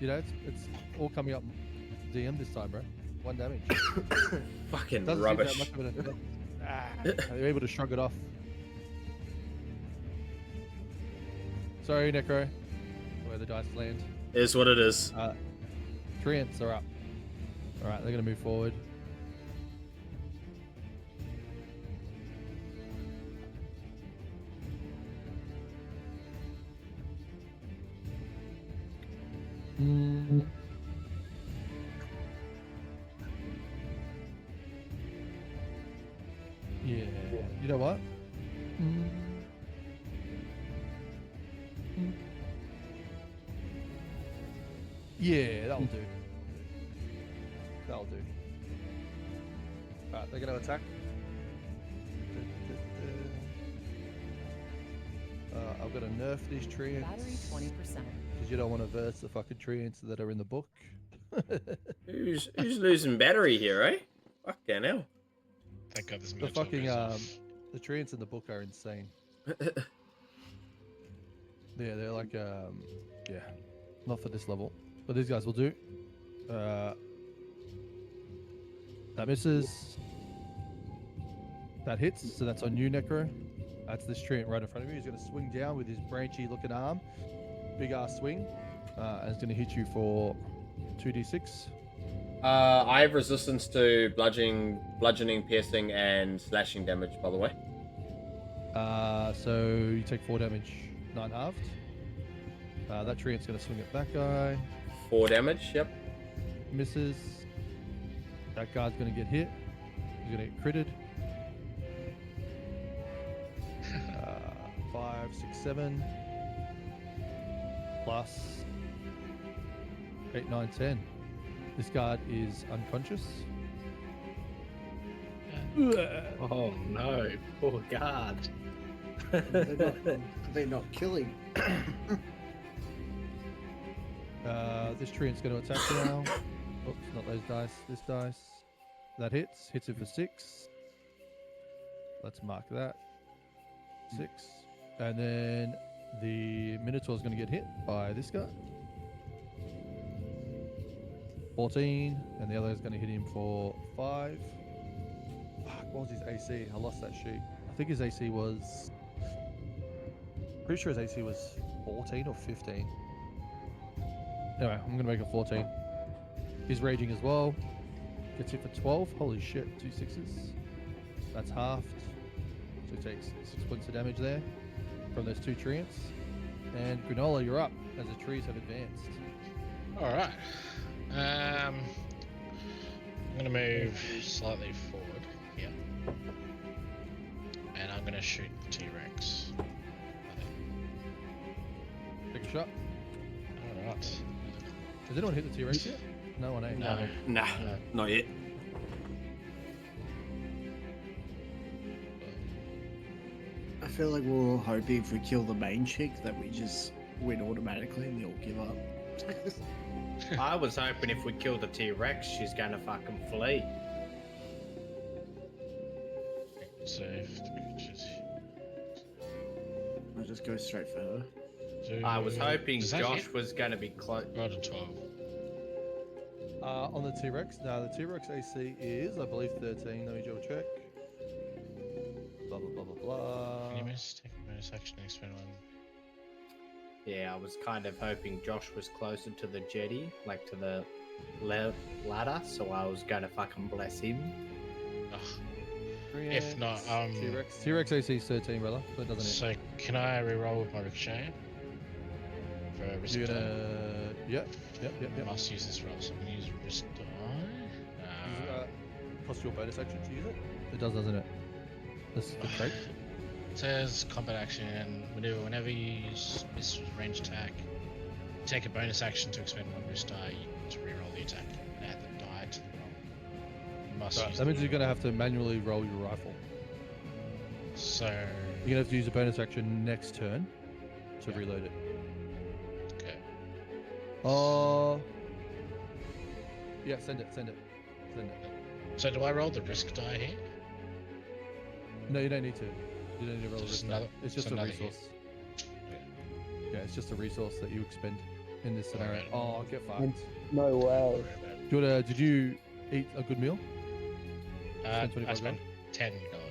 it's all coming up DM this time, bro. 1 damage. Fucking Doesn't rubbish. seem that much of an effect. They're able to shrug it off. Sorry, Necro. Where the dice land. Is what it is. Treants are up. Alright, they're gonna move forward. Yeah. You know what? Yeah, that'll do. That'll do. Alright, they're gonna attack. I've got to nerf these treants. Battery 20%. Because you don't want to verse the fucking treants that are in the book. Who's losing battery here, eh? Fucking hell. Thank God this The Minotaur fucking goes off. the treants in the book are insane. Yeah, they're like yeah, not for this level, but these guys will do. That misses. That hits, so that's on you, Necro. That's this treant right in front of you. He's going to swing down with his branchy looking arm. Big ass swing. And it's going to hit you for 2d6. I have resistance to bludgeoning, piercing, and slashing damage, by the way. So you take 4 damage, 9 halved. That treant's going to swing at that guy. 4 damage, yep. Misses. That guy's going to get hit. He's going to get critted. 5, 6, 7. Plus 8, 9, 10. This guard is unconscious. Oh no, poor guard. They're not killing. This treant's going to attack now. Oops, not those dice. This dice. That hits. Hits it for 6. Let's mark that. 6. And then the Minotaur's going to get hit by this guy. 14. And the other is going to hit him for 5. Fuck, what was his AC? I lost that sheet. I think his AC was... Pretty sure his AC was 14 or 15. Anyway, I'm going to make it 14. He's raging as well. Gets hit for 12. Holy shit, 2 6s. That's halved. So he takes 6 points of damage there from those 2 treants. And Granola, you're up as the trees have advanced. Alright. I'm gonna move slightly forward here. And I'm gonna shoot the T-Rex. Take a shot. Alright. Has anyone hit the T-Rex yet? No one, eh? No. Nah, not yet. I feel like we're all hoping if we kill the main chick that we just win automatically and they all give up. I was hoping if we kill the T-Rex, she's gonna fucking flee. Save. I'll just go straight for her. I was hoping Does that Josh hit? was gonna be close. Rolled a 12. On the T-Rex, now the T-Rex AC is, I believe, 13. Let me double check. Blah, blah, blah, blah, blah. Can you take a bonus action and expend one? Yeah, I was kind of hoping Josh was closer to the jetty, like to the ladder, so I was gonna fucking bless him. Ugh. If not, T-Rex AC is 13, brother. That doesn't hit. So can I reroll with my ricochet? For a risk You're die? gonna... Yep. I must use this roll, so I'm gonna use a risk die. Cost your bonus action to use it? It does, doesn't it? This is the trait. It says combat action, maneuver whenever you use this range attack. Take a bonus action to expend 1 risk die to reroll the attack and add the die to the roll. You must use That means the- you're gonna have to manually roll your rifle. So You're gonna have to use a bonus action next turn to Yeah. reload it. okay. Yeah, send it. So do I roll the risk die here? No, you don't need to. You don't need to roll Just this. another- It's just just a another hit. resource. Yeah, it's just a resource that you expend in this scenario. Alright. Oh, get fucked. No way. Do you wanna, did you eat a good meal? I 25 spent 10 gold.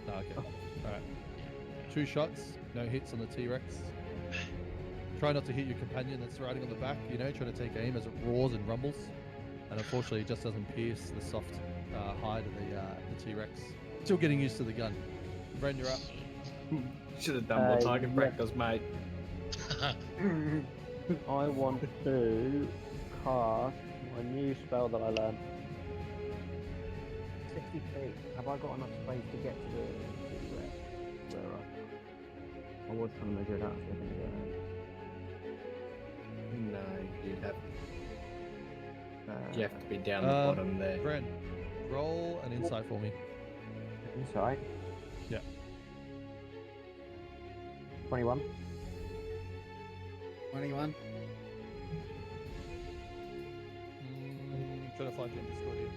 Oh, okay. Alright. 2 shots, no hits on the T-Rex. Try not to hit your companion that's riding on the back, you know, try to take aim as it roars and rumbles. And unfortunately, it just doesn't pierce the soft hide of the T-Rex. Still getting used to the gun. Bren, you're up. Should have done more target yeah. practice, mate. I want to cast my new spell that I learned. 60 feet. Have I got enough space to get to the where I was trying to measure it out. So I can No, you'd have, go. you have to be down the Um, bottom there. Bren, roll an insight for me. Inside. Yeah. 21. 21. Trying to find you on Discord here.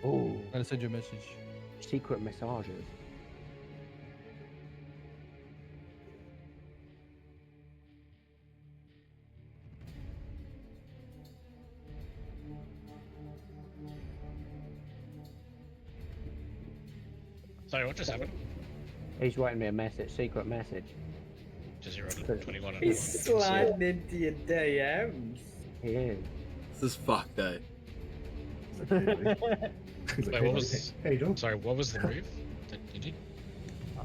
Oh, I'm gonna send you a message. secret massages. Sorry, what just happened? He's writing me a message, secret message. Just rolled a 21 on He's one. sliding into your DMs. He is. This is fucked, eh? Wait, what was? Hey, dog. Sorry, what was the move that you did?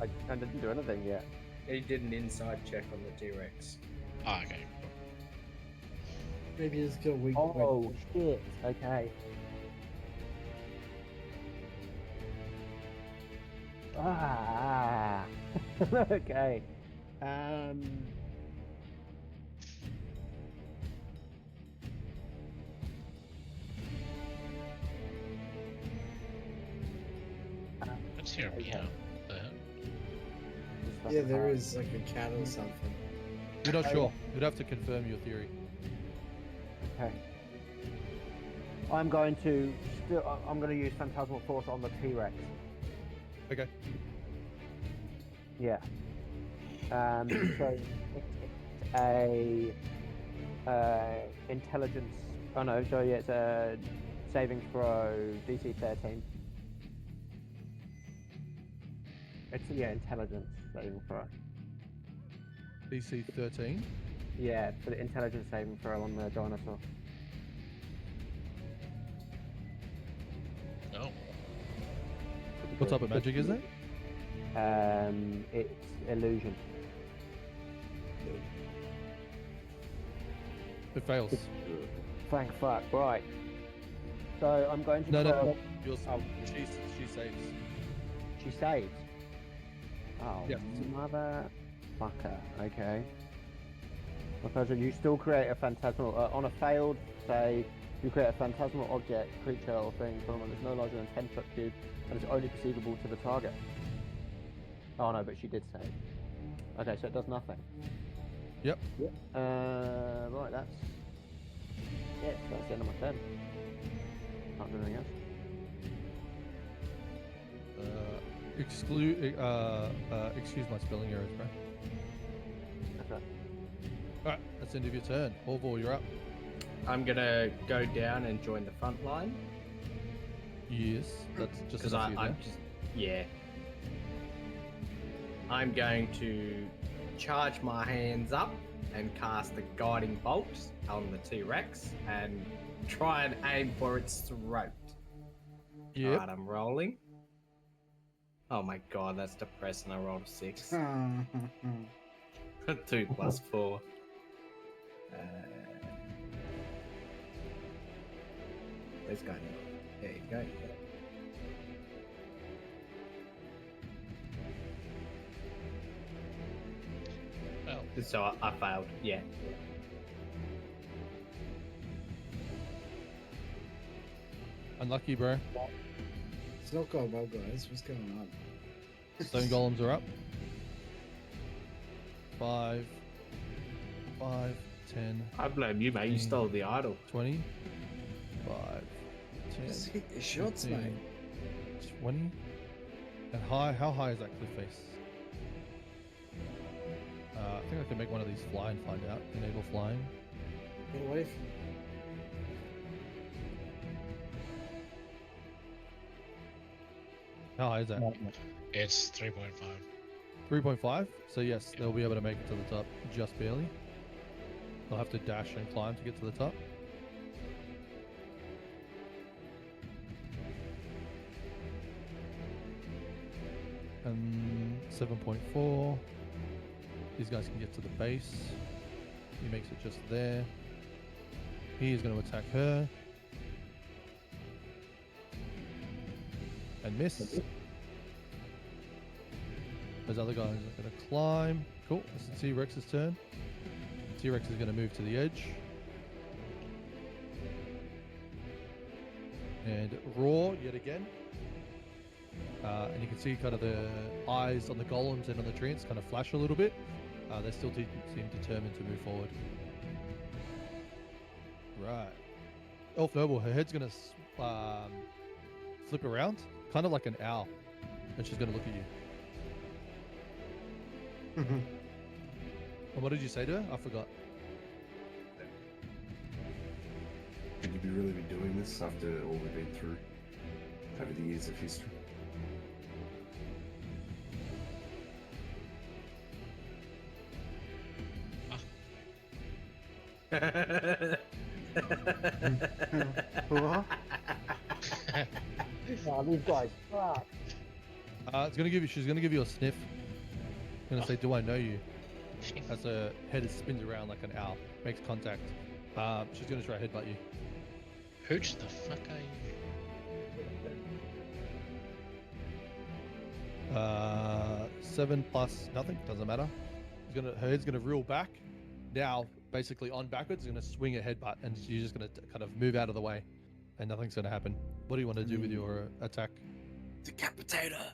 I didn't do anything yet. He did an inside check on the T-Rex. Ah, okay. Maybe it's got weak. Oh shit. Okay. Ah. Okay. Let's hear a meow. The hell? like Yeah, a there car. is like a cat or something. You're not Oh, sure. You'd have to confirm your theory. Okay. I'm going to I'm going to use Phantasmal Force on the T-Rex. Okay. Yeah. So it's a intelligence. Oh no, so yeah, it's a saving throw DC 13. It's intelligence saving throw. DC 13. Yeah, for the intelligence saving throw on the dinosaur. No. What type of magic is it? It's illusion. It fails. Thank fuck. Right. So I'm going to. No. cast- She saves. She saves. Oh, Yes. motherfucker. Okay. Because you still create a phantasmal on a failed save. You create a phantasmal object, creature, or thing from one that's no larger than 10 foot cube and is only perceivable to the target. Oh no, but she did save. Okay, so it does nothing. Yep. Right, that's it. That's the end of my turn. Can't do anything else. Excuse my spelling errors, bro. Okay. Alright, that's the end of your turn. Orville, you're up. I'm gonna go down and join the front line Yes, that's just because enough for you I'm there. just I'm going to charge my hands up and cast the guiding bolt on the T-Rex and try and aim for its throat. Yep. Alright, I'm rolling. Oh my god, that's depressing. I rolled a 6. 2 plus 4. Let's go. There you go. Well, So I failed. Yeah. Unlucky, bro. It's not going well, guys. What's going on? Stone golems are up. 5, 10, I blame you, mate. You stole the idol. 20, 5, 10, Just hit your shots, 15, mate. 20. And how high is that cliff face? I think I can make one of these fly and find out. Enable flying. Get away from me. How high is that? it's 3.5. 3.5? So yes, they'll be able to make it to the top just barely. They'll have to dash and climb to get to the top. And 7.4. These guys can get to the base. He makes it just there. He is going to attack her. And miss. Those other guys are going to climb. Cool. It's the T-Rex's turn. T-Rex is going to move to the edge. And roar yet again. And you can see kind of the eyes on the golems and on the treants kind of flash a little bit. They still seem determined to move forward. Right. Elf Noble, her head's going to flip around, kind of like an owl. And she's going to look at you. And what did you say to her? I forgot. Should you be really be doing this after all we've been through over the years of history? What? Oh, these guys. Fuck. It's gonna give you. She's gonna give you a sniff. Gonna say, "Do I know you?" As her head spins around like an owl, makes contact. She's gonna try to headbutt you. Hooch the fuck are you? 7 plus nothing. Doesn't matter. Her head's gonna reel back. Now, basically on backwards, gonna swing a headbutt, and she's just gonna kind of move out of the way, and nothing's gonna happen. What do you want to do with your attack? Decapitator!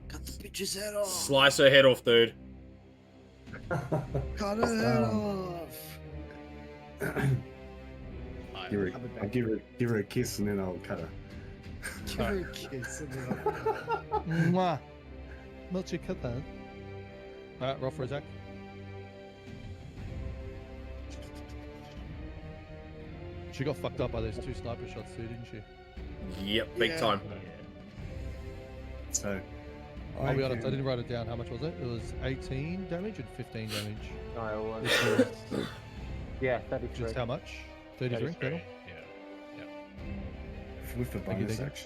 Cut the bitch's head off! Slice her head off, dude. Cut her head off. Hi. give her, Have a I'll give her a kiss and then I'll cut her. Give her a kiss. And then Mwah. Milkshake cut that. Alright, roll for attack. She got fucked up by those 2 sniper shots too, didn't she? Yep, big Yeah. time. So, I'll be honest, I can- didn't write it down. How much was it? It was 18 damage and 15 damage. No, it was. Which was Yeah, 33. just how much? 33 total? Yeah. With a Thank you, bonus thank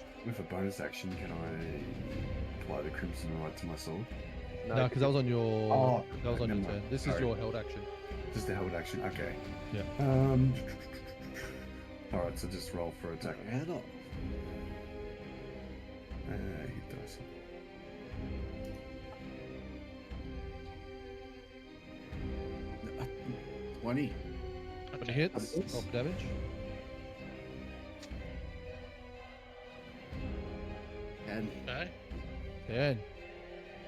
you. action, can I apply the crimson right to my sword? No, because that was on your. Oh, that was on your never turn. mind. This is Sorry. your held action. Just a held action. Okay. Yeah. All right. So just roll for attack. cut her head off. Hit dice. Uh, 20. When it hits, roll for damage. And Okay. 10.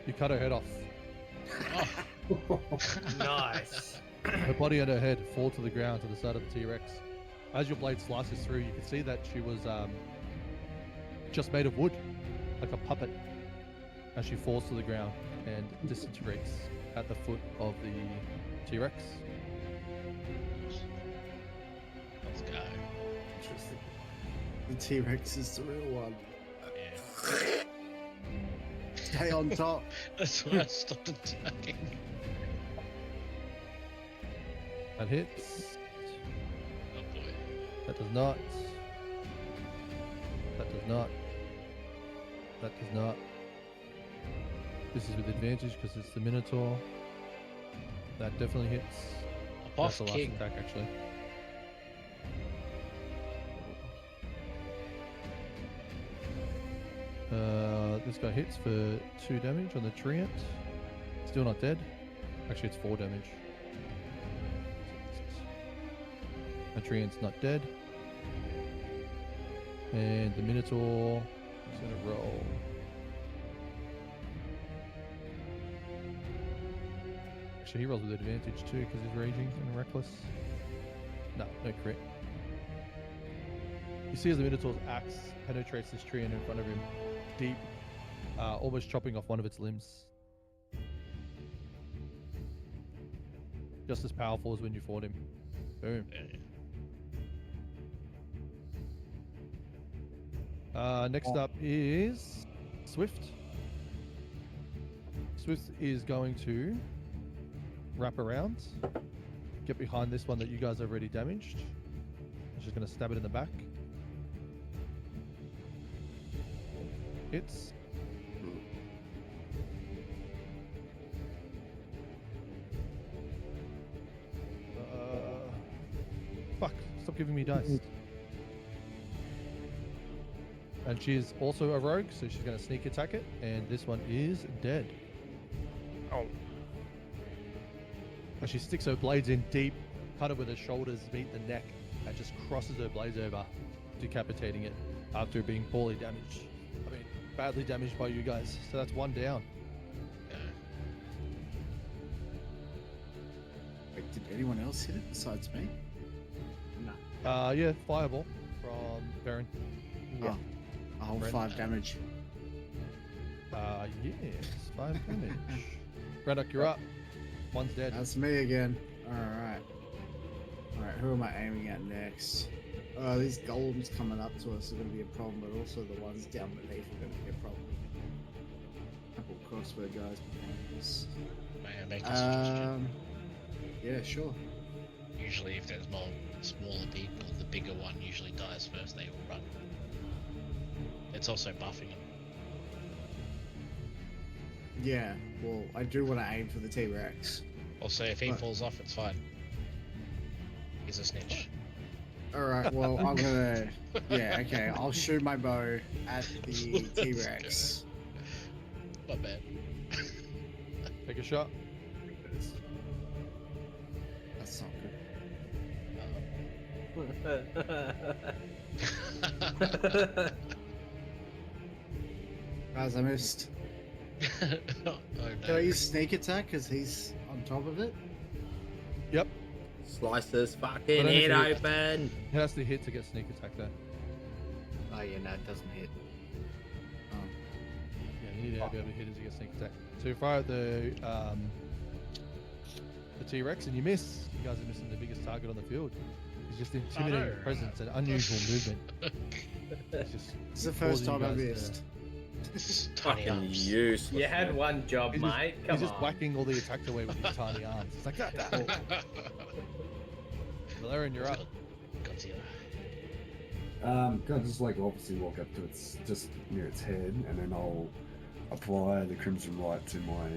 You cut her head off. Oh, Nice. Her body and her head fall to the ground to the side of the T-Rex. As your blade slices through, you can see that she was just made of wood, like a puppet, as she falls to the ground and disintegrates at the foot of the T-Rex. let's go. Interesting. the T-Rex is the real one. Yeah. Stay on top. That's why I stopped attacking. That hits. Oh boy. That does not. That does not. That does not. This is with advantage because it's the Minotaur. That definitely hits. A That's buff the last king. attack, actually. This guy hits for 2 damage on the Treant. Still not dead. Actually, it's 4 damage. The Treant's not dead. And the Minotaur is going to roll. Actually, he rolls with advantage too because he's raging and reckless. No crit. You see as the Minotaur's axe penetrates this tree and in front of him, deep, almost chopping off one of its limbs. Just as powerful as when you fought him. Boom. Next up is Swift. Swift is going to wrap around, get behind this one that you guys have already damaged. I'm just going to stab it in the back. Hits. Fuck, stop giving me dice. And she is also a rogue, so she's going to sneak attack it, and this one is dead. Oh. And she sticks her blades in deep, kind of where the shoulders meet the neck, and just crosses her blades over, decapitating it after being poorly damaged. I mean, badly damaged by you guys. So that's 1 down. Wait, did anyone else hit it besides me? Yeah, fireball from Baron. Oh, a whole Brent. 5 damage. Yes, 5 damage. Braddock, you're up. One's dead. That's me again. Alright. Alright, who am I aiming at next? These golems coming up to us are going to be a problem, but also the ones down beneath are going to be a problem. Couple crossbow guys behind us. May I make a suggestion? Yeah, sure. Usually, if there's more smaller people, the bigger one usually dies first. They all run. It's also buffing them. Yeah, well, I do want to aim for the T-Rex. Also, if he Right. falls off, it's fine. He's a snitch. Alright, well, I'm gonna... Yeah, okay, I'll shoot my bow at the Let's T-Rex. Not bad. Take a shot. That's not good. Guys, I missed. Oh no. Can I use sneak attack? Because he's on top of it? Yep. Slice this fucking But only head if you- open. It has to hit to get sneak attack there. Oh yeah, no, it doesn't hit. Yeah, you need to be able to hit it to get sneak attack. So you fire at the T-Rex and you miss. You guys are missing the biggest target on the field. He's just intimidating no. presence and unusual movement. It's just It's the first causing time I you guys to- missed. Tiny Fucking arms. useless. You had man. one job, He's just, mate. he's Come just on. whacking all the attacks away with his tiny arms. It's like that. Valerian, you're up. Godzilla. Can I just like obviously walk up to its just near its head, and then I'll apply the Crimson Rite to my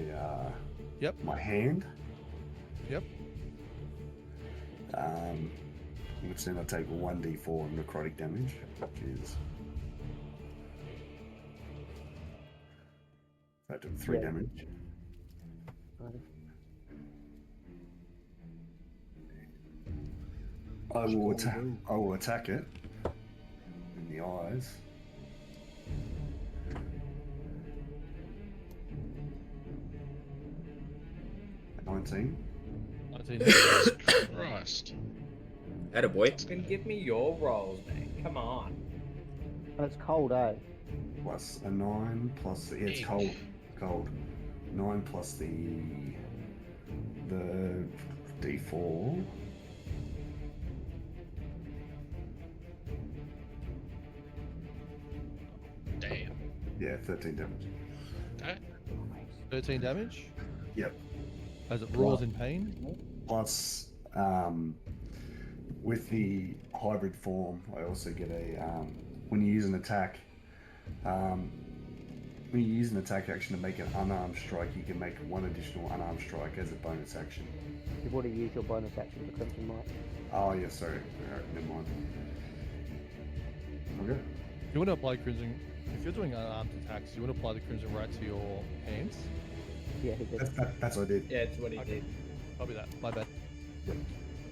Yep. my hand. Yep. Which then I take 1d4 necrotic damage, which is that did 3 Yeah. damage. I will attack it in the eyes. At 19. 19. Christ. Attaboy. Fucking give me your rolls, man. Come on. It's cold, eh? Plus a 9 plus the, it's Eek. cold. Cold. 9 plus the D4. Damn. Yeah, 13 damage. Okay. 13 damage Yep. as it roars in pain. Plus, with the hybrid form, I also get a when you use an attack. When you use an attack action to make an unarmed strike, you can make one additional unarmed strike as a bonus action. You've already used your bonus action for Crimson Might. Oh, yeah, sorry. Alright, never mind. Okay. If you want to apply Crimson, if you're doing unarmed attacks, you want to apply the Crimson right to your hands. Yeah, he did. That's what I did. Yeah, it's what he Okay. did. Copy that. My bad.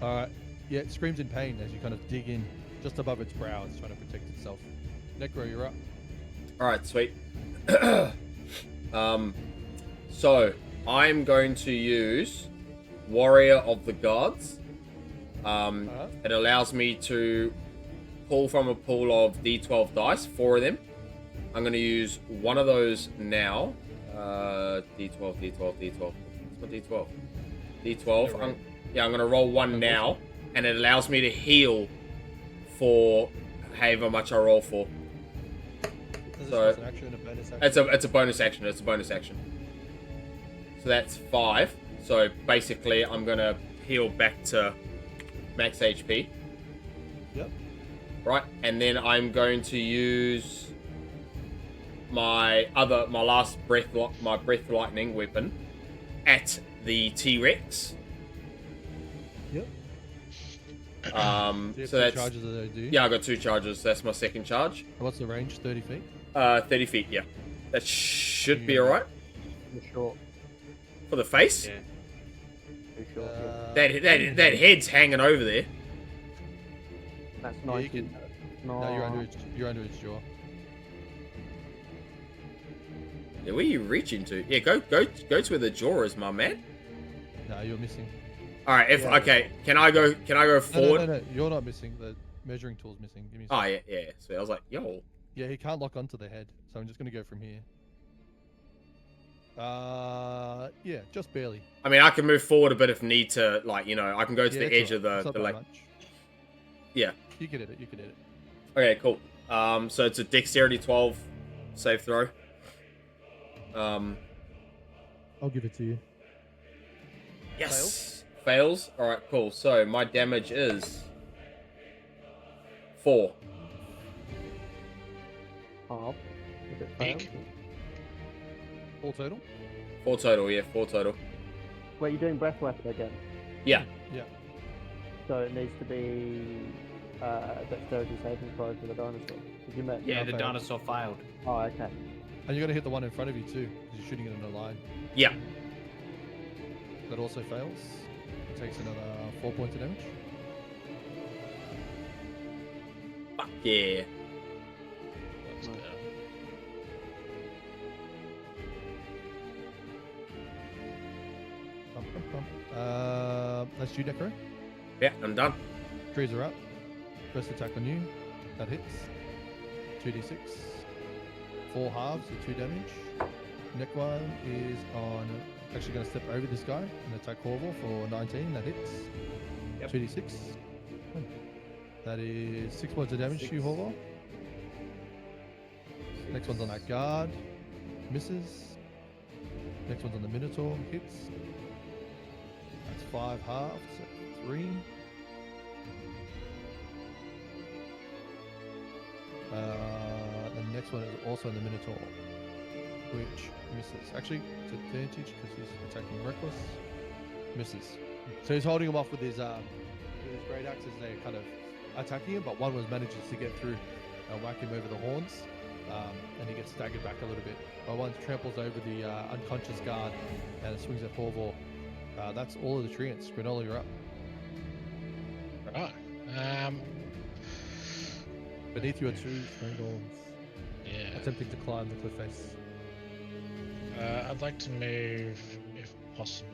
Alright. Yeah, it screams in pain as you kind of dig in just above its brow. It's trying to protect itself. Necro, you're up. Alright, sweet. So I'm going to use Warrior of the Gods. It allows me to pull from a pool of D12 dice, 4 of them. I'm going to use one of those now. D12. What's my D12? D12. I'm going to roll one now, and it allows me to heal for however much I roll for. So It's an action, a bonus action. it's a bonus action. It's a bonus action. So that's 5. So basically, I'm gonna heal back to max HP. Yep. Right, and then I'm going to use my last breath lightning weapon at the T-Rex. Yep. So Do you have two that's charges of those, do you? yeah. I got 2 charges. That's my second charge. What's the range? 30 feet? 30 feet. Yeah, that should be alright Too short. for the face. Yeah. Too short. That head's hanging over there. That's Yeah, you 19. can- No, No, you're under its jaw. Yeah, where are you reaching to? Yeah, go to where the jaw is, my man. No, you're missing. All right, Yeah. okay, can I go forward? No, you're not missing. The measuring tool's missing. Give me a Oh sec. yeah. So I was like, yo. Yeah, he can't lock onto the head, so I'm just gonna go from here. Yeah, just barely. I mean, I can move forward a bit if need to. Like, you know, I can go to Yeah, the it's edge of alright. It's the not by lake. much. Yeah. You can hit it. You can hit it. Okay, cool. So it's a dexterity 12 save throw. I'll give it to you. Yes. Fails. All right, cool. So my damage is 4. half. If it fails. Eek. Full total. 4 total. Yeah, 4 total. Wait, you're doing breath weapon again. Yeah. Yeah. So it needs to be dexterity saving throw for the dinosaur. Did you make? Yeah, Yeah, the failed. dinosaur failed. Oh, okay. And you're gonna hit the one in front of you too, because you're shooting it in a line. Yeah. That also fails. It takes another 4 points of damage. Fuck yeah. Let's go. That's you, Necro. Yeah, I'm done. Trees are up. First attack on you. That hits. 2d6. 4 halves or 2 damage. Next one is on. Actually going to step over this guy and attack Corval for 19. That hits. Yep. 2d6. That is 6 points of damage to you, Corval. Next one's on that guard. Misses. Next one's on the Minotaur. Hits. That's 5 halves. So 3. The next one is also in the Minotaur, which misses. Actually, it's advantage because he's attacking reckless. Misses. So he's holding him off with his great axe as they're kind of attacking him, but one was manages to get through and whack him over the horns, and he gets staggered back a little bit. But one tramples over the unconscious guard and swings at Horvor. That's all of the treants. Granola, you're up. Right. Beneath you are 2 stone golems Yeah. attempting to climb the cliff face. I'd like to move, if possible,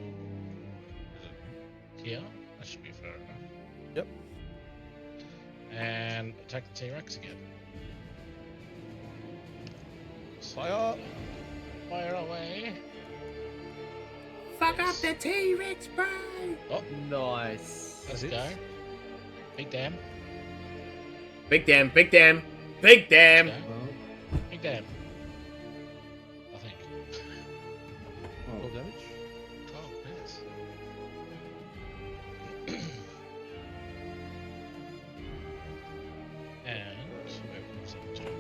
here. That should be fair enough. Yep. And attack the T-Rex again. Fire! Fire away! Fuck up the T-Rex, bro! Oh, Nice. let's go. Big damn. Big damn, big damn, big damn. Let's go. Big damn. I think. 12 damage. Oh, yes. And where was it?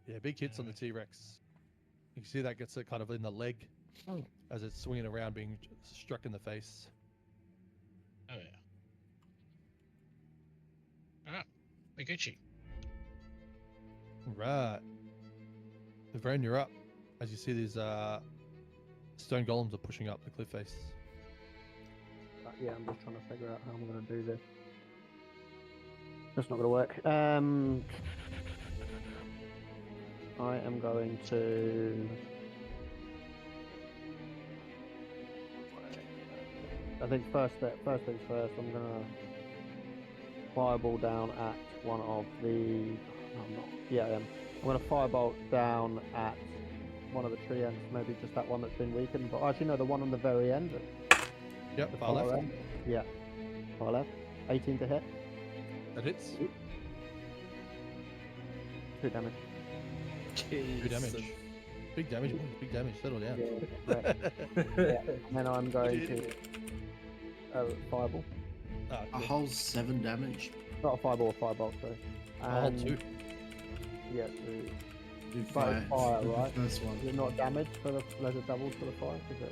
Yeah, big hits on the T-Rex. You can see that gets it kind of in the leg as it's swinging around, being struck in the face. Oh yeah. Alright, Miguchi. Right. Varen, you're up. As you see, these stone golems are pushing up the cliff face. Yeah, I'm just trying to figure out how I'm going to do this. That's not going to work. I am going to. I think first things first. I'm going to fireball down at one of the. No, I'm not. Yeah, I am. I'm going to firebolt down at one of the tree ends, maybe just that one that's been weakened. But actually, no, the one on the very end. Yep, The far left. end. Yeah, far left. 18 to hit. That hits. 2 damage. 2 damage. Big damage, boys. Big damage. Settle down. Yeah, right. Yeah. And then I'm going to fireball. Ah, A cool. whole 7 damage. Not a fireball, a firebolt, sorry. A whole 2. Yeah, Do But it's fire, for the right? First one. is it not damage for the there's a double for the fire? Is it?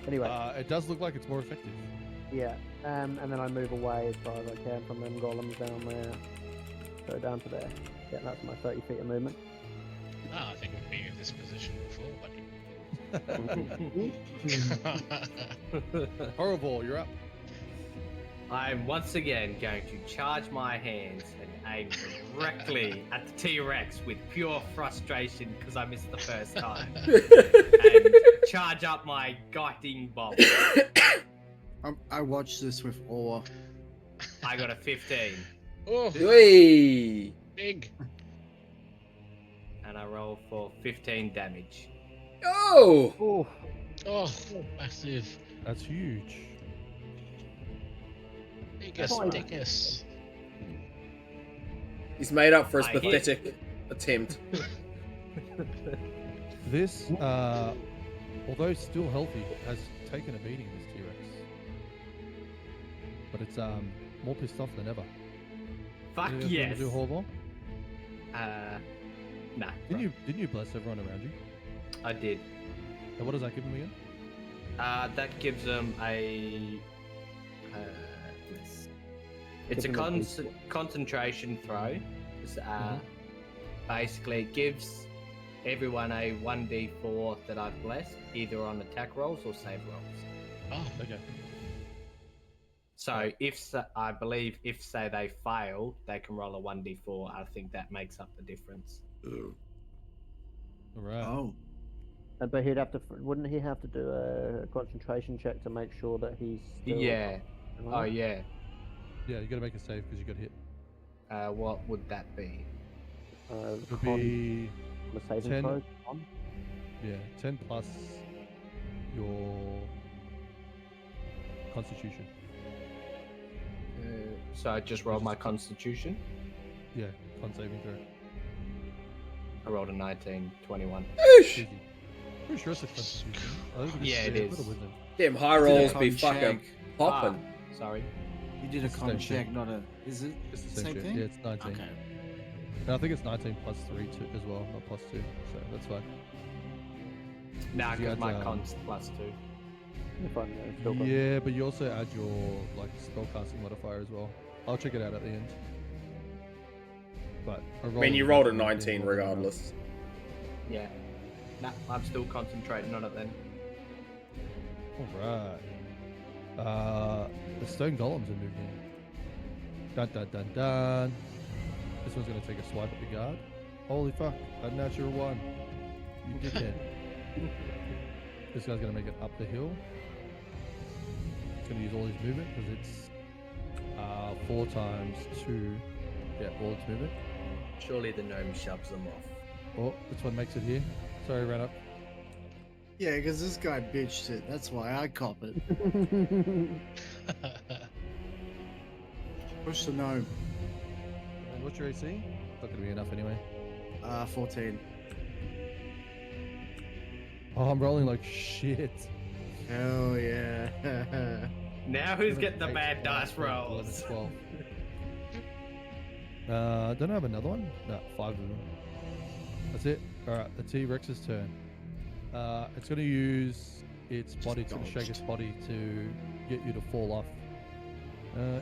Anyway, It does look like it's more effective. yeah. And then I move away as far as I can from them golems down there. Go down to there. Yeah, that's my 30 feet of movement. Ah, I think we've been in this position before, buddy. Horrible, you're up. I'm once again going to charge my hands and aim directly at the T-Rex with pure frustration because I missed the first time. And charge up my guiding bolt. I watched this with awe. I got a 15. Oh, Hey! big. And I roll for 15 damage. Oh! Oh, Oh, massive. That's huge. Biggest, Fine. dickest. He's made up for his I hit. pathetic attempt. This, although still healthy, has taken a beating, this T-Rex. But it's more pissed off than ever. Fuck Anything else you wanna yes. do, Horval? Nah. Didn't you bless everyone around you? I did. And what does that give him again? That gives them a. Yes. It's a Give them a concentration throw. It's, Mhm. Basically, it gives everyone a 1d4 that I've blessed, either on attack rolls or save rolls. Oh, Okay. So I believe if say they fail, they can roll a 1d4. I think that makes up the difference. All right. Oh, But he'd have to. Wouldn't he have to do a concentration check to make sure that he's still? Yeah. Oh yeah. Yeah, you got to make a save because you got hit. What would that be? It would be the saving 10. throw. Con? Yeah, 10 plus your Constitution. So I just rolled my Constitution. Yeah, con saving throw. I rolled a 19, 21. Easy. Pretty sure it's a Constitution. I think it's Yeah, it a is. bit of wisdom. Damn high Did a rolls be con fucking check. popping. Sorry. You did a It's the con same shit. check, not a. Is it It's the the same same shit. thing? Yeah, it's 19. Okay. And I think it's 19 plus 3 too, as well, not plus 2. So that's fine. Nah, You because had, my con's +2. If I'm still got- Yeah, but you also add your like spellcasting modifier as well. I'll check it out at the end. But I mean, you rolled a 19 regardless. regardless. Yeah. Nah, I'm still concentrating on it then. Alright. The stone golems are moving. Dun dun dun dun. This one's gonna take a swipe at the guard. Holy fuck, a natural one. You dickhead. This guy's gonna make it up the hill. He's gonna use all his movement because it's 4 times 2. Yeah, all its movement. Surely the gnome shoves them off. Oh, this one makes it here. Sorry, ran up. Yeah, because this guy bitched it. That's why I cop it. Push the gnome. And what's your AC? Not gonna be enough anyway. 14. Oh, I'm rolling like shit. Hell yeah. Now who's 7, getting the 8, bad 9, dice 10, 11, rolls? 12. Don't I have another one? No, 5 of them. That's it. Alright, the T-Rex's turn. It's going to use its body, it's going to shake its body to get you to fall off.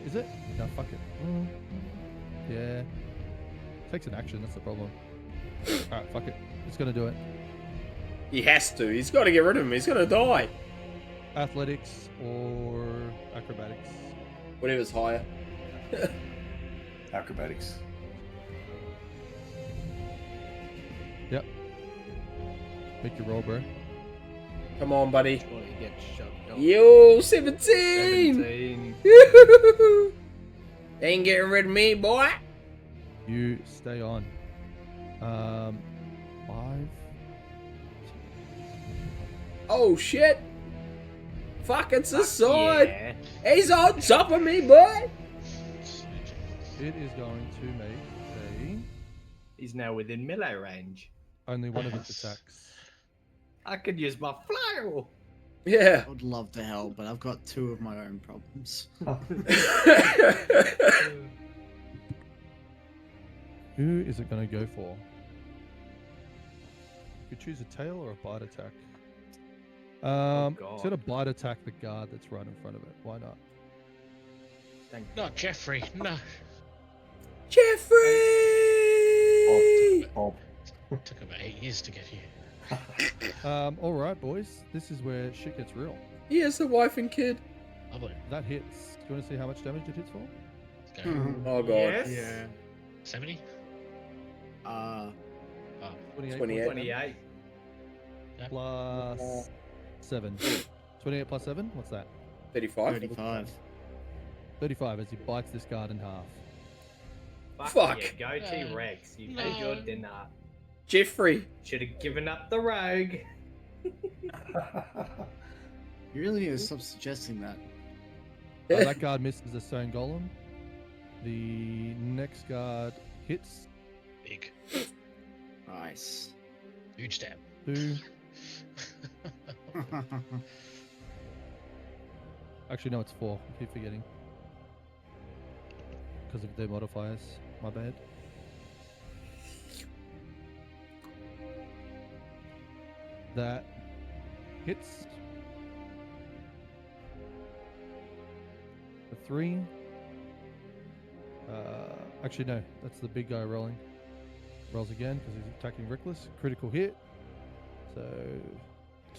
Is it? No, fuck it. Yeah. Takes an action, that's the problem. Alright, fuck it. It's going to do it. He has to. He's got to get rid of him. He's going to die. Athletics or acrobatics? Whatever's higher. Acrobatics. Yep. Make your roll, bro. Come on, buddy. Surely he gets shoved off. Yo, 17! 17. Ain't getting rid of me, boy. You stay on. 5. Oh, shit. Fuck, it's a sword. Yeah. He's on top of me, boy. It is going to make He's now within melee range. only one of its attacks. I could use my flail. Yeah. I would love to help, but I've got 2 of my own problems. Who is it going to go for? You could choose a tail or a bite attack. It's going to God. bite attack the guard that's right in front of it. Why not? Thank Not Jeffrey, no. Jeffrey! Bob. Took about 8 years to get here. All right, boys. This is where shit gets real. He has a wife and kid. Lovely. That hits. Do you want to see how much damage it hits for? Let's go. Oh, God. Yes. Yeah. 70? 28. 28. 28. Plus 7. 28 plus 7? What's that? 35. 35. 35 as he bites this guard in half. Fuck. Yeah, go T-Rex. You No. paid your dinner. Jeffrey. Should have given up the rogue. You really need to stop suggesting that. That guard misses the stone golem. The next guard hits. Big. Nice. Huge stab. 2. Actually, no, it's 4. I keep forgetting. Because of their modifiers. My bad. That hits. The 3. Actually, no. That's the big guy rolling. Rolls again because he's attacking reckless. Critical hit. So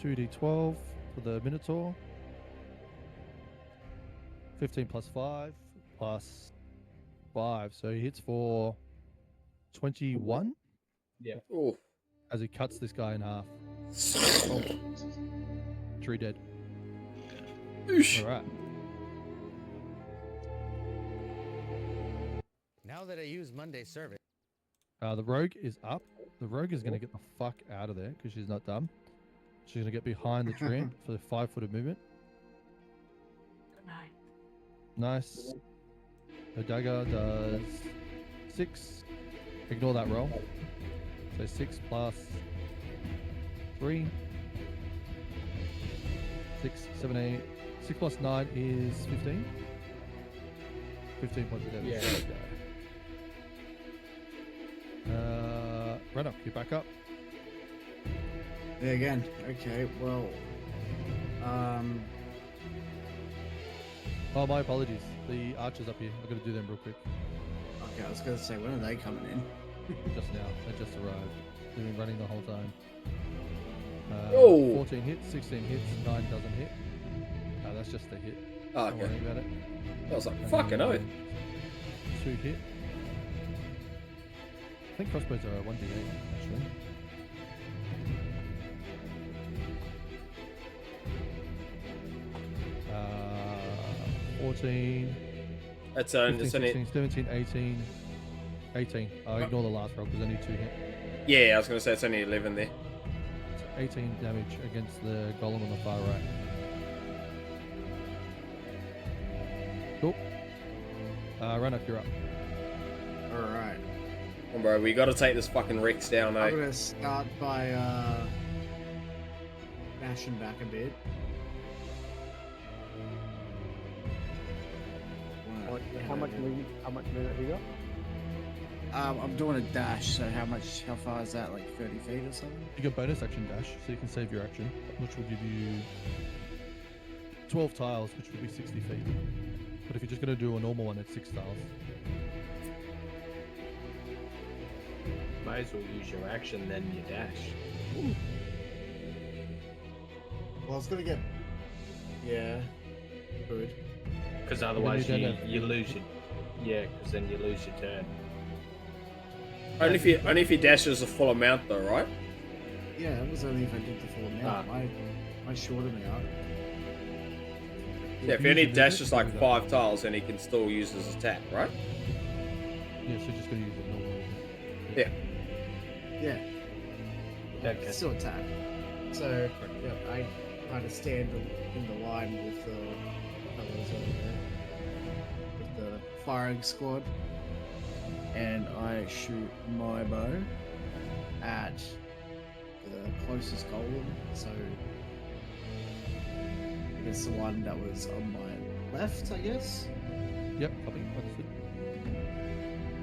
2d12 for the Minotaur. 15 plus 5 plus 5. So he hits for 21 Oh, as he cuts this guy in half. Tree dead. Oosh. All right. Now that I use Monday service. The rogue is up. The rogue is going to get the fuck out of there because she's not dumb. She's going to get behind the tramp for the 5 foot of movement. Nice. Her dagger does 6. Ignore that roll. So 6 plus 3. 6, 7, 8. 6 plus 9 is 15. 15 points of damage. Yeah. Renok, you back up. Yeah, again. Okay, well, Oh, my apologies. The archers up here. I've got to do them real quick. okay, I was gonna say, when are they coming in? Just now. They just arrived. They've been running the whole time. Oh. 14 hits, 16 hits, 9 doesn't hit. That's just a hit. Oh, Don't okay. worry about it. I was like, And fucking oath. then 2 hit. I think crossbows are 1d8 actually. Uh, 14, That's 15, it's 16, 17, 18, 18. I'll ignore the last roll because only 2 hit. yeah, I was gonna say it's only 11 there. So 18 damage against the golem on the far right. Cool. Renok, you're up. Alright. Come on, bro, we gotta take this fucking Rex down, I'm mate. gonna start by bashing back a bit. How much movement have you got? I'm doing a dash, so how far is that? Like 30 feet or something? You get bonus action dash, so you can save your action, which will give you 12 tiles, which would be 60 feet. But if you're just going to do a normal one, it's 6 tiles. Might as well use your action then your dash. Well, I was gonna get. Yeah. Good. Because otherwise you don't have- you lose your. Yeah, because then you lose your turn. Only if your dash is a full amount though, right? Yeah, it was only if I did the full amount. I shorted me out. Yeah, if you only dash just like 5 tiles, then he can still use his attack, right? Yeah, so you're just going to use it normal. Yeah. Yeah. Okay. Still attack. So yeah, I kind of stand in the line with the fellows over there, with the firing squad, and I shoot my bow at the closest golem. So I guess the one that was on my left, I guess. Yep, copy. Understood.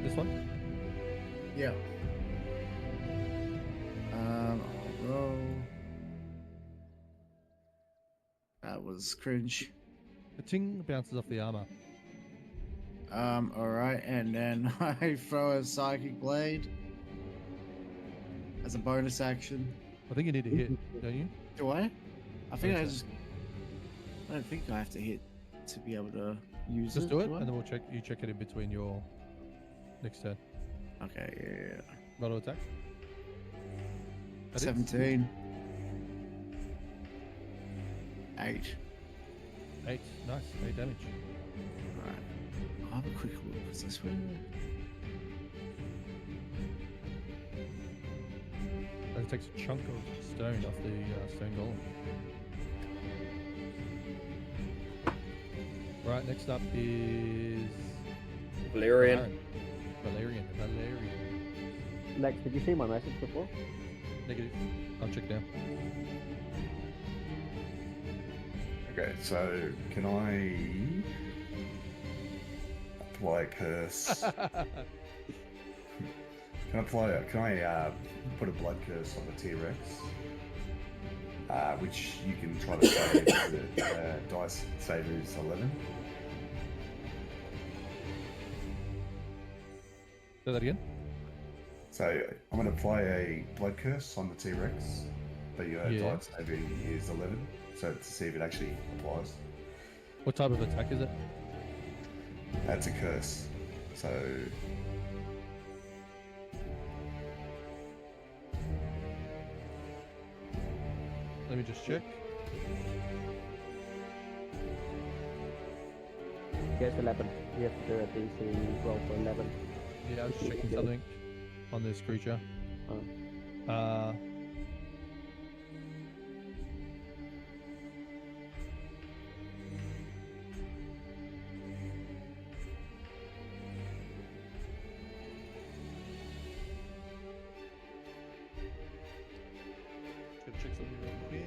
This one? Yeah. I'll roll. That was cringe. The ting bounces off the armor. Alright, and then I throw a psychic blade as a bonus action. I think you need to hit, don't you? Do I? I think I Okay. just. I don't think I have to hit to be able to use Just it. do it, I? and then we'll check. You check it in between your next turn. Okay, yeah. Not to attack. That hits. 17. 8. 8. Nice. 8 damage. Alright. I'll have a quick look. Is this where. That takes a chunk of stone off the stone golem. Right, next up is Valerian. Valerian. Lex, did you see my message before? Negative. I'll check now. Okay, so can I apply a curse? Can I put a blood curse on the T-Rex? Which you can try to save. The dice save is 11. Say that again. So I'm going to apply a blood curse on the T-Rex, but your Yeah. dice saving is 11. So to see if it actually applies. What type of attack is it? That's a curse. So Let me just check. Gets 11. You have to do a DC roll for 11. Yeah, I was just checking something on this creature. Oh. Gonna check something real quick.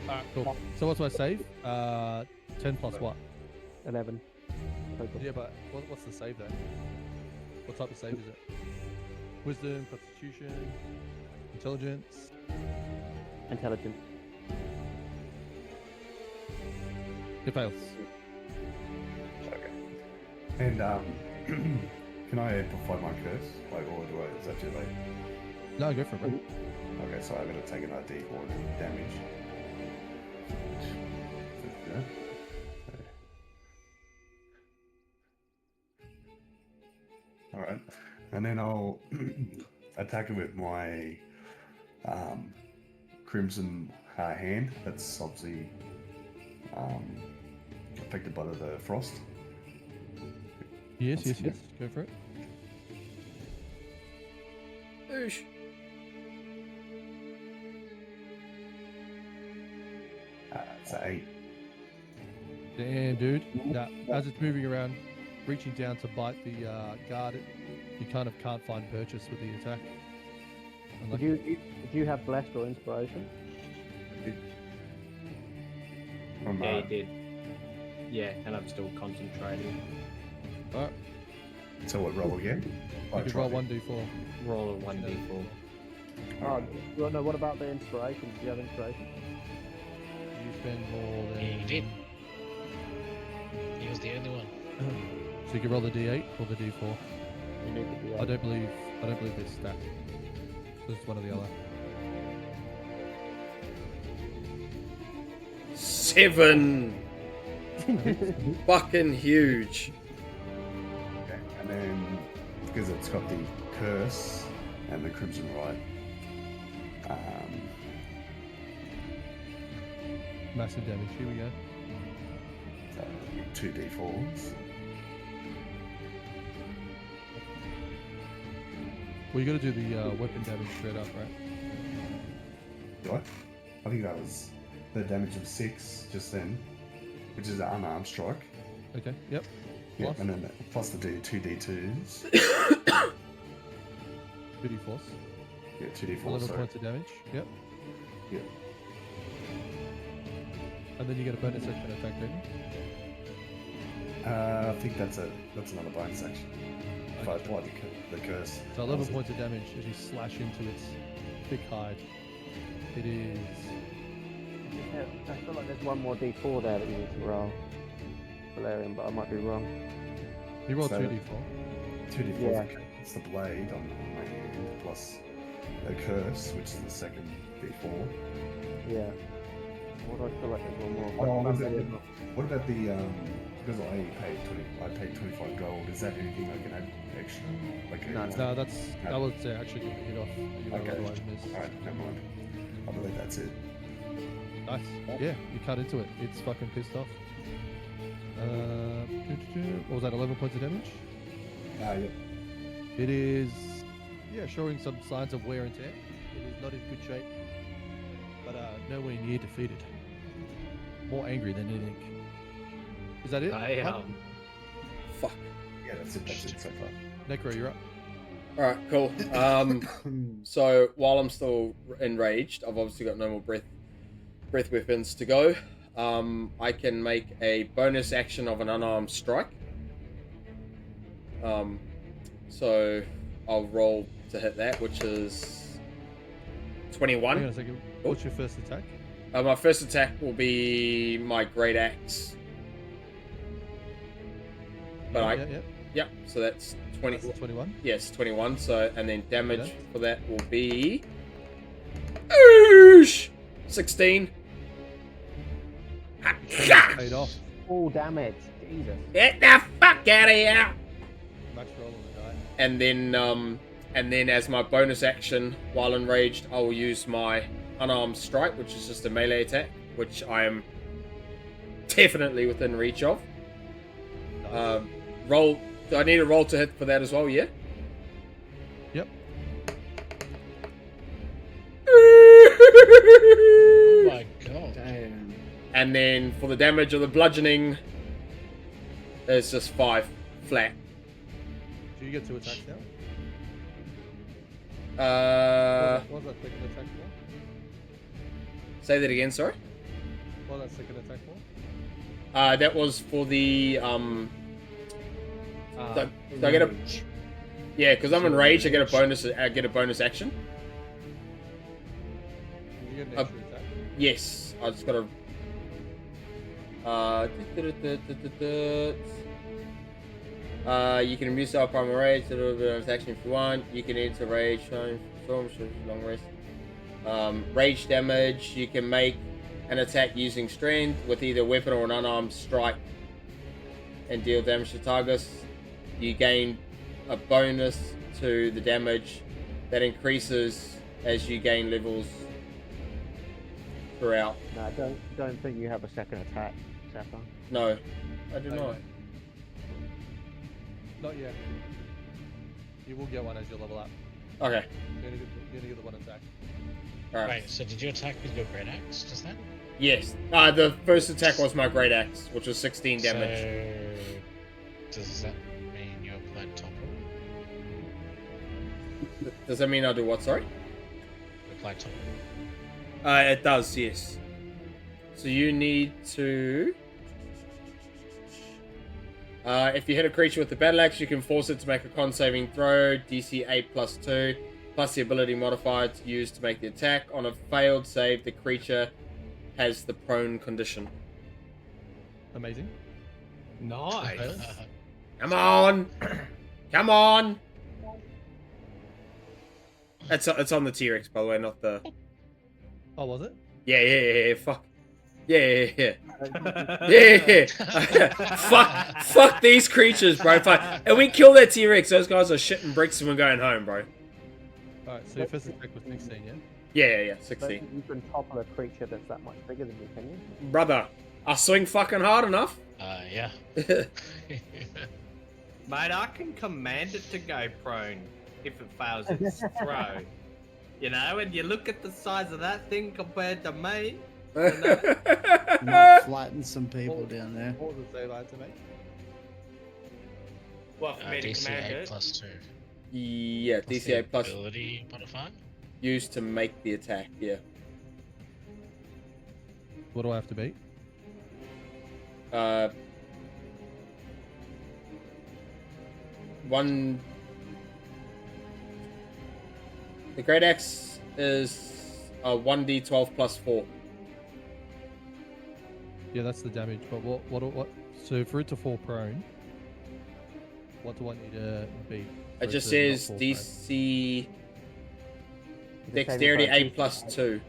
Alright, cool. So what's my save? 10 plus what? 11. Total. Yeah, but what's the save then? What type of save is it? Wisdom, Constitution, Intelligence. Intelligence. It fails. And can I amplify my curse? Like, or do I? Is that too late? No, go for it, bro. Okay, so I'm gonna take another D4 damage. All right, and then I'll attack it with my crimson hand. That's obviously affected by the frost. Yes. Go for it. Oosh. It's an 8. Damn, dude. Now, as it's moving around, reaching down to bite the guard, you kind of can't find purchase with the attack. Did you have blessed or inspiration? Yeah, you did. Yeah, and I'm still concentrating. Alright, So what, roll again? you can roll 1d4. Roll a 1d4. Oh, well, no, what about the inspiration? Do you have inspiration? You spend more than... He did. He was the only one. So you can roll the d8 or the d4. You need to do I don't believe they're stacked. So it's one or the other. 7. Fucking huge. Okay, and then because it's got the curse and the crimson rite, Massive damage. Here we go. 2 D4s. Well, you got to do the weapon damage straight up, right? What? I think that was the damage of 6 just then, which is an unarmed strike. Okay. Yep. Yeah, Plus? and then plus the 2 D2s. 2d4s. Yeah, 2 D4s. 11 sorry. points of damage. Yep. Yeah. And then you get a bonus action attack, don't you? I think that's another bonus action. If I apply the curse. So 11 points of damage as you slash into its thick hide. It is... Yeah, I feel like there's one more D4 there that you need to roll. Valerian, but I might be wrong. You rolled So- 2d4. 2 D4s. Yeah. It's the blade on my hand plus the curse, which is the second D4. Yeah. What do I feel like there's one more? Oh, is Maybe that- not. What about the because I paid 25 gold? Is that anything I can add extra? Like No, No, that was actually going to hit off. You Okay. otherwise miss. Alright, never mind. I believe that's it. Nice. Yeah, you cut into it. It's fucking pissed off. What was that? 11 points of damage. Yeah. It is, yeah, showing some signs of wear and tear. It is not in good shape, but nowhere near defeated. More angry than anything. Is that it? I Huh? Fuck. Yeah, that's it so far. Necro, you're up. Alright, cool. So while I'm still enraged, I've obviously got no more breath weapons to go. I can make a bonus action of an unarmed strike. So I'll roll to hit that, which is 21. Hang on a second. What's your first attack? My first attack will be my great axe. But Yeah. Yep, so that's 20. That's 21. Yes, 21. So, and then damage Okay. for that will be... Oosh! 16. Paid off. Full damage. Jesus. Get the fuck out of here! Max roll on the die. And then as my bonus action, while enraged, I will use my unarmed strike, which is just a melee attack, which I am definitely within reach of. Roll. Do I need a roll to hit for that as well? Yeah. Yep. Oh my god. Damn. And then for the damage of the bludgeoning, it's just 5 flat. Do you get 2 attacks now? What was that second attack for? Say that again. Sorry. What was that second attack for? That was for the So I get a yeah, because I'm enraged. I get a bonus. I get a bonus action. You get an extra attack. Yes, I just gotta. You can abuse our primal rage. A little bit of action if you want. You can enter rage. Storm, long rest. Rage damage. You can make an attack using strength with either weapon or an unarmed strike, and deal damage to targets. You gain a bonus to the damage that increases as you gain levels throughout. No, I don't think you have a second attack, SAFA. No, I do Okay. not. Not yet. You will get one as you level up. Okay, You're gonna get the 1 attack. alright. Wait, so did you attack with your great axe just then? Yes, the first attack was my great axe, which was 16 damage. So, does that mean you applied topple? Does that mean I do what, sorry? You applied topple. It does, yes. So you need to... if you hit a creature with the battle axe, you can force it to make a con saving throw, DC 8+2, plus the ability modifier to use to make the attack. On a failed save, the creature has the prone condition. Amazing. Nice. Come on! Come on! It's on the T-Rex, by the way, not the... Oh, was it? Yeah, fuck. Yeah. fuck these creatures, bro. And we kill that T-Rex, those guys are shitting bricks and we're going home, bro. Alright, so your first attack was 16, yeah? Yeah, But 16. you can topple a creature that's that much bigger than you, can you? Brother, I swing fucking hard enough. Yeah. Mate, I can command it to go prone if it fails its throw. You know, and you look at the size of that thing compared to me. Might flatten some people down there. What does it say that to me? What, for me to DC command 8 it? +2. Yeah, What's DC the 8 plus ability modifier? used to make the attack, yeah. What do I have to beat? One... The Great Axe is a 1d12 plus 4. Yeah, that's the damage. But what? So for it to fall prone, what do I need to beat? It just says DC Dexterity 8 plus 2.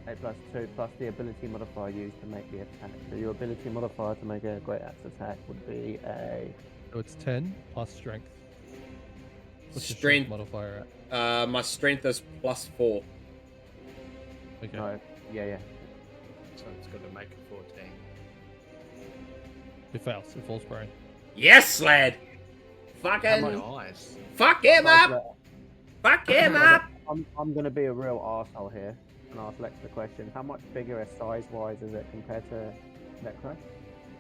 8+2 plus the ability modifier used to make the attack. So your ability modifier to make a great axe attack would be a... So it's 10 plus strength. What's your Strength. modifier at? My strength is plus 4. Okay. No, yeah. So it's got to make it 14. It fails. It falls prone. Yes, lad! Fucking... Nice. Fuck him up! Fuck him up! I'm going to be a real arsehole here and ask Lex the question. How much bigger size-wise is it compared to Necro?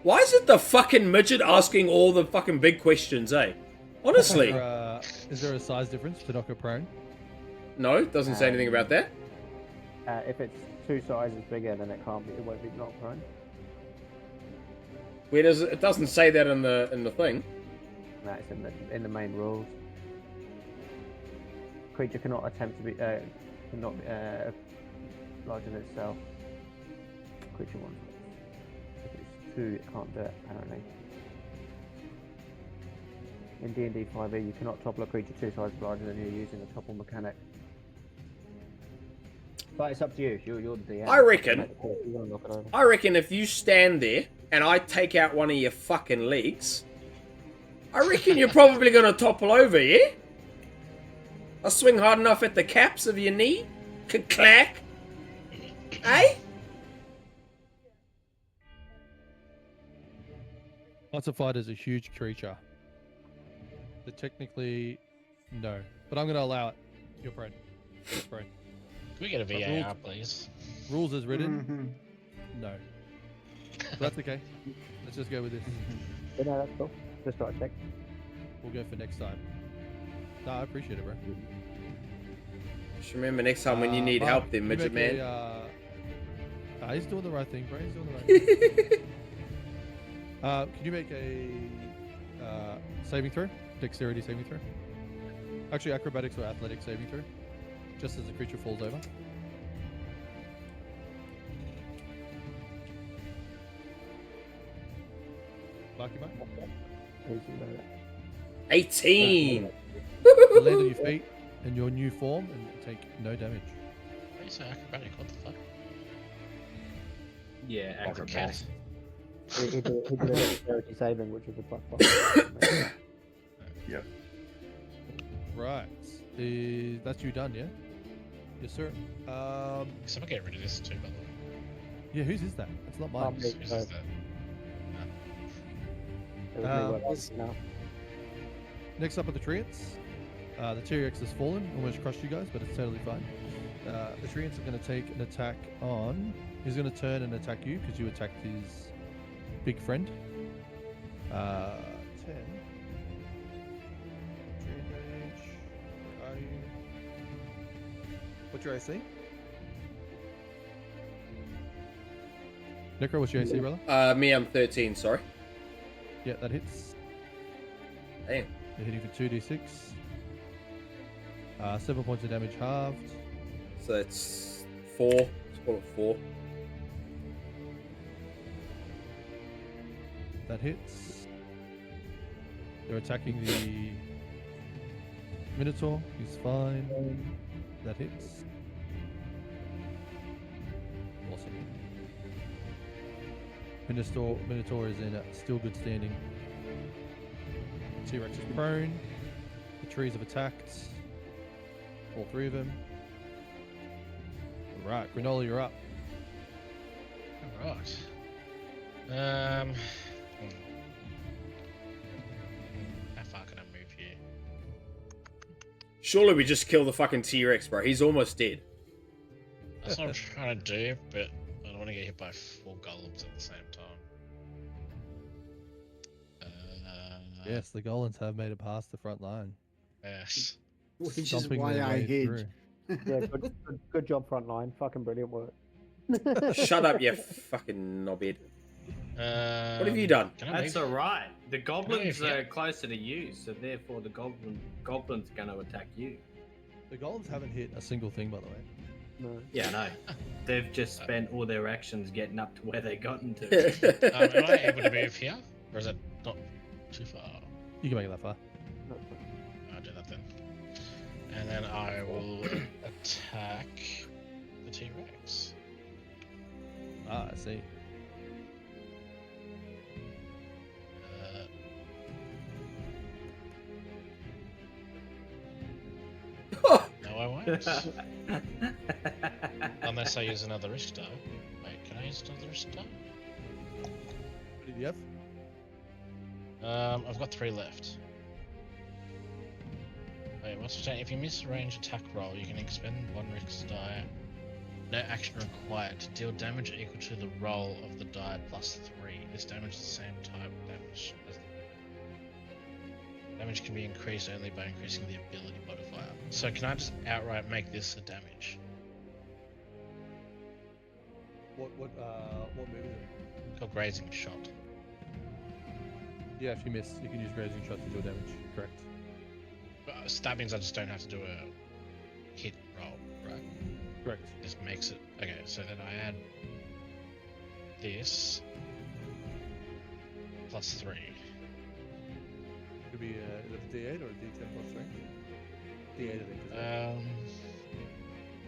Why is it the fucking midget asking all the fucking big questions, eh? Honestly. Is there a size difference to knock it prone? No, it doesn't say anything about that. If it's 2 sizes bigger, then it won't be knocked prone. Where does it doesn't say that in the thing. No, it's in the main rules. Creature cannot attempt to be cannot larger than itself. Creature wants. If it's 2, it can't do it apparently. In D&D 5e, you cannot topple a creature 2 sizes larger than you using a topple mechanic. But it's up to you. You're the DM. I reckon. You wanna knock it over. I reckon if you stand there and I take out one of your fucking legs, I reckon you're probably gonna topple over, yeah? I swing hard enough at the caps of your knee, clack, eh? Classified as a huge creature. So technically, no. But I'm going to allow it. You're prone. You're prone. Can we get a VAR, please? Rules as written, Mhm. no. So that's okay. Let's just go with this. But no, that's cool. Just thought I'd check. We'll go for next time. No, I appreciate it, bro. Just remember next time when you need Mark, help, can then you midget make man. He's doing the right thing, bro. He's doing the right thing. Can you make a saving throw? Dexterity saving throw? Actually, acrobatics or athletic saving throw. Just as the creature falls over. Lucky Mark. Easy about it. 18. You land on your feet in your new form and take no damage. Why are you so acrobatic? What the fuck? Yeah, Like a acrobatics. cat. He did a dexterity saving, which was a +5. Right. That's you done, yeah? Yes, sir. Someone get rid of this too, by the way. Yeah, whose is that? It's not mine. Me. Whose So- is that? It was me what I was now. Next up are the Treants. The T-Rex has fallen, almost crushed you guys, but it's totally fine. The Treants are going to take an attack on. He's going to turn and attack you because you attacked his big friend. 10. Treant damage. Where are you? What's your AC? Necro, what's your AC, brother? Me, I'm 13, sorry. Yeah, that hits. Damn. You're hitting for 2d6. 7 points of damage halved. So it's 4. Let's call it 4. That hits. They're attacking the Minotaur. He's fine. That hits. Awesome. Minotaur is in still good standing. T-Rex is prone. The trees have attacked. All 3 of them. Alright, Granola, you're up. Alright. How far can I move here? Surely we just kill the fucking T-Rex, bro. He's almost dead. That's what I'm trying to do, but I don't want to get hit by 4 golems at the same time. Yes, the Golems have made it past the front line. Yes. Which is Stomping why their I way hid. through. Yeah, good job, frontline. Fucking brilliant work. Shut up, you fucking knobhead. What have you done? Can I That's move? alright. The goblins yeah. are closer to you, so therefore the goblins are going to attack you. The Golems haven't hit a single thing, by the way. No. Yeah, no. They've just spent all their actions getting up to where they gotten to. Am I able to move here? Or is it not too far? You can make it that far. No. I'll do that then. And then I will attack the T-Rex. Ah, I see. No, I won't. Unless I use another risk die. Wait, can I use another risk die? What did you have? I've got 3 left. Wait, what's the saying? If you miss a range attack roll, you can expend 1 risk die. No action required to deal damage equal to the roll of the die plus 3. This damage is the same type of damage as the damage can be increased only by increasing the ability modifier. So can I just outright make this a damage? What move is it? It's called grazing shot. Yeah, if you miss, you can use grazing shot to deal damage. Correct. That means I just don't have to do a hit roll, right? Correct. This makes it okay. So then I add this plus 3. Could be is it a D8 or a D10 plus 3? D8, I think. Is it?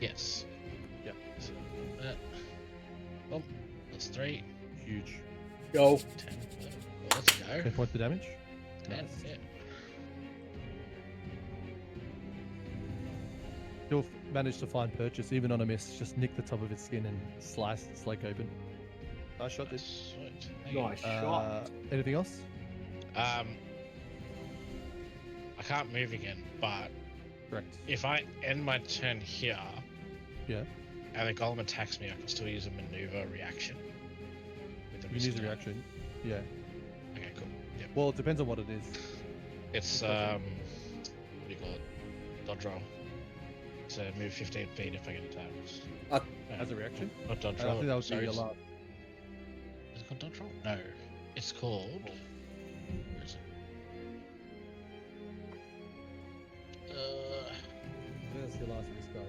Yes. Yep. So, plus 3. Huge. Go. 10. Let's go. 10 points of damage. 10, yeah. You'll manage to find purchase even on a miss. Just nick the top of its skin and slice its leg open. Nice shot, dude. Sweet. Thank you. Nice shot. Anything else? I can't move again, but Correct. if I end my turn here, Yeah. and the golem attacks me, I can still use a maneuver reaction. With You can use a reaction. Yeah. Okay, cool. Yep. Well, it depends on what it is. It's what do you call it? Dodge roll. So move 15 feet if I get attacked. As a reaction? Not dodge I roll. think that would be sorry, your is last. it called dodge roll? No. It's called. Where is it? That's your last of this guy, yeah?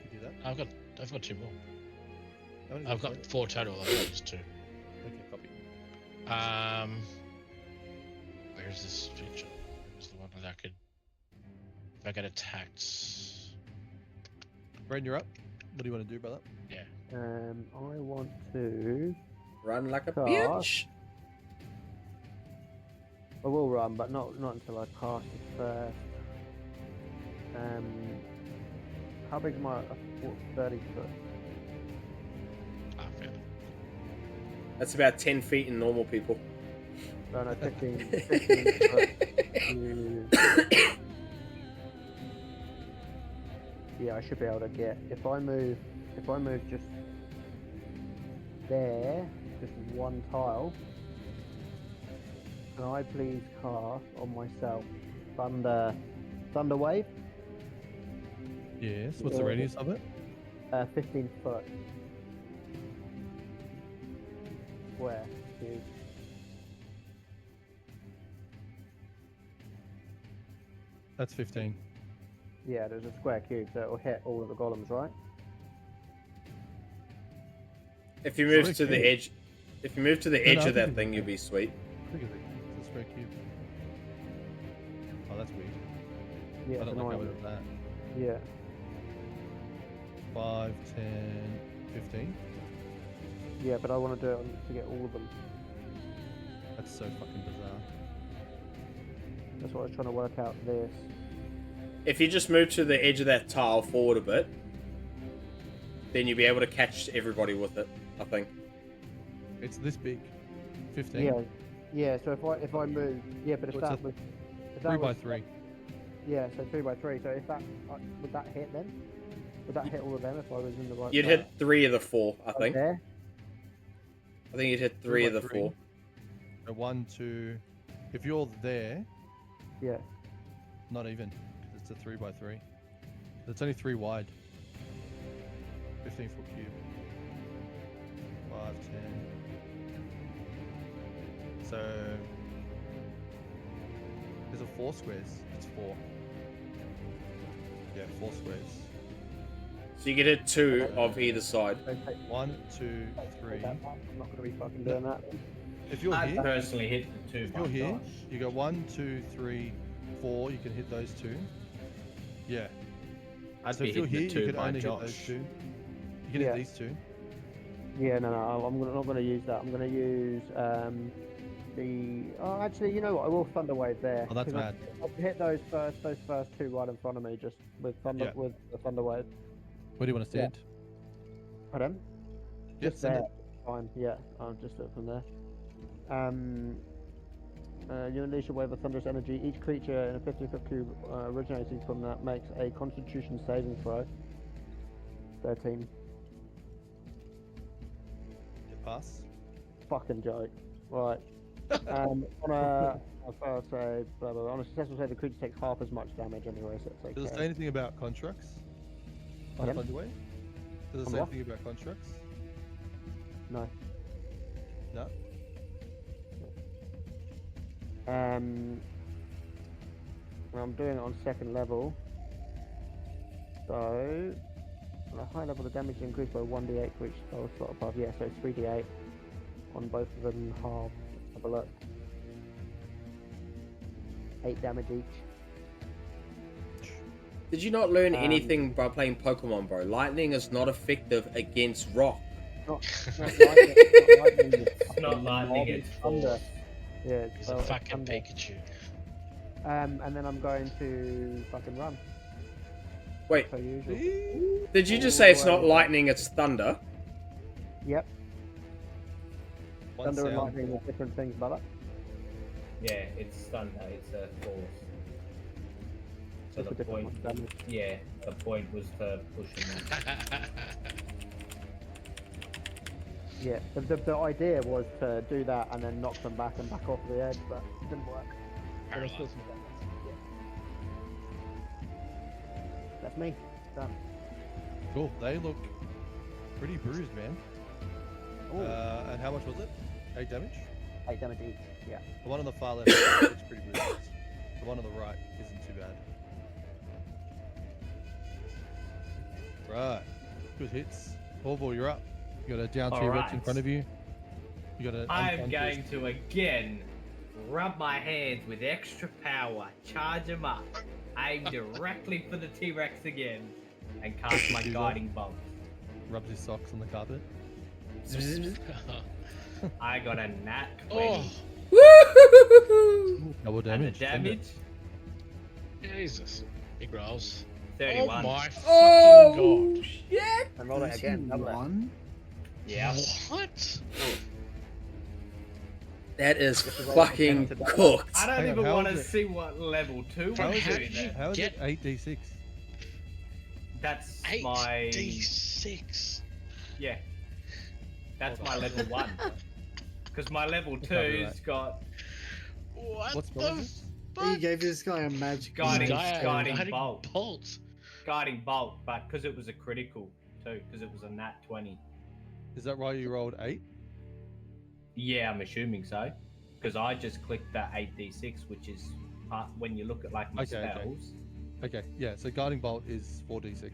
If you do that. I've got 2 more. How many I've do you got have? 4 total. I've got just 2. Okay, copy. Where's this feature? Where's the one that I could? If I get attacked. Braden, you're up. What do you want to do, brother? Yeah. I want to. Run like a Cast. bitch. I will run, but not until I cast it first. How big am I? 30 foot. Ah, fair. That's about 10 feet in normal people. So no, 15 foot. Yeah, I should be able to get. If I move just there, just one tile. Can I please cast on myself Thunder Wave? Yes. What's the radius of it? 15 foot. Square. Cube. That's 15. Yeah, there's a square cube, so it'll hit all of the golems, right? If you move Sweet to the cube. edge, if you move to the No, edge no, I of that think thing, it's you'll okay. be sweet. Look at it. It's a square cube. Oh, that's weird. Yeah, I it's don't like how we annoying. did that. Yeah. 5, 10, 15. Yeah, but I want to do it to get all of them. That's so fucking bizarre. That's what I was trying to work out this. If you just move to the edge of that tile forward a bit, then you'll be able to catch everybody with it, I think. It's this big. 15. Yeah. Yeah, so if I move, yeah, but if What's that a was 3 by 3. Yeah, so 3 by 3. So if that would that hit then? Would that hit all of them if I was in the right? You'd hit 3 of the 4, I think. There. I think you'd hit 3 of the 3. 4. So 1, 2. If you're there, Yeah. not even. 'Cause it's a 3 by 3. It's only 3 wide. 15 foot cube. 5, 10. So there's a 4 squares. It's 4. Yeah, 4 squares. So you could hit 2 of either side. So take 1, 2, 3. that back. I'm not going to be fucking doing that. If you're I here, personally hit the 2 if by you're here, gosh. you go 1, 2, 3, 4. You can hit those 2. Yeah. I'd So be if you're hitting here, the you 2 can by only hit those Josh. 2. You can Yeah. hit these 2. Yeah, no, I'm not going to use that. I'm going to use Oh, actually, you know what? I will Thunder Wave there. Oh, that's 'cause mad. I'll hit those first 2 right in front of me, just with Yeah. with the Thunder Wave. Where do you want to stand? Pardon? Yeah, Just send there. it. Fine. Yeah, I'll just do it from there. You unleash a wave of thunderous energy. Each creature in a 50-foot cube originating from that makes a Constitution saving throw. 13. You pass. Fucking joke. Right. On a I'll say, blah, blah, blah. On a successful save, the creature takes half as much damage anyway, so it's okay. Does it say anything about constructs? On Pardon? Thunderwave? Does it On say what? anything about constructs? No. No. I'm doing it on 2nd level. So, on a high level, the damage is increased by 1d8 for each spell slot above. Yeah, so 3d8 on both of them half. Have a look. 8 damage each. Did you not learn anything by playing Pokemon, bro? Lightning is not effective against rock. It's not lightning, it's thunder. Yeah, it's He's a fucking Pikachu. And then I'm going to fucking run. Wait, Per usual. did you just say it's not lightning, it's thunder? Yep. One Thunder and sound. lightning are different things, brother. Yeah, it's thunder. It's a force. So Just a the different point, one, damage. yeah, the point was to push him out. Yeah, the idea was to do that and then knock them back and back off the edge, but it didn't work. But there's still some damage. Yeah. That's me. Done. Cool. They look pretty bruised, man. Ooh, And how much was it? 8 damage? 8 damage each. Yeah. The one on the far left looks pretty bruised. The one on the right isn't too bad. Right. Good hits. Orville, you're up. You got a down tier Rex in Alright. front of you. You got a. I'm going to again rub my hands with extra power, charge him up, aim directly for the T-Rex again, and cast my Do that. guiding bolt. Rubs his socks on the carpet. I got a nat 20. Woo! Double And the damage. send it. damage, Jesus. Big rolls. 31. Oh my fucking Oh, god. shit! And roll it again. Double it. 31? Yeah. What? That is roll fucking again to double. cooked. I don't Hang on, even how want is to it? see what level 2 From was how doing did you- there. How is Get- it 8d6? That's 8 my... D6. Yeah. That's my level 1. Because my level Can't do 2's got What What spell the is You gave this guy a magic Guiding- guiding. guiding bolt. bolt. guiding bolt, but because it was a critical too, because it was a nat 20. it? Is that why you rolled 8? Yeah, I'm assuming so. Because I just clicked that 8d6, which is when you look at like my Okay, okay. spells. Okay, yeah, so Guiding Bolt is 4d6.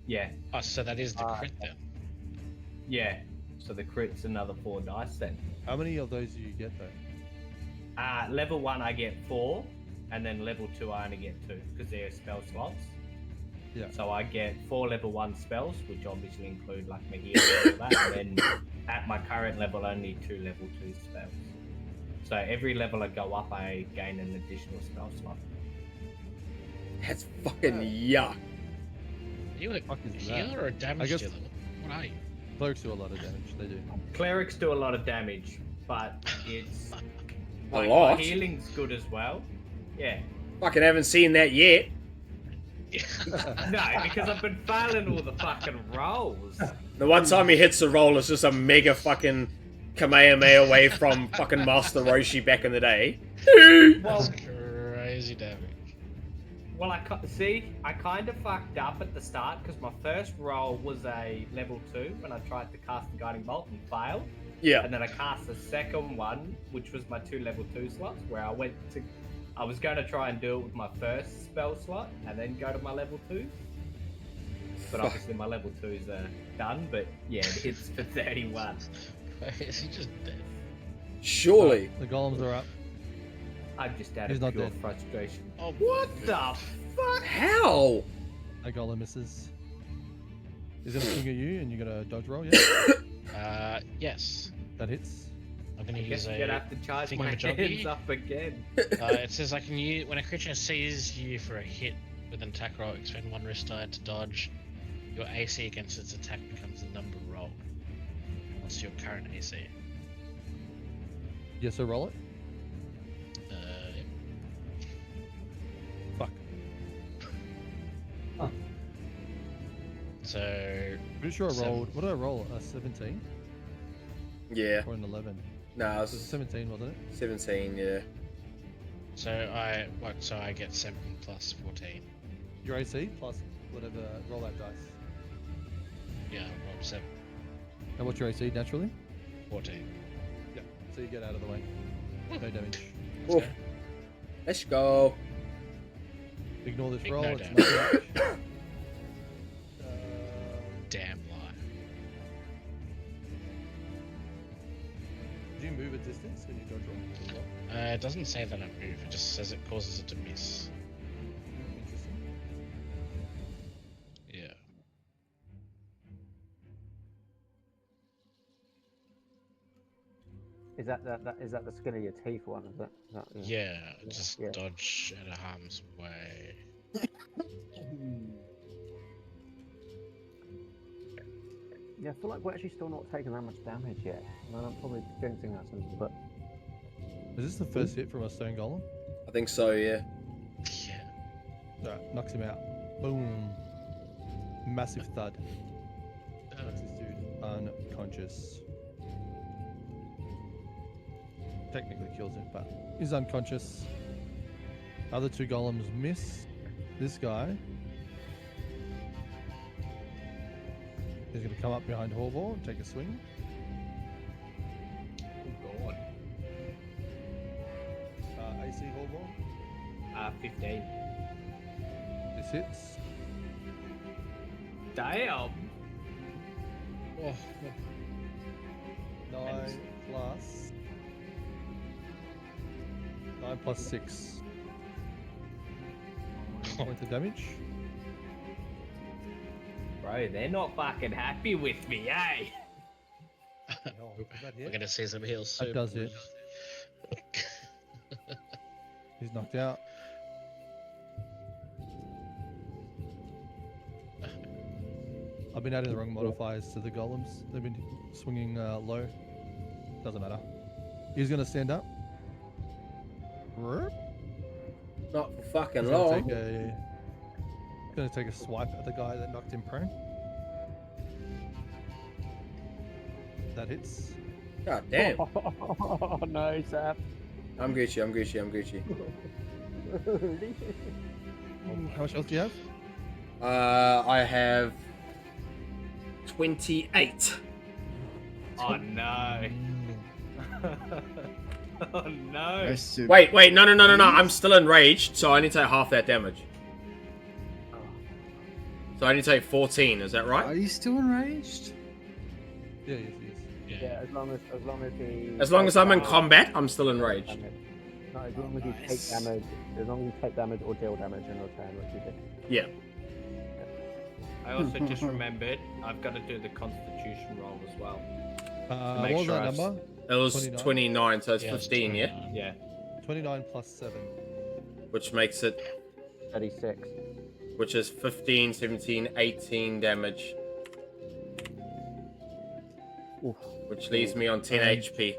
Yeah, Oh, so that is the crit then. yeah. So the crit's another 4 dice then. How many of those do you get though? Level 1 I get 4, and then level 2 I only get 2, because they're spell slots. Yeah. So I get 4 level 1 spells, which obviously include like my healing and all that, and then at my current level only 2 level 2 spells. So every level I go up, I gain an additional spell slot. That's fucking yuck. Are you a Fuck is that? healer or a damage guess- dealer? What are you? Clerics do a lot of damage, they do. Clerics do a lot of damage, but it's A like, lot? my healing's good as well. Yeah. Fucking haven't seen that yet. No, because I've been failing all the fucking rolls. The one time he hits the roll is just a mega fucking Kamehameha away from fucking Master Roshi back in the day. That's crazy damage. Well, I kind of fucked up at the start because my first roll was a level 2 when I tried to cast the Guiding Bolt and failed. Yeah. And then I cast the second one, which was my 2 level 2 slots, where I was going to try and do it with my first spell slot and then go to my level 2. But obviously my level 2s are done, but yeah, it hits for 31. Is he just dead? Surely. The golems are up. I'm just out He's of not pure dead. frustration. Oh, What the fuck? How? A golem misses. He's gonna swing at you and you're gonna dodge roll, yeah? Yes. That hits. I'm gonna I guess use I'm a. gonna have to charge my thingamajiggy. hands up again. It says I can use when a creature sees you for a hit with an attack roll, expend 1 rest die to dodge. Your AC against its attack becomes the number rolled. What's your current AC? Yeah, so roll it. Yep. Fuck. So Pretty sure I Seven. rolled. What did I roll? A 17 Yeah. or an 11? Nah, It was it's 17, wasn't it? 17, yeah. so I get 7 plus 14. Your AC plus whatever. Roll that dice. Yeah, I rolled 7. And what's your AC naturally? 14. Yeah. So you get out of the way. No damage. Let's Oof. go. Let's go. Ignore this Big roll. no It's damage. nothing much. Damn lie. Do you move a distance when you dodge roll as well? It doesn't say that I move, it just says it causes it to miss. Interesting. Yeah. Is that the skin of your teeth one? Is that? Yeah, just yeah. dodge out of harm's way. Yeah, I feel like we're actually still not taking that much damage yet. And I'm probably jinxing us, but Is this the first hit from a stone golem? I think so, yeah. Yeah. Alright, knocks him out. Boom. Massive thud. Knocks this dude unconscious. Technically kills him, but he's unconscious. Other two golems miss. This guy is going to come up behind Horvor and take a swing. Oh god. AC Horvor. 15. This hits. Damn. Oh, 9 plus 6. Points of damage. Bro, they're not fucking happy with me, eh? Hell, does that we're hit? gonna see some heals soon. That does hit. He's knocked out. I've been adding the wrong modifiers to the golems. They've been swinging low. Doesn't matter. He's going to stand up. Not for fucking He's long. going to take a swipe at the guy that knocked him prone. That hits. God damn. Oh no, Sap. I'm Gucci, I'm Gucci, I'm Gucci. How much else do you have? I have 28. Oh no. Oh no. Wait, no. I'm still enraged, so I need to take half that damage. So I need to take 14, is that Are right? you still enraged? Yeah, yes, yes. Yeah, as long as he. As long as I'm in combat, I'm still enraged. No, as long as you take Nice. damage, as long as you take damage or deal damage in return, which you did. Yeah. I also just remembered I've got to do the constitution roll as well. What make was sure that I've- number? It was 29? 29, so it's Yeah, it's 15, yeah? 29. Yeah. 29 plus 7. Which makes it, 36. which is 15, 17, 18 damage. Oof. Which leaves me on 10 HP.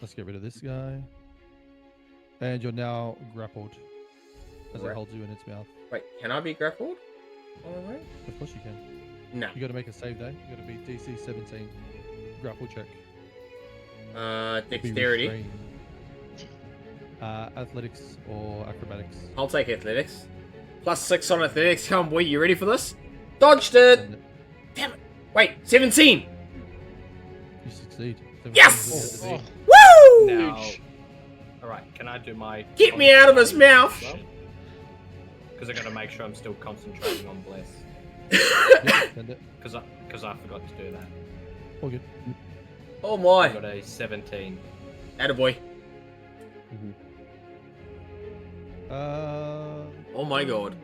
Let's get rid of this guy. And you're now grappled as it Right. holds you in its mouth. Wait, can I be grappled? Oh, wait. Of course you can. No. You got to make a save though. You got to be DC 17. Grapple check. Be Dexterity. restrained. Athletics or acrobatics. I'll take athletics. Plus 6 on athletics. Come on, boy, you ready for this? Dodged it! And Damn it! Wait, 17! you succeed. 17 Yes! is the DC. Woo! Now, alright, can I do my... Get me out of his mouth! Because I got to make sure I'm still concentrating on Bless. Yep, send it. Because I forgot to do that. All good. Oh I my. got a 17. Attaboy. Uh, Oh my god.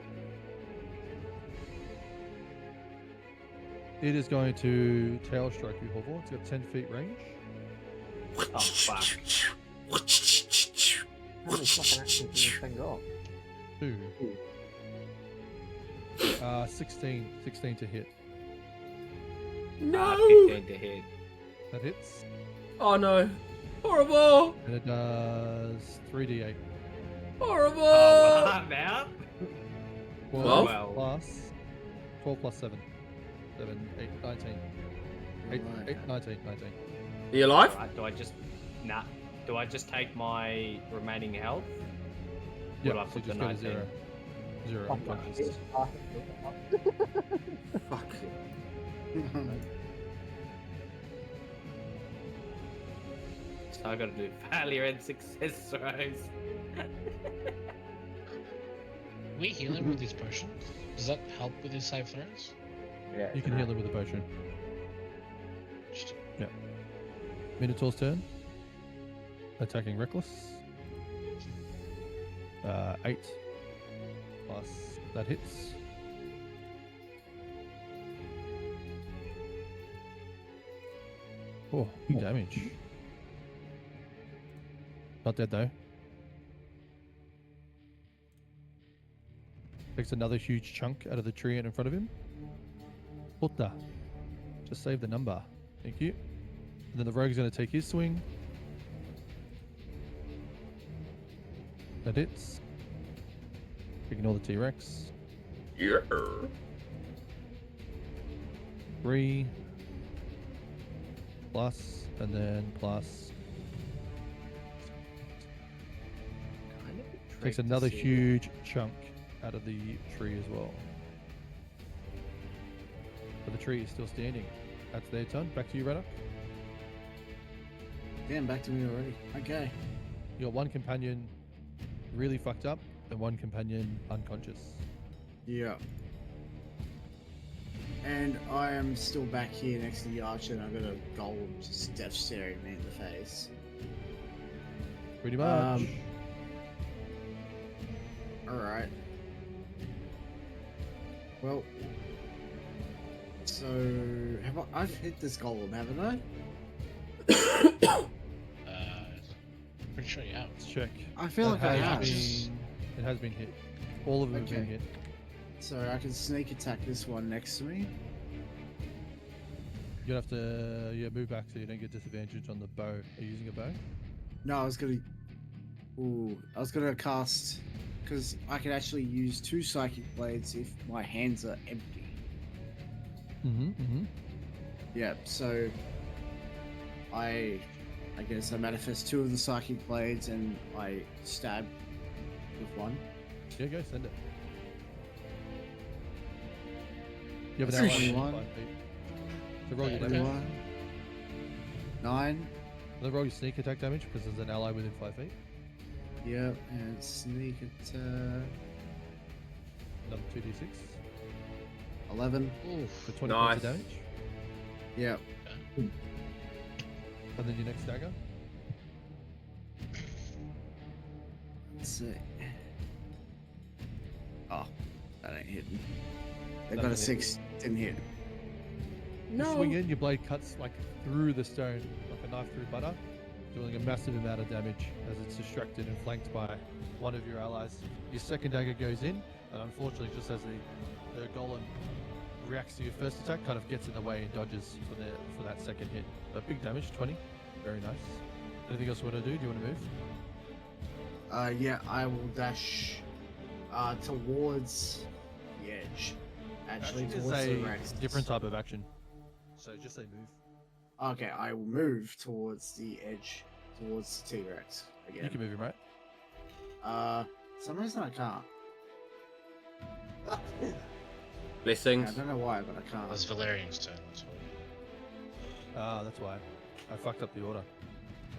it is going to tail strike you, Horvor. It's got 10 feet range. Oh, fuck. How many fucking actions can this thing got? 2. 16 to hit. No! 15 to hit. That hits. Oh no. Horrible! And it does 3d8. Horrible! Oh, well, now? 12? 12 plus 7. 7, 8, 19. 8, 19. Are you alive? Alright, do I just... Nah. Do I just take my remaining health? Yeah, Will I so put just the go to 19? 0. 0 unconscious. Fuck. So I gotta do failure and success throws. We heal him with these potions. Does that help with his save throws? Yeah, You can heal it with a potion. Just- Minotaur's turn. Attacking Reckless. 8 plus that hits. Oh, big damage. Not dead though. Takes another huge chunk out of the tree in front of him. Puta. Just save the number. Thank you. And then the rogue's going to take his swing. That hits. Ignore the T-Rex. Yeah. 3 plus, and then plus. Kind of intrigued Takes to another see huge chunk out of the tree as well. But the tree is still standing. That's their turn. Back to you, Reddock. Damn, back to me already. Okay. You got one companion really fucked up and one companion unconscious. Yeah. And I am still back here next to the archer, and I've got a golem just death staring me in the face. Pretty much. Alright. Well. So, I've hit this golem, haven't I? Pretty sure you have. Let's check. I feel like I have. It has been hit. All of them have been Okay. hit. So I can sneak attack this one next to me. You'd have to move back so you don't get disadvantage on the bow. Are you using a bow? No, I was gonna cast, because I can actually use 2 psychic blades if my hands are empty. Mm-hmm. Yeah, so I guess I manifest 2 of the psychic blades and I stab with one. Yeah, go send it. You have an ally within 21. 5 feet. So roll your Okay. damage. 21. 9. Then roll your sneak attack damage because there's an ally within 5 feet. Yep, and sneak attack. Another 2d6 11. for 20 points Nice. of damage. Yep. And then your next dagger. Let's see. Oh, that ain't hitting. They That got a ain't 6. Didn't hit. You swing in, your blade cuts like through the stone, like a knife through butter, doing a massive amount of damage as it's distracted and flanked by one of your allies. Your second dagger goes in, and unfortunately, just as the golem reacts to your first attack, kind of gets in the way and dodges for that second hit. But big damage, 20. Very nice. Anything else you want to do? Do you want to move? Yeah, I will dash towards the edge. Actually, It's towards the a Rex. different type of action. So just say move. Okay, I will move towards the edge, towards the T-Rex You again. can move him, right? Some reason I can't. Blessings. I don't know why, but I can't. That's Valerian's turn. That's all. That's why. I fucked up the order.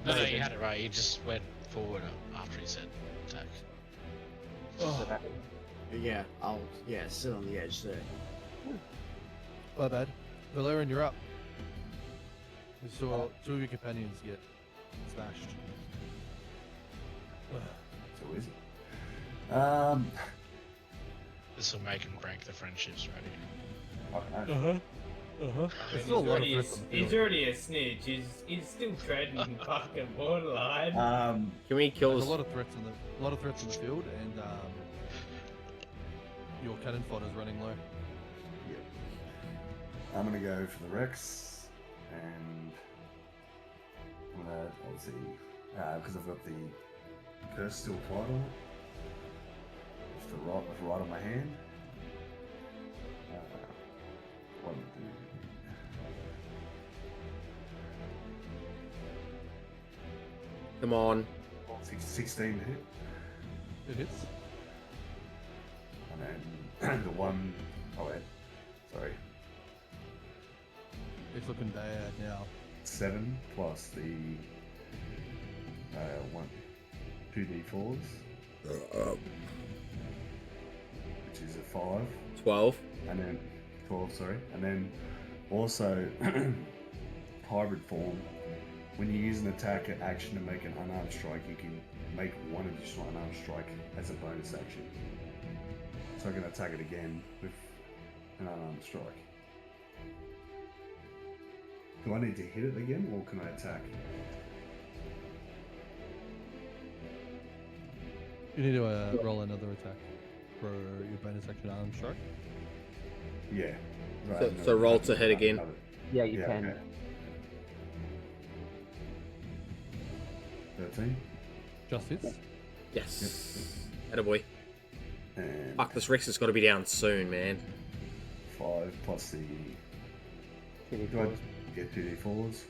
No, you had it right. You just went forward after he said attack. Yeah, I'll sit on the edge there. My bad. Valerian, you're up. You saw 2 of your companions get smashed. So is it? This will make him crank the friendships ready. I don't know. There's still a lot of He's threats on the he's field. already a snitch. He's still treading fucking borderline. Can we kill There's this? a lot of threats on the field, and your cannon fodder's running low. I'm gonna go for the Rex, and I'm gonna obviously because I've got the curse still applied on it. Just the right on my hand. What do I do? Come on. 16 to hit, It hits. and then the one. Oh wait, sorry. It's looking bad now. 7 plus the 2d4s, which is a 5, 12. and then 12, sorry, and then also hybrid form. When you use an attack action to make an unarmed strike, you can make 1 additional unarmed strike as a bonus action. So I can attack it again with an unarmed strike. Do I need to hit it again, or can I attack? You need to roll another attack for your bonus action arm strike. Yeah. So roll to hit again. Yeah, you can. Okay. 13. Just hits. Yes. Attaboy. And Fuck, this Rex has got to be down soon, man. 5 plus the. Kitty Do I claws. get 2d4s?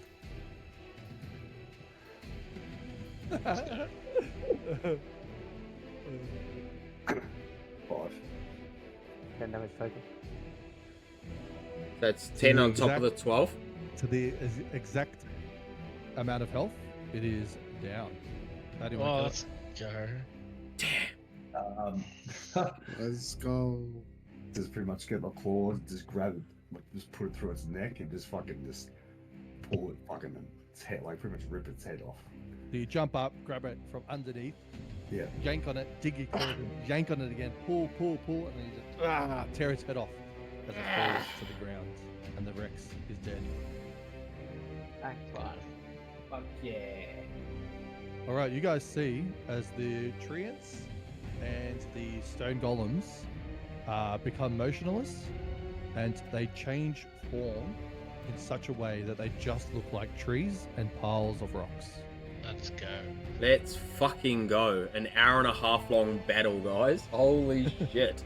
Five. 10 damage total. That's 10 on top of the exact- 12. To the exact amount of health, it is down. How do you Oh, want let's go. Let's go. Just pretty much get my claws, just grab it, like, just put it through its neck, and just fucking just pull it fucking its head, like pretty much rip its head off. So you jump up, grab it from underneath, Yeah. yank on it, dig your claws in, yank on it again, pull, and then you just tear its head off as it falls to the ground, and the Rex is dead. Excellent. Fuck yeah. All right, you guys see as the treants and the stone golems become motionless, and they change form in such a way that they just look like trees and piles of rocks. Let's go. Let's fucking go. An hour and a half long battle, guys. Holy shit.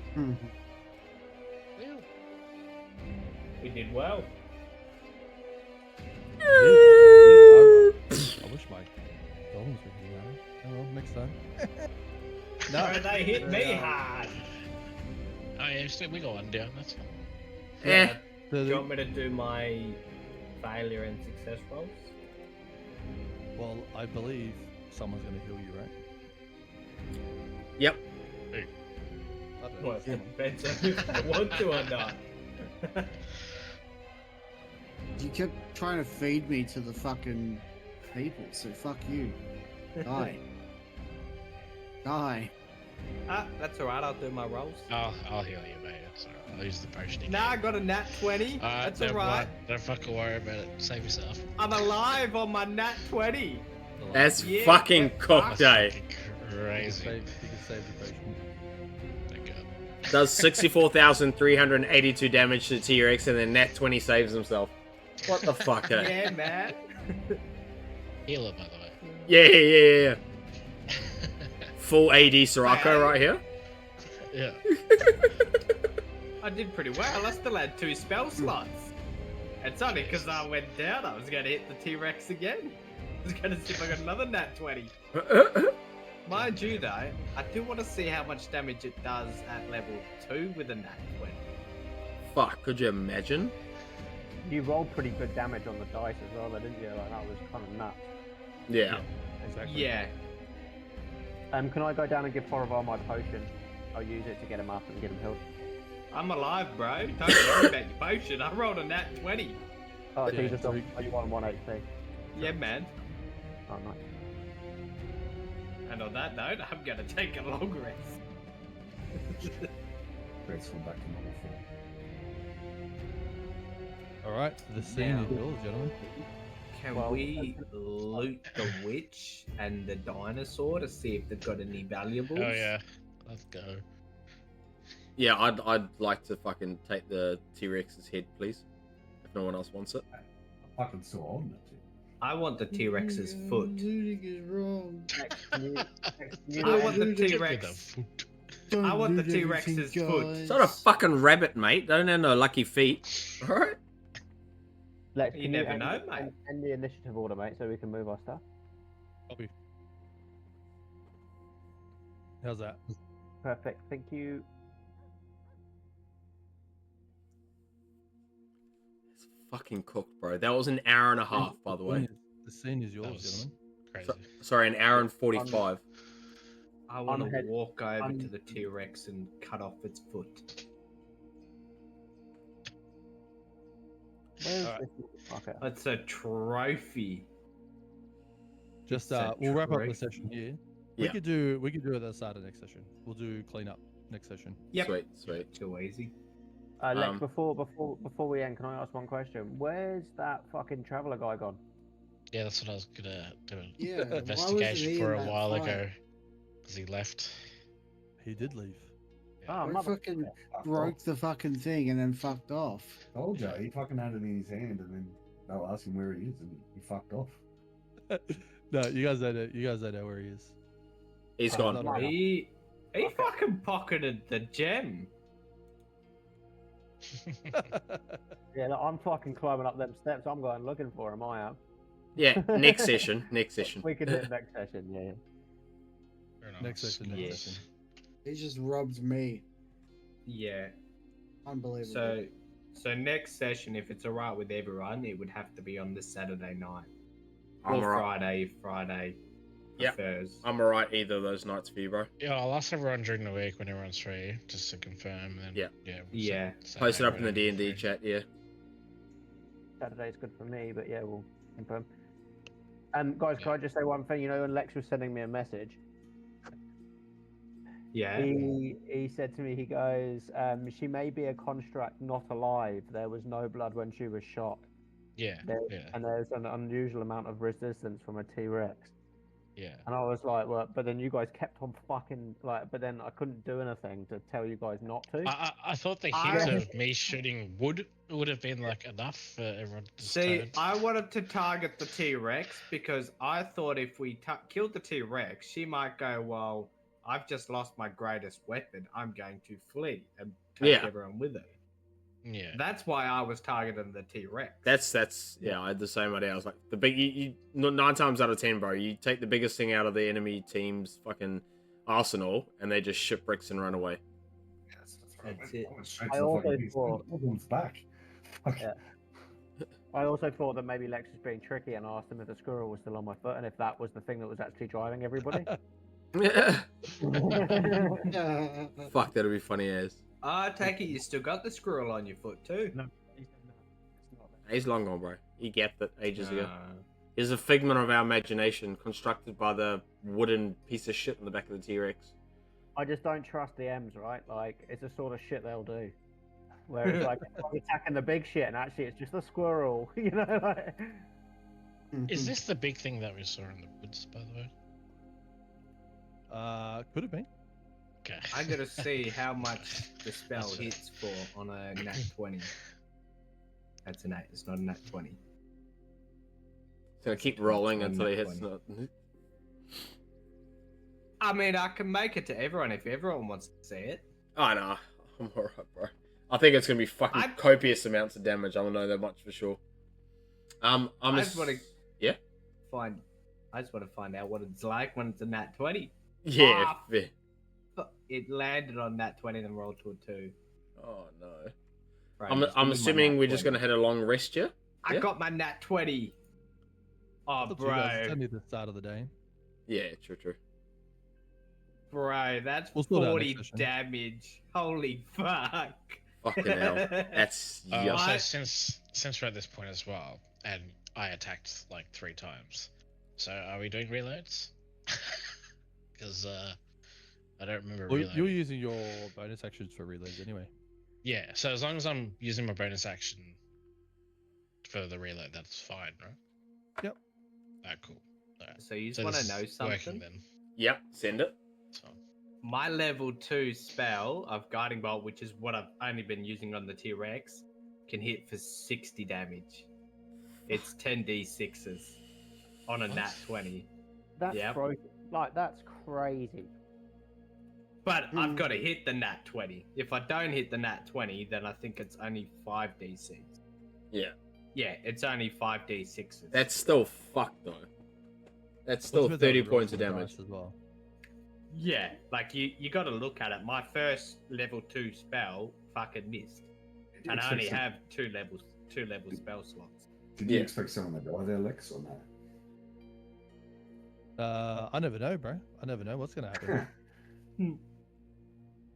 We did well. I wish my golems would do that. Oh well, next time. No, they hit me hard. Oh yeah, still we got one down. That's fine. Eh. Do you want me to do my failure and success rolls? Well, I believe someone's going to heal you, right? Yep. I don't know. Well, it depends on if I want to or not. You kept trying to feed me to the fucking people, so fuck you. Die. Die. Ah, that's alright, I'll do my rolls. I'll heal you, mate. That's alright. I'll use the potion again. Nah, I got a nat 20. That's alright. Don't fucking worry about it. Save yourself. I'm alive on my nat 20. That's Yeah, fucking get cooked, eh? Fucking You crazy. can save the potion. Thank God. Does 64,382 damage to the T-Rex, and then nat 20 saves himself. What the fuck, eh? Yeah, man. Healer, by the way. Yeah. Full AD Sirocco right here. Yeah. I did pretty well. I still had 2 spell slots. It's only because I went down. I was going to hit the T-Rex again. I was going to see if I got another nat 20. Mind you, though, I do want to see how much damage it does at level 2 with a nat 20. Fuck, could you imagine? You rolled pretty good damage on the dice as well, though, didn't you? Like, that was kind of nuts. Yeah. Exactly. Yeah. Can I go down and give Horrival my potion? I'll use it to get him up and get him healed. I'm alive, bro. Don't worry about your potion. I rolled a nat 20. Oh, so Yeah, you just so are you on 1 HP? Yeah, man. Oh, nice. And on that note, I'm going to take a long rest. Rex went back to normal form. All right, the scene Now- is yours, gentlemen. Can Well- we loot the witch and the dinosaur to see if they've got any valuables? Oh yeah. Let's go. Yeah, I'd like to fucking take the T-Rex's head, please. If no one else wants it. I fucking saw on that shit. I want the T-Rex's foot. Looting is wrong. I want the Give me T-Rex. the foot. Don't I want the loot everything, T-Rex's foot. guys. It's not a fucking rabbit, mate. Don't have no lucky feet. Alright? Lex, You can never end- know, mate. end the initiative order, mate, so we can move our stuff. Copy. How's that? Perfect. Thank you. It's fucking cooked, bro. That was an hour and a half, by the way. The scene is That yours, was gentlemen. crazy. Sorry, an hour and 45. I want to Unhead- walk over un- to the T-Rex and cut off its foot. Where's Alright. this fucker? It's a trophy. Just It's a we'll wrap up the trophy. session here. Yeah. We could do it at the start of next session. We'll do cleanup next session. Yep. Sweet. Too easy. Lex, before we end, can I ask one question? Where's that fucking traveler guy gone? Yeah, that's what I was gonna do. An Yeah, why wasn't investigation he for in a that while fight? ago because he left. He did leave. Oh, He mother. fucking Fucked broke off. the fucking thing and then fucked off. Told ya, he fucking had it in his hand, and then they'll ask him where he is, and he fucked off. No, you guys don't know. You guys don't know where he is. He's Oh, gone. not around. He Okay. fucking pocketed the gem. Yeah, look, I'm fucking climbing up them steps. I'm going looking for him. I am. Yeah, next session. Next session. We can do it next session. Yeah. Very Next nice. session. Yeah. Next session. He just robbed me. Yeah. Unbelievable. So next session, if it's alright with everyone, it would have to be on the Saturday night. I'm Or alright. Friday if Friday Yep. prefers. I'm alright either of those nights for you, bro. Yeah, I'll ask everyone during the week when everyone's free, just to confirm. And then, Yeah. yeah. Yeah. Post it up in the Saturday, D&D free. chat, yeah. Saturday's good for me, but yeah, we'll confirm. Guys, can Yeah. I just say one thing? You know, when Lex was sending me a message, Yeah. he said to me, he goes, she may be a construct, not alive. There was no blood when she was shot. Yeah, There, yeah, And there's an unusual amount of resistance from a T-Rex. yeah. And I was like, well, but then you guys kept on fucking, like, but then I couldn't do anything to tell you guys not to. I thought the I- hint of me shooting would have been like enough for everyone to just See, turn. I wanted to target the T-Rex because I thought if we killed the T-Rex, she might go, well, I've just lost my greatest weapon. I'm going to flee and take Yeah. everyone with her. Yeah. That's why I was targeting the T-Rex. That's yeah, I had the same idea. I was like, the big, you 9 times out of 10, bro, you take the biggest thing out of the enemy team's fucking arsenal, and they just shipwrecks and run away. Yes, that's right. That's it. I went straight I to the also fucking beast. thought- Everyone's back. Fuck. Yeah. I also thought that maybe Lex was being tricky and asked him if the squirrel was still on my foot and if that was the thing that was actually driving everybody. Fuck, that'd be funny as. I take it you still got the squirrel on your foot too. No, he said no, it's not there. He's long gone, bro. He gapped it ages ago. Uh, He's a figment of our imagination, constructed by the wooden piece of shit on the back of the T-Rex. I just don't trust the M's, right? Like, it's the sort of shit they'll do. Where it's like, I'm attacking the big shit and actually it's just a squirrel, you know? Like... Is this the big thing that we saw in the woods, by the way? Could have been. Okay. I gotta see how much the spell hits for on a nat 20. That's an 8. It's not a nat 20. He's gonna keep rolling That's until he one hits. nat The... I mean, I can make it to everyone if everyone wants to see it. Oh no, I'm alright, bro. I think it's gonna be fucking copious amounts of damage. I don't know that much for sure. I just want to Yeah? I just want to find out what it's like when it's a nat 20. Yeah. Ah, It landed on nat 20 and rolled to a 2. Oh no. Right, I'm just give me my assuming nat we're just 20. gonna hit a long rest here. I yeah? got my nat 20. Oh, It's up to you guys. It's bro. only the start of the day. Yeah, true. Bro, that's We'll sort it out 40 next session. damage. Holy fuck. Fucking hell. That's yuck. Also, I- since we're at this point as well, and I attacked like 3 times, so are we doing reloads? Because I don't remember Well, reloading. you're using your bonus actions for relays anyway. Yeah, so as long as I'm using my bonus action for the reload, that's fine, right? Yep. Alright, cool. Alright. So you just So want to this know is working something? then. Yep, send it. So, My level 2 spell of Guiding Bolt, which is what I've only been using on the T-Rex, can hit for 60 damage. It's 10d6s on a What? nat 20. That's Yep. broken. Like, that's crazy. But I've got to hit the nat 20. If I don't hit the nat 20, then I think it's only 5d6. Yeah. Yeah, it's only 5d6s. That's still fucked though. That's still What's with that 30 with rolls points of on the damage. dice as well. Yeah, like you got to look at it. My first level 2 spell fucking missed. Did you And I expect only some- have two level spell slots. Did you Yeah. expect someone to die there, Lex, or no? I never know, bro. I never know what's gonna happen.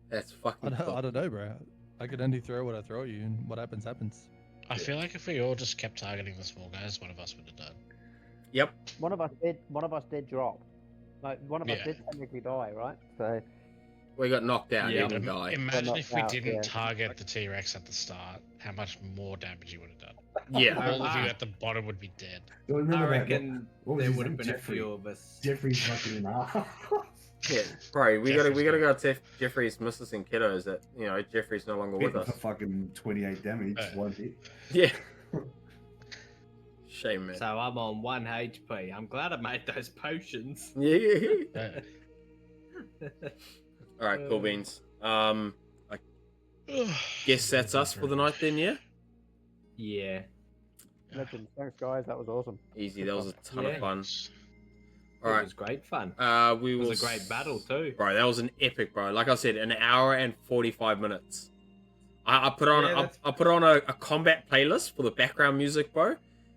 That's fucking I fucked. don't know, bro. I could only throw what I throw at you, and what happens happens. I feel like if we all just kept targeting the small guys, one of us would have died. Yep. One of us did drop. Like, one of us Yeah. did technically die, right? So, We got knocked out. Yeah. He didn't die. Imagine Well, if we knocked out, didn't yeah. target the T-Rex at the start, how much more damage you would have done. Yeah. All of you at the bottom would be dead. You I remember that? reckon What was there his would have name? been a Jeffrey. few of us. Jeffrey's fucking in half. Yeah, bro, we Jeffrey's gotta good. go to Jeffrey's missus and kiddos that, you know, Jeffrey's no longer with Hitting us. for fucking 28 damage, Uh. one hit. Yeah. Shame, man. So I'm on 1 HP. I'm glad I made those potions. Yeah. Uh, Alright, cool beans. I guess that's us for the night then, yeah? Yeah. Legend. Thanks, guys. That was awesome. Easy, that was a ton Yeah. of fun. It Alright. was great fun. We It will was a great battle too. Bro, that was an epic, bro. Like I said, an hour and 45 minutes. I put on Yeah, that's- I put on a combat playlist for the background music, bro.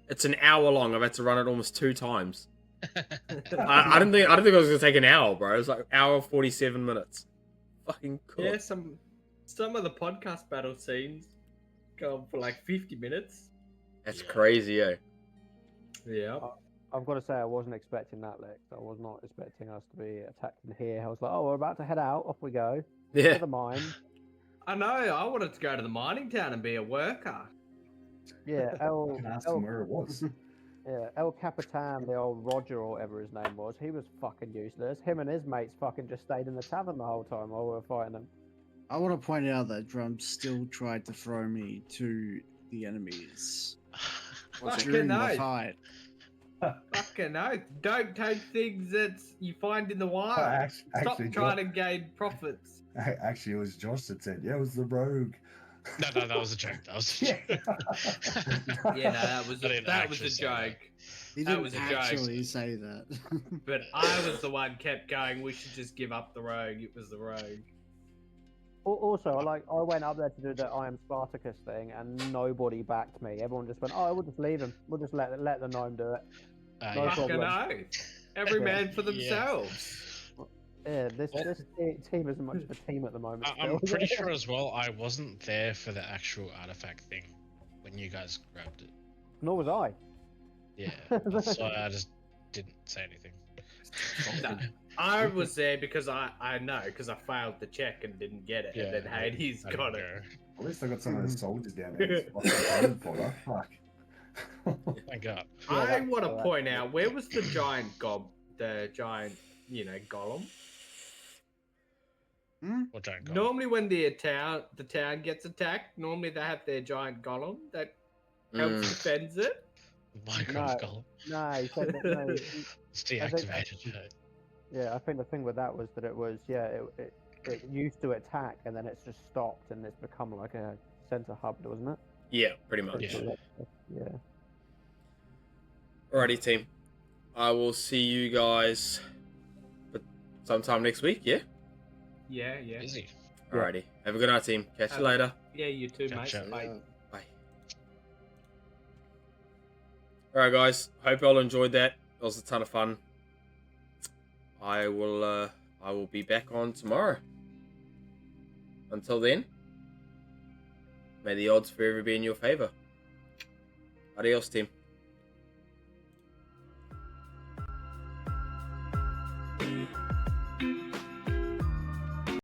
It's an hour long. I've had to run it almost 2 times. I didn't think it was gonna take an hour, bro. It was like hour 47 minutes. Fucking cool. Yeah, some of the podcast battle scenes go on for like 50 minutes. That's crazy, eh? Yeah. I've got to say, I wasn't expecting that, Lex. I was not expecting us to be attacked in here. I was like, oh, we're about to head out. Off we go. Yeah. To the mine. I know. I wanted to go to the mining town and be a worker. Yeah, I can ask him where it was. Yeah, El Capitan, the old Roger or whatever his name was, he was fucking useless. Him and his mates fucking just stayed in the tavern the whole time while we were fighting them. I want to point out that Drum still tried to throw me to the enemies Fucking during the nice. fight. Fucking no. Don't take things that you find in the wild. Stop Actually, trying to gain profits. Actually, it was Josh that said, yeah, it was the rogue. No, that was a joke. That was a joke. Yeah, no, that was I didn't that was actually a say that. joke. He That didn't was a joke. actually say that. But I was the one kept going, we should just give up the rogue. It was the rogue. Also, I went up there to do the I am Spartacus thing, and nobody backed me. Everyone just went, "Oh, we'll just leave him. We'll just let the gnome do it." No Yeah. Fucking problem. oath. Every Yeah. man for Yeah. themselves. Yeah, this team isn't much of a team at the moment. I'm still. pretty sure as well. I wasn't there for the actual artifact thing when you guys grabbed it. Nor was I. Yeah, that's why I just didn't say anything. No, I was there because I know, because I failed the check and didn't get it. And then Hades I didn't got it. go. At least I got some of those soldiers down there. Fuck. Thank God. Yeah, I that's- want to that's point good. out, where was the giant golem? What giant golem? Normally when the town gets attacked, normally they have their giant golem that helps defends it. Minecraft No. golem. No, he said that. No, It's deactivated. yeah, I think the thing with that was that it used to attack and then it's just stopped and it's become like a center hub, wasn't it? Yeah, pretty much. Yeah. Yeah. Alrighty, team. I will see you guys sometime next week, yeah? Yeah. Easy. Alrighty. Have a good night, team. Catch you later. Yeah, you too, Ciao, mate. ciao. Bye. Bye. Alright, guys. Hope you all enjoyed that. It was a ton of fun. I will be back on tomorrow. Until then, may the odds forever be in your favor. Adios, team.